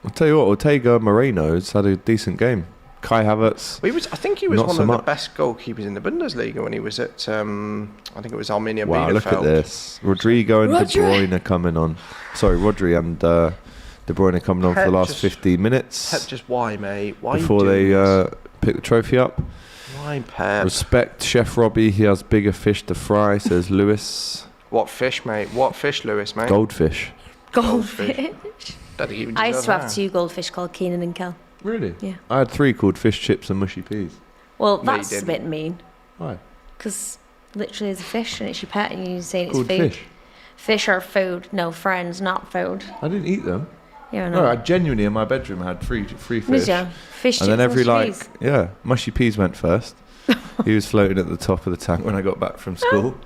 I'll tell you what, Ortega Moreno's had a decent game. Kai Havertz. I think he was Not one so of the much. best goalkeepers in the Bundesliga when he was at, I think it was Arminia Wow, Bielefeld. look at this. Rodrigo and De Bruyne coming on. Sorry, Rodri and De Bruyne coming on for the Pep last just- 15 minutes Pep, just why, mate? Why before you they doing this? pick the trophy up. Why, Pep? Respect Chef Robbie, he has bigger fish to fry, says Lewis. What fish, mate? What fish, Lewis, mate? Goldfish. Goldfish. Don't think even I used to deserve have that. 2 goldfish called Keenan and Kel. Really? Yeah. I had 3 called fish chips and mushy peas. Well, No, you that's a didn't. bit mean. Why? Because literally it's a fish and it's your pet and you're saying it's Called food. fish. Fish are food. No, friends, not food. I didn't eat them. Yeah, I No, know. I genuinely in my bedroom had three fish. Did ya? Fish And then chips, every mushy like, peas. mushy peas went first. He was floating at the top of the tank when I got back from school.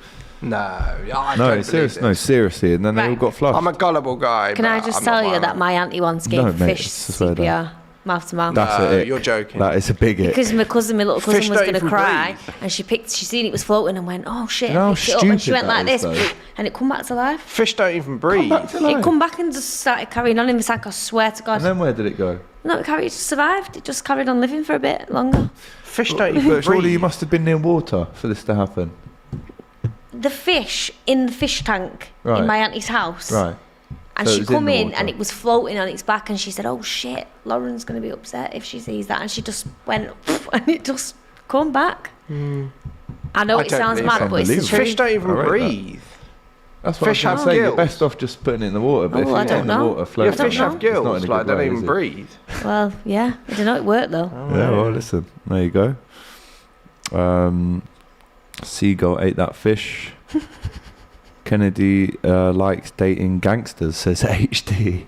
No, I No, don't seriously, believe no, seriously. And then they all Right. got flushed. I'm a gullible guy. Can I but just I'm tell not you that violent. my auntie once gave No, mate, fish it's swear down. CPR, mouth to mouth. That's No, it. you're joking. That is a big hit. Because my little cousin Fish was don't going to even cry, breathe. and she seen it was floating and went, oh shit, You know how picked it up, and she stupid went like that is, this, though? and it come back to life. Fish don't even breathe. It come back and just started carrying on in the tank. I swear to God. And then where did it go? No, it just survived. It just carried on living for a bit longer. Fish don't even But surely breathe. you must have been near water for this to happen. The fish in the fish tank Right. in my auntie's house. Right. And So it she was in come the in water. and it was floating on its back and she said, oh shit, Lauren's going to be upset if she sees that. And she just went, and it just come back. I know I it don't sounds believe mad, it. but it's the Unbelievable. truth. Fish don't even I rate that. breathe. That's what Fish I have was going to say. You're gills. best off just putting it in the water. But Oh, if you I get don't in the know. water, Yeah, floating, don't fish know. have it's not gills. in a Like, good they don't way, even is it? breathe. Well, yeah, I don't know, it worked though. Yeah, well, listen. There you go. Seagull ate that fish. Kennedy likes dating gangsters, says HD.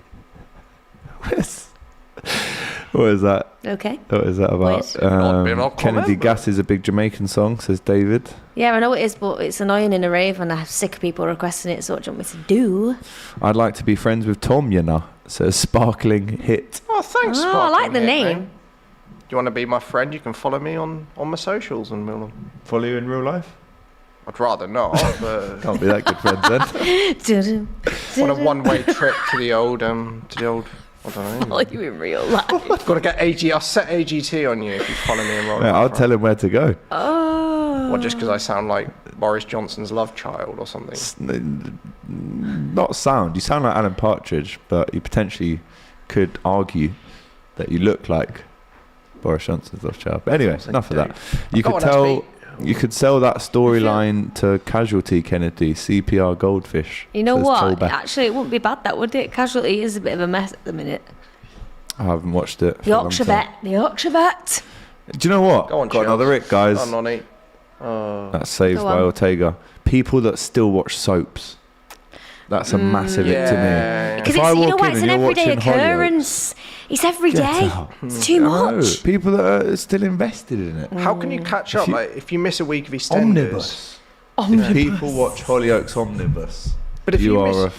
What is that? Okay. What is that about? Wait. Not been on Kennedy comment, Gas is a big Jamaican song, says David. Yeah, I know it is, but it's annoying in a rave and I'm sick of people requesting it, so what do you want me to do? I'd like to be friends with Tom, you know, says Sparkling Hit. Oh, thanks, Oh, I Sparkling like the Hit, name. mate. Do you want to be my friend? You can follow me on my socials and we'll... Follow you in real life? I'd rather not, but... Can't be that good friends then. on a one-way trip to the old, I don't know. Follow you in real life. Got to get AG. I'll set AGT on you if you follow me in real life. Yeah, I'll right? tell him where to go. Oh. Well, just because I sound like Boris Johnson's love child or something. Not sound. You sound like Alan Partridge, but you potentially could argue that you look like Boris Johnson's love child. But anyway, enough of that. You Go could on, tell. Ashby. You could sell that storyline to Casualty, Kennedy. CPR Goldfish. You know says what? Tolbeck. Actually, it wouldn't be bad, that would it? Casualty is a bit of a mess at the minute. I haven't watched it. The Yorkshire bet. The Yorkshire bet. Do you know what? Go on, Got Chels. another Rick, guys. Go on, Nonny. That's saved Go by on. Ortega. People that still watch soaps. That's a massive hit to Yeah. me. Because If I you know walk what? in It's and an you're everyday watching Hollyoaks, occurrence. It's every Get day. out. It's too no, much. people that are still invested in it. How can you catch up? you- Like, if you miss a week of EastEnders. Omnibus. If people watch Hollyoaks Omnibus, But if you you are miss- a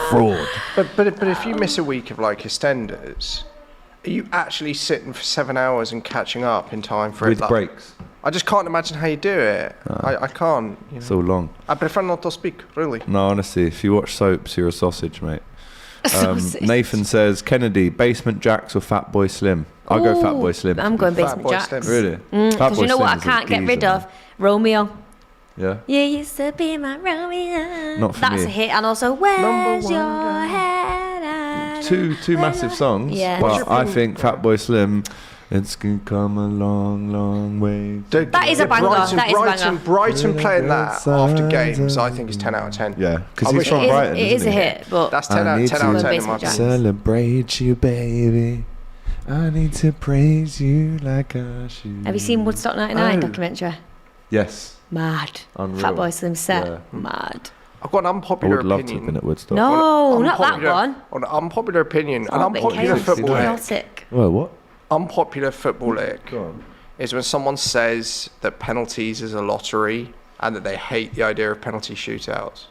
fraud. But if you miss a week of like EastEnders, are you actually sitting for 7 hours and catching up in time for With it? Like, breaks. I just can't imagine how you do it. I can't. You know. So long. I prefer not to speak, really. No, honestly, if you watch soaps, you're a sausage, mate. Sausage. Nathan says, Kennedy, Basement Jacks or Fatboy Slim? I'll go Fatboy Slim. I'm going Fat Basement Boy Jacks. Slim. Really? Because Fatboy you know what I Slim is a can't get rid geezer, of? Romeo. Yeah. You used to be my Romeo. Not for That's me. a hit. And also, where's your head at? Two massive songs. Yeah. What's your But I opinion? think Fatboy Slim, it's gonna come a long, long way. That is a banger. That is a banger. Brighton playing that after games, I think is 10 out of 10. Yeah, because I he's wish from It is, Brighton. it is a isn't he? hit, but That's 10 I out, need 10 out of to 10 in my Basement Jacks. opinion. Celebrate you, baby. I need to praise you like I should. have you seen Woodstock 99 Oh. documentary? Yes. Mad. Unreal. Fatboy Slim set. Yeah. Mad. I've got an I unpopular would love to have been opinion. at Woodstock. No, not that Unpopular- one. On an unpopular opinion, an Oh, but unpopular chaos. football lick. Chaotic. Well, what? Unpopular football lick is when someone says that penalties is a lottery and that they hate the idea of penalty shootouts.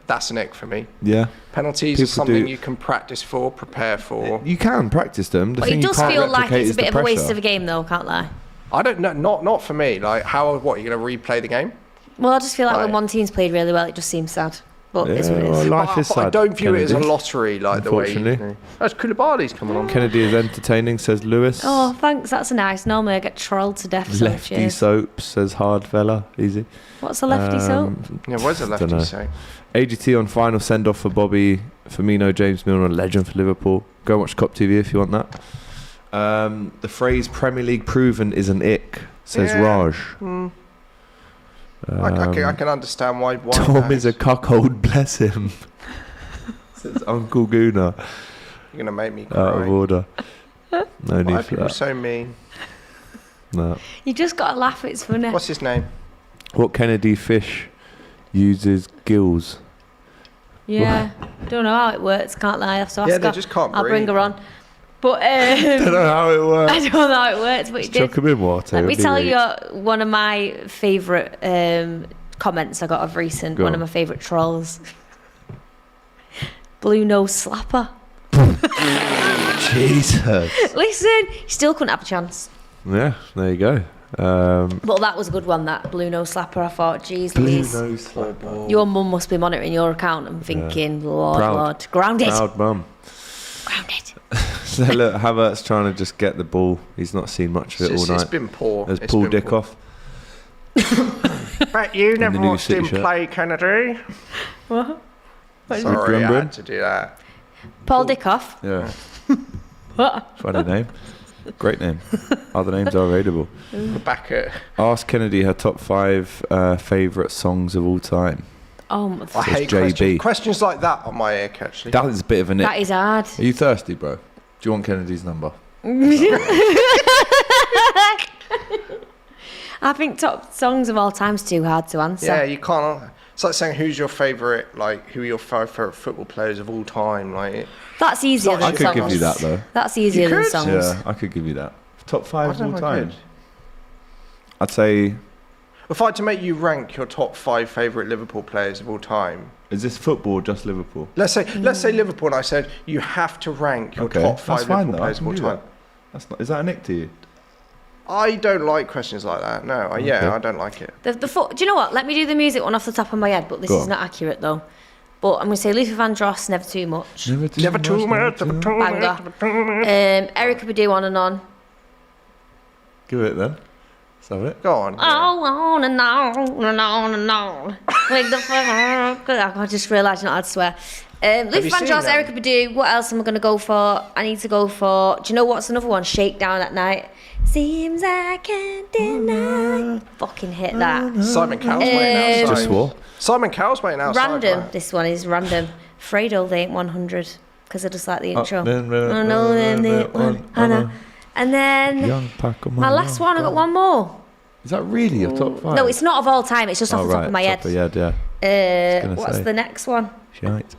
That's an ick for me. Yeah. Penalties People is something do- you can practice for, prepare for. You can practice them. The But thing it you does can't feel like replicate it's a is the bit of a waste pressure. of a game, though, can't lie. I don't know, not for me. Like, what, you're going to replay the game? Well, I just feel like when Right. one team's played really well, it just seems sad. But it's what it well, is. life is But I sad. don't view it as a Kennedy. lottery like the way. Unfortunately. That's Koulibaly's coming on. Kennedy is entertaining, says Lewis. Oh, thanks. That's a nice. Normally I get trolled to death. So Lefty cheers. soap, says hard fella. Easy. What's a lefty soap? Yeah, where's the lefty dunno. say? AGT on final send off for Bobby Firmino, James Milner, a legend for Liverpool. Go and watch Cop TV if you want that. The phrase Premier League proven is an ick, says Yeah. Raj. I can understand why. Tom that is a cuckold, bless him. Says Uncle Gooner. You're gonna make me Out of cry. order. No Why need are for people that. so mean? No. You just got to laugh. It's funny. What's his name? What Kennedy fish uses gills? Yeah. Don't know how it works. Can't lie. So Yeah, ask they her. just can't I'll bring breathe. her on. But Don't know how it works. I don't know how it works. But it did. Chuck 'em in water. Let me it'll be tell weak. you one of my favourite comments I got of recent. Go one on. of my favourite trolls. Blue nose slapper. Jesus. Listen, you still couldn't have a chance. Yeah, there you go. But that was a good one, that blue nose slapper. I thought, geez, Louise, your mum must be monitoring your account and thinking, Lord, Proud. Lord, grounded. Proud mum. Grounded. So look, Havertz trying to just get the ball. He's not seen much of it all It's night. been poor. There's It's Paul been poor. Dickoff. But you never new watched City him shirt. play, Kennedy. What? Sorry, I remember him? had to do that. Paul Dickoff. Yeah, What? funny name. Great name. Other names are available. We're back at. Ask Kennedy her top 5 favourite songs of all time. Oh, I hate JB. questions like that on my ick, actually. That is a bit of an ick. that is hard. Are you thirsty, bro? Do you want Kennedy's number? I think top songs of all time's too hard to answer. Yeah, you can't. It's like saying who's your favourite, like who are your 5 favourite football players of all time. Like, That's easier than I could songs. give you that though. That's easier You than could? songs. Yeah, I could give you that. Top 5 I of don't all know if I time. could. I'd say. If I had to make you rank your top 5 favourite Liverpool players of all time, Is this football or just Liverpool? let's say Liverpool, and I said you have to rank your Okay, top 5 that's fine Liverpool though. I players of can all do time. that. That's not. Is that a nick to you? I don't like questions like that. No, Okay. I don't like it. Do you know what? Let me do the music one off the top of my head, but this Go is on. not accurate though. But I'm going to say Luther Vandross, Never Too Much. Never too much. Never too much. Banger. Erica Badu, On and On. Give it then. have it. Go on. Oh, on and on and on and on. Wake the fuck up. I just realised not how to swear. Luther you seen Vandross, them? Erykah Badu. What else am I going to go for? I need to go for... Do you know what's another one? Shakedown at Night. Seems I can't deny. Fucking hit that. Simon Cowell's waiting outside. Just swore. Simon Cowell's waiting outside. Random. right? This one is random. Fredo, they ain't 100. Because I just like the intro. then, I know them, they ain't one. I know. And then... Young Pac on My last one, I got one more. Is that really your top 5? No, it's not of all time. It's just off the top of my head. Top of your head, yeah. gonna What's say. the next one? Shite.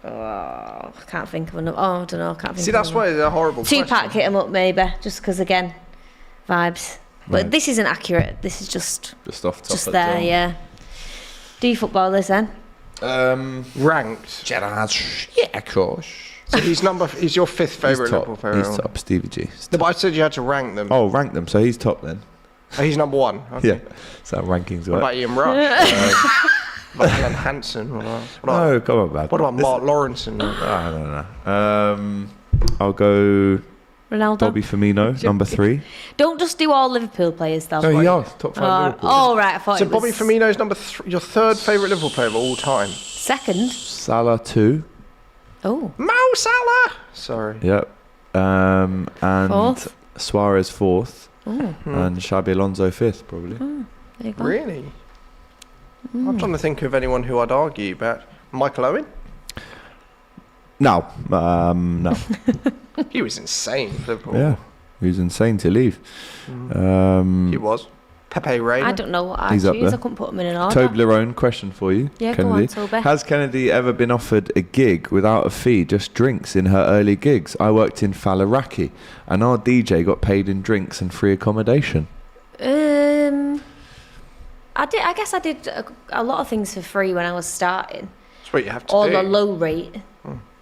Oh, I can't think of another. Oh, I don't know. I can't think See, of that's another. why it's a horrible Tupac question. hit him up, maybe. Just because, again, vibes. But Right. this isn't accurate. This is just Just off top just of there, John. yeah. Do you footballers then? Ranked. Yeah, of course. So he's your fifth favourite Liverpool player. He's top. Stevie G. He's No, top. but I said you had to rank them. Oh, rank them. So he's top then. Oh, he's number one. Okay. Yeah. So rankings What work. about Ian Rush? What about Alan Hansen? What No, come on, man. about Mark Lawrenson? I don't know. I'll go Ronaldo? Bobby Firmino, number 3. Don't just do all Liverpool players, though. No, he is top 5 Liverpool. Oh, right. I thought So it was Bobby Firmino's number your third favourite Liverpool player of all time. second. Salah 2. Oh. Mo Salah. Sorry. Yep. And Fourth. Suarez 4th. Oh. And Xabi Alonso 5th, probably. There you go. Really? I'm trying to think of anyone who I'd argue about. Michael Owen? No. No. He was insane for Liverpool. Yeah. He was insane to leave. He was. Pepe Reina. I don't know what I He's up choose. there. I couldn't put them in an order. Toblerone, question for you, Yeah, go Kennedy. on, Toby. Has Kennedy ever been offered a gig without a fee, just drinks in her early gigs? I worked in Faliraki, and our DJ got paid in drinks and free accommodation. I guess I did a lot of things for free when I was starting. That's what you have to Or do. the low rate.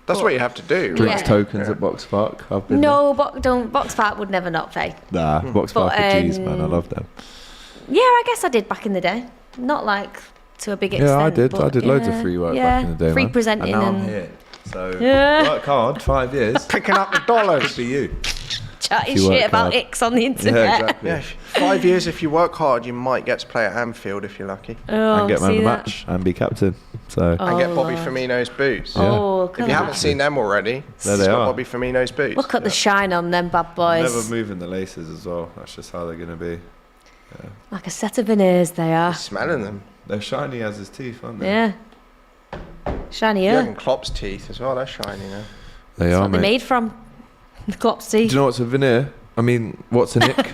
That's what you have to do. Drinks Yeah. tokens at Box Park. I've been No, Box Park would never not pay. there. Nah, Box But, Park are G's, man. I love them. Yeah, I guess I did back in the day. Not like to a big extent. Yeah, I did. but I did loads of yeah, free work yeah, back in the day, free man. presenting and now and I'm here. So Yeah. work hard, 5 years. Picking up the dollars. Could be you. chatting If you shit work about hard. icks on the internet. Yeah, exactly. Yeah, 5 years if you work hard, you might get to play at Anfield if you're lucky. Oh, And get man of see the that? match and be captain. So And get Bobby Lord. Firmino's boots. Yeah. Oh, If come you on. haven't seen them already, There it's they got are. Bobby Firmino's boots. Look at the shine on them bad boys. never moving the laces as well. That's just how they're going to be. Like a set of veneers they are. Smelling them. They're shiny as his teeth, aren't they? Yeah. Shiny, Jurgen yeah. Klopp's teeth as well. They're shiny now. They That's are, what they're mate. made from. The Klopp's Do teeth. you know what's a veneer? I mean, what's a nick?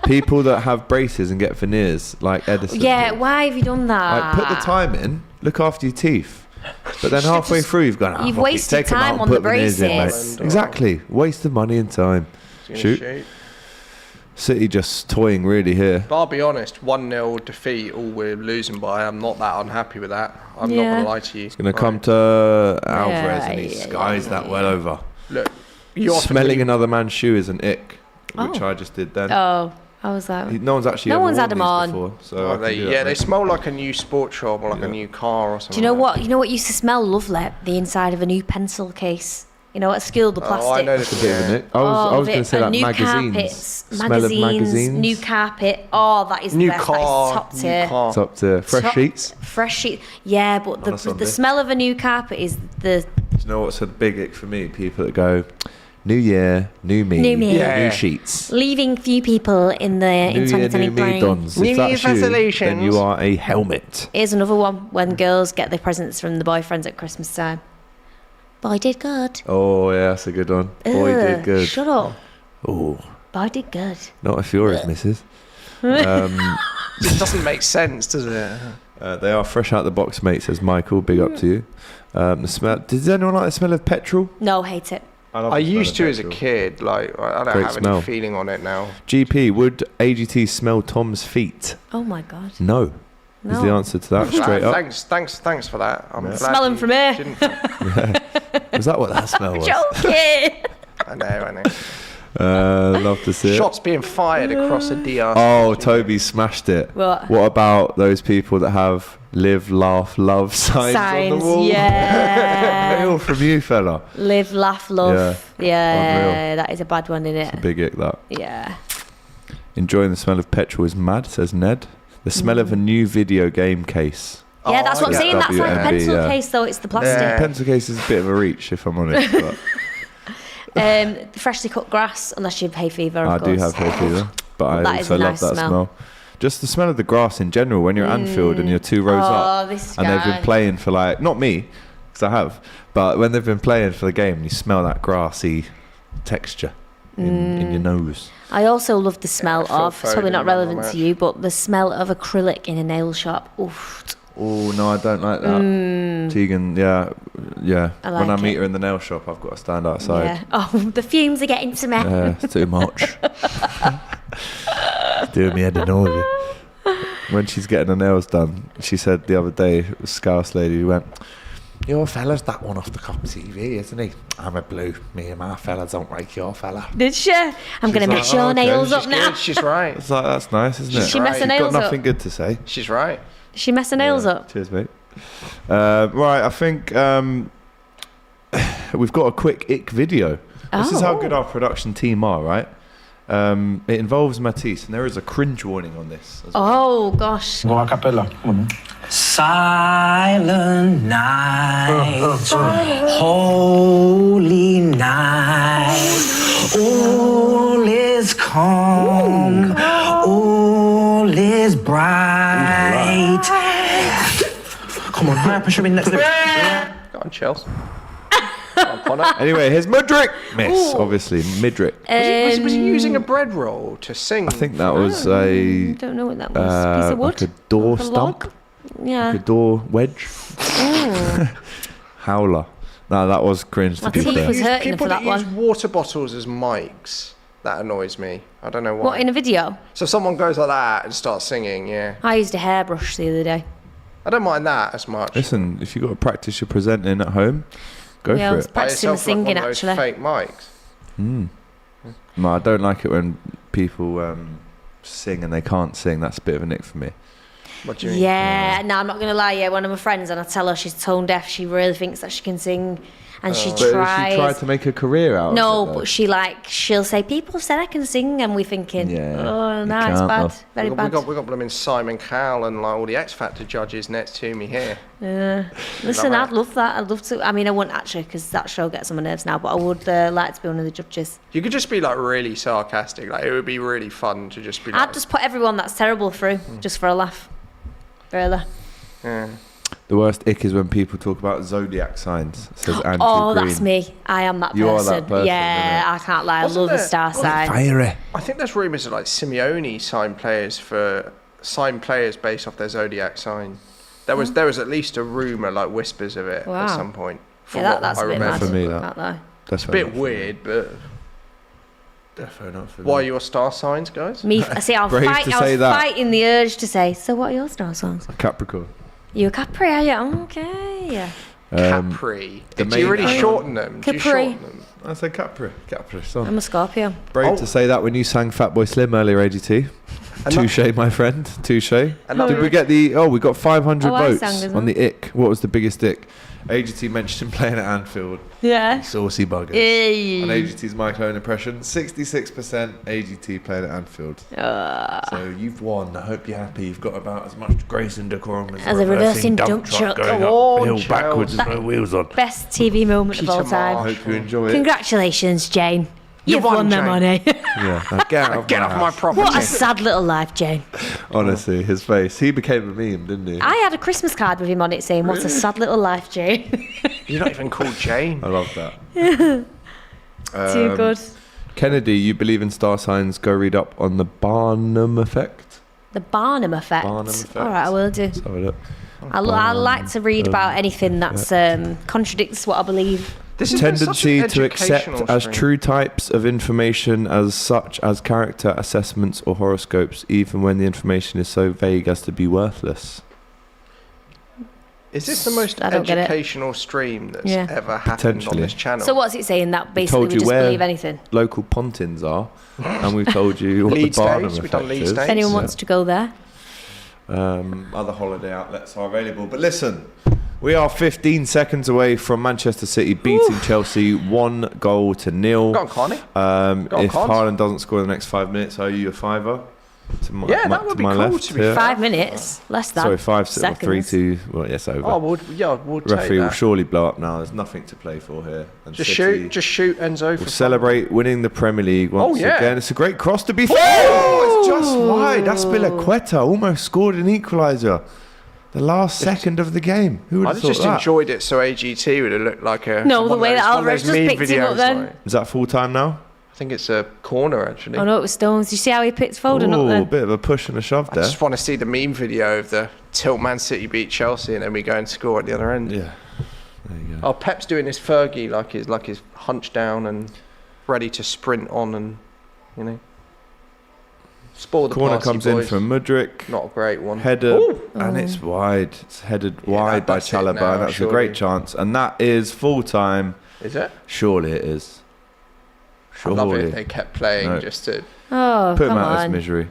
People that have braces and get veneers, like Edison. Yeah, did. why have you done that? Like, put the time in, look after your teeth. But then halfway through, you've gone, You've fuck it, wasted take 'em time out and on put the veneers in, mate." braces. Exactly. Waste of money and time. It's gonna Shoot. City just toying really here. But I'll be honest, 1-0 defeat, all we're losing by. I'm not that unhappy with that. I'm not Yeah. going to lie to you. Going to come to Alvarez and he Yeah, skies that well over. Look, you often Smelling really- another man's shoe is an ick, which Oh. I just did then. Oh, I was like... No one's actually No ever one's worn had 'em these on. before, so I Oh, can they, do that, yeah, they mate. smell like a new sports shop or like Yeah. a new car or something. Do you know like what? You know what used to smell lovely? The inside of a new pencil case. You know, at school, the that. plastic. Oh, I know That's this. a bit of an ick. I was going to say that new magazines. carpets, Smell of magazines. new carpet. Oh, that is New the best. car, that is top new tier. car. It's up to fresh Top- sheets. Fresh sheet. Yeah, but On a the Sunday. smell of a new carpet is the... Do you know what's a big ick for me? People that go, new year, new me, New me. Yeah. new sheets. leaving few people in the New in year, new me 2023. dons. New If that's Year's you, then resolutions. you are a helmet. Here's another one. When girls get their presents from the boyfriends at Christmas time. Boy did good. Oh, yeah, that's a good one. Boy Ugh, did good. Shut up. Oh, Boy did good. not if you're his missus. It doesn't make sense, does it? They are fresh out the box, mate, says Michael. Big up to you. The smell. Does anyone like the smell of petrol? No, hate it. love I the smell used of to as a petrol. kid. Like I don't Great have smell. any feeling on it now. GP, would AGT smell Tom's feet? Oh my god. No. Is the No. answer to that straight up? Thanks for that. I'm glad Smell 'em you from here. didn't- Was that what that smell was? Joking. I know. Love to see it. Shots being fired across a DR. Oh, Toby smashed it. What? What about those people that have live, laugh, love signs on the wall? yeah. All from you, fella. Live, laugh, love. Yeah, Unreal. that is a bad one, isn't it? Big ick, that. Yeah. Enjoying the smell of petrol is mad, says Ned. The smell of a new video game case. Yeah, that's what I'm saying. That's like a WMB, pencil yeah. case, though. It's the plastic. Pencil case is a bit of a reach, if I'm honest. But Freshly cut grass, unless you have hay fever, of I course. do have hay fever, but I That is also a love nice that smell. Just the smell of the grass in general when you're at Anfield and you're 2 rows up, this and they've guy. been playing for like, not me, because I have, but when they've been playing for the game, and you smell that grassy texture in your nose. I also love the smell Phil of, it's probably Foden not in relevant the to you, but the smell of acrylic in a nail shop. Oof. Oh no, I don't like that. Tegan, yeah. I When I like meet it. her in the nail shop, I've got to stand outside. Yeah. Oh, the fumes are getting to me. It's too much. It's doing me head in over. When she's getting her nails done, she said the other day, a Scouse lady went, "Your fella's that one off the cop TV, isn't he? I'm a blue. Me and my fella don't like your fella." Did she? I'm going to like, mix your "Oh, okay." nails up She's now. good. She's right. It's like, that's nice, isn't it? She mess her You've nails got up. nothing good to say. She's right. She mess her nails up. Cheers, mate. Right, I think we've got a quick ick video. This is how good our production team are, right? It involves Matisse, and there is a cringe warning on this as well. Oh, gosh. Go a cappella. Silent night, holy night, all is calm, all is bright. Come on, higher pressure in next. Go on, Chels. Go on, Connor. Anyway, here's Mudrick. Miss, obviously, Midrick. Was he using a bread roll to sing? I think that was a Don't know what that was. Piece of wood? like a door Like a stump, log? Yeah. a door wedge, howler. No, that was cringe to My be teeth fair. was hurting People for that that use one. water bottles as mics. That annoys me. I don't know why. What, in a video? So someone goes like that and starts singing, yeah. I used a hairbrush the other day. I don't mind that as much. Listen, if you've got to practice your presenting at home, go Yeah, I for was it. Buy practicing my yourself, like, singing, one of those actually. fake mics. No, I don't like it when people sing and they can't sing. That's a bit of a nick for me. What do you mean? Yeah, no, I'm not going to lie. Yeah, one of my friends, and I tell her she's tone deaf. She really thinks that she can sing, and she But tries. she tried to make a career out No, of it. though. but she'll say, people have said I can sing, and we're thinking, Yeah, oh, you no, it's can't, bad. though. Very we bad. got blooming Simon Cowell and like all the X Factor judges next to me here. Listen, right? I'd love that. I'd love to. I mean, I wouldn't actually, because that show gets on my nerves now, but I would like to be one of the judges. You could just be like really sarcastic. Like it would be really fun to just be like. I'd just put everyone that's terrible through, just for a laugh. Really. Yeah. The worst ick is when people talk about zodiac signs. It says Andrew Oh, Green. that's me. I am that person. You are that person, Yeah, I can't lie. I Wasn't love a there- star sign. Fiery. I think there's rumours that like Simeone signed players based off their zodiac sign. There was at least a rumour, like whispers of it Wow. at some point. From Yeah, what that's I a bit remember. mad. For me, that. Can't lie. That's A bit weird, but Definitely not for what are me. your star signs, guys? Me, see, I Brave to say was that. fighting the urge to say, so what are your star signs? Capricorn. You a Capri, are you? Okay, yeah. Capri. the Do you main- really shorten them? Do you Capri. shorten them? I said Capri. Capri. Son. I'm a Scorpio. Brave Oh. to say that when you sang Fatboy Slim earlier, AGT. Touche, my friend. Touche. Another- Did we get we got 500 Oh, I votes sang as on well. the ick. What was the biggest ick? AGT mentioned him playing at Anfield. Yeah. Saucy buggers. Hey. And AGT's Michael Owen impression, 66% AGT playing at Anfield. So you've won. I hope you're happy. You've got about as much grace and decorum As a reversing dump truck. going Go on, uphill backwards with That- no wheels on. Best TV moment of all Peter time. I hope you enjoy it. Congratulations, Jane. You've won, won the Jane. money. Yeah. Now get out of Get my off my house. property. What a sad little life, Jane. Honestly, his face. He became a meme, didn't he? I had a Christmas card with him on it saying, what a sad little life, Jane. You're not even called Jane. I love that. Too good. Kennedy, you believe in star signs? Go read up on the Barnum effect. The Barnum effect. Barnum effect. All right, I will do. Let's have a look. I like to read about anything that's contradicts what I believe. This has been such Tendency an to accept educational as stream. true types of information as such as character assessments or horoscopes, even when the information is so vague as to be worthless. Is this the most I don't get it. educational stream that's Yeah. ever happened on Potentially. this channel? So what's it saying? That basically told we you just where- believe anything. Local pontins are, and we've told you what Leeds the Barnum days, we've effect done Leeds is. days. If anyone wants to go there. Other holiday outlets are available. But listen, We are 15 seconds away from Manchester City beating Chelsea 1-0. Go on, Carney. If Haaland doesn't score in the next 5 minutes, owe you a fiver? That would be cool to be fair. 5 minutes, less than. Sorry, 5 seconds. 3 2. Well, yes, over. Oh, we'll take Referee will that. surely blow up now. There's nothing to play for here. And Just City shoot Enzo. will celebrate winning the Premier League once yeah. again. It's a great cross to be fair. Oh, it's just wide. That's Aspilicueta almost scored an equaliser. The last second of the game. Who would I have thought just that? enjoyed it so AGT would have looked like a... No, one the of way those- that one of Alvarez those just meme picked him up videos, then. like- Is that full time now? I think it's a corner, actually. Oh no, it was Stones. You see how he picked Foden up Oh, a then? bit of a push and a shove I there. just want to see the meme video of the tilt Man City beat Chelsea and then we go and score at the other end. Yeah. There you go. Oh, Pep's doing his Fergie, like he's hunched down and ready to sprint on and, you know, spoil the Corner party, comes boys. in from Mudryk. Not a great one. Header, and it's wide. It's headed wide by that's it Chalobah, now, and that's surely. a great chance. And that is full time. Is it? Surely it is. I love it Surely. if they kept playing No. just to... Oh, Put him come out of his on. misery.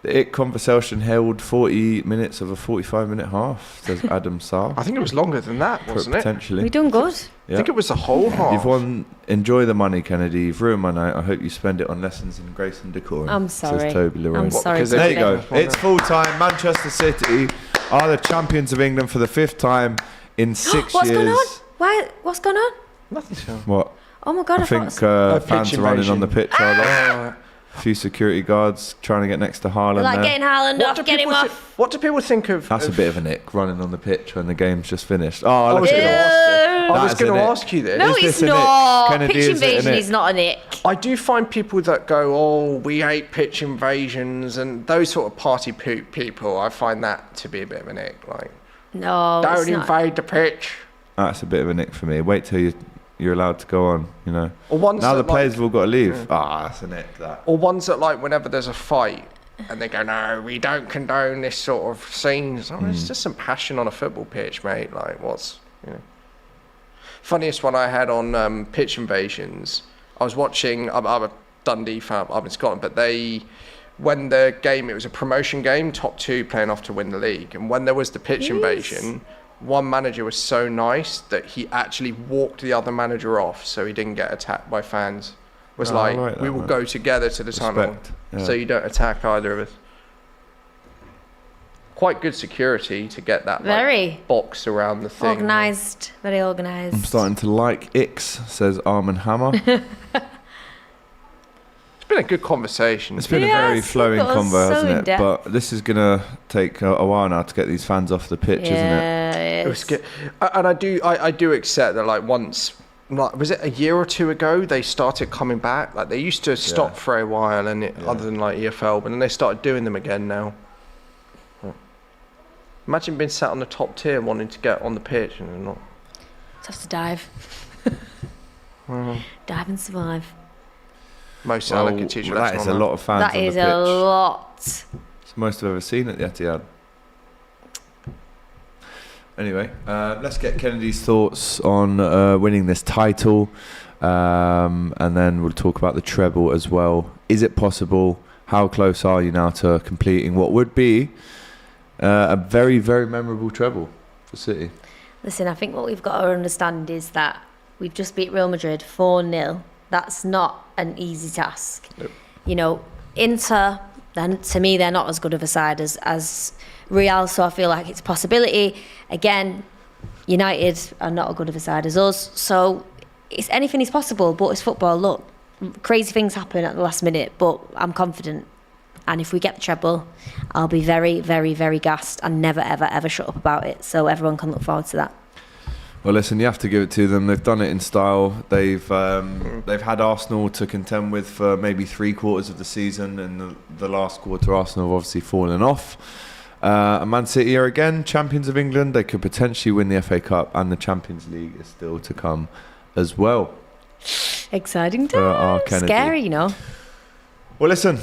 The conversation held 40 minutes of a 45-minute half, says Adam Sarr. I think it was longer than that, wasn't it? Potentially. We done good. I think it was the whole half. You've won. Enjoy the money, Kennedy. You've ruined my night. I hope you spend it on lessons in grace and decorum. I'm sorry. Says Toby Leroy. I'm sorry. because There you Toby. go. It's full time. Manchester City are the champions of England for the 5th time in 6 What's years. going on? Why? What's going on? Nothing to... What? Oh my god! I think thought fans pitch are running on the invasion. pitch. Are they? A few security guards trying to get next to Haaland. like there. getting Haaland off, get him off. What do people think of... That's a of- bit of a nick, running on the pitch when the game's just finished. Oh, look was at gonna this. I was That is going a to nick. ask you this. No, Is it's this a nick? not. Kennedy, Pitch is it a invasion nick? is not a nick. I do find people that go, oh, we hate pitch invasions and those sort of party poop people. I find that to be a bit of a nick. Like, No, it's don't not. invade the pitch. That's a bit of a nick for me. Wait till you're allowed to go on, you know. Or ones Now the that, players like, have all got to leave. That's a nick, that. or ones that, like, whenever there's a fight and they go, no, we don't condone this sort of scenes. Oh, it's just some passion on a football pitch, mate. Like, what's, you know. Funniest one I had on pitch invasions, I was watching, I'm a Dundee fan, I'm in Scotland, but when the game, it was a promotion game, top 2 playing off to win the league. And when there was the pitch invasion, one manager was so nice that he actually walked the other manager off so he didn't get attacked by fans. Was Oh, I like, like that, we will man. go together to the tunnel Respect, yeah. so you don't attack either of us. Quite good security to get that Very. box around the thing. Organised, very organised. I'm starting to like Ix, says Armin Hammer. It's been a good conversation. It's been a Yes, very flowing that was convo, so hasn't it? in-depth. But this is going to take a while now to get these fans off the pitch, isn't it? Yeah, It was it's- good. And I do accept that, like, once, like, was it a year or two ago they started coming back? Like, they used to stop for a while, and other than like EFL, but then they started doing them again now. Imagine being sat on the top tier wanting to get on the pitch and they're not. Just have to dive. Dive and survive. Mo Salah can teach you a that lesson is on a lot of fans That on the is pitch. a lot. It's the most I've ever seen at the Etihad. Anyway, let's get Kennedy's thoughts on winning this title, and then we'll talk about the treble as well. Is it possible? How close are you now to completing what would be a very, very memorable treble for City? Listen, I think what we've got to understand is that we've just beat Real Madrid 4-0. That's not an easy task. Nope. You know, Inter, then to me, they're not as good of a side as Real, so I feel like it's a possibility. Again, United are not as good of a side as us, so anything is possible, but it's football. Look, crazy things happen at the last minute, but I'm confident. And if we get the treble, I'll be very, very, very gassed and never, ever, ever shut up about it. So everyone can look forward to that. Well, listen, you have to give it to them. They've done it in style. They've had Arsenal to contend with for maybe 3/4 of the season, and the last quarter, Arsenal have obviously fallen off. And Man City are again champions of England. They could potentially win the FA Cup, and the Champions League is still to come as well. Exciting For our times. Kennedy. Scary, you know. Well, listen,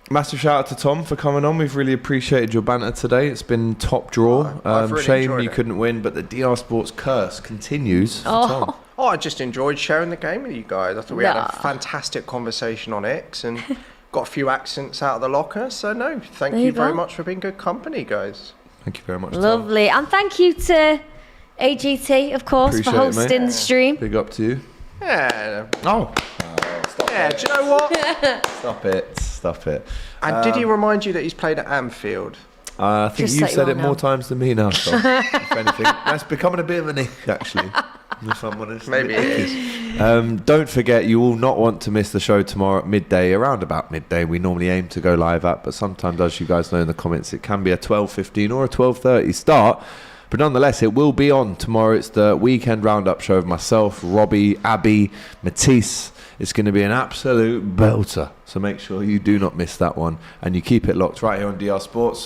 massive shout out to Tom for coming on. We've really appreciated your banter today. It's been top draw. I've really Shame enjoyed you it. couldn't win, but the DR Sports curse continues for Tom. Oh, I just enjoyed sharing the game with you guys. I thought we had Nah. a fantastic conversation on X and got a few accents out of the locker. So, no, thank There you you very go. much for being good company, guys. Thank you very much, Tom. Lovely. And thank you to AGT, of course, Appreciate for it, mate. hosting the stream. Big up to you. Yeah. Oh. Yeah, do you know what? Stop it. And did he remind you that he's played at Anfield? I think Just you've let you said all it know. more times than me now, Tom. If anything. That's becoming a bit of a nick, actually. If I'm honest. Maybe it is. Don't forget, you will not want to miss the show tomorrow at midday, around about midday. We normally aim to go live at, but sometimes, as you guys know in the comments, it can be a 12:15 or a 12:30 start. But nonetheless, it will be on tomorrow. It's the weekend roundup show of myself, Robbie, Abby, Matisse. It's going to be an absolute belter. So make sure you do not miss that one. And you keep it locked right here on DR Sports.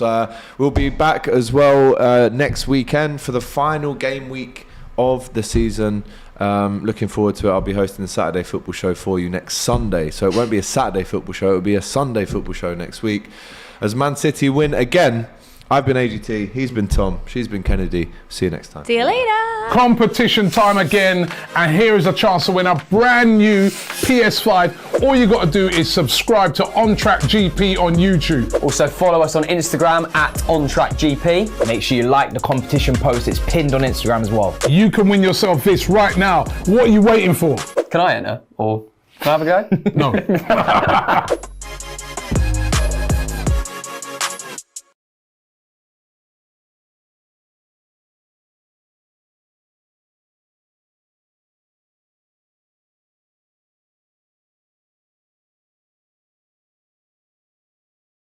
We'll be back as well next weekend for the final game week of the season. Looking forward to it. I'll be hosting the Saturday football show for you next Sunday. So it won't be a Saturday football show. It'll be a Sunday football show next week. As Man City win again. I've been AGT, he's been Tom, she's been Kennedy. See you next time. See you later. Competition time again, and here is a chance to win a brand new PS5. All you got to do is subscribe to On Track GP on YouTube. Also follow us on Instagram at OnTrackGP. Make sure you like the competition post. It's pinned on Instagram as well. You can win yourself this right now. What are you waiting for? Can I enter? Or can I have a go? No.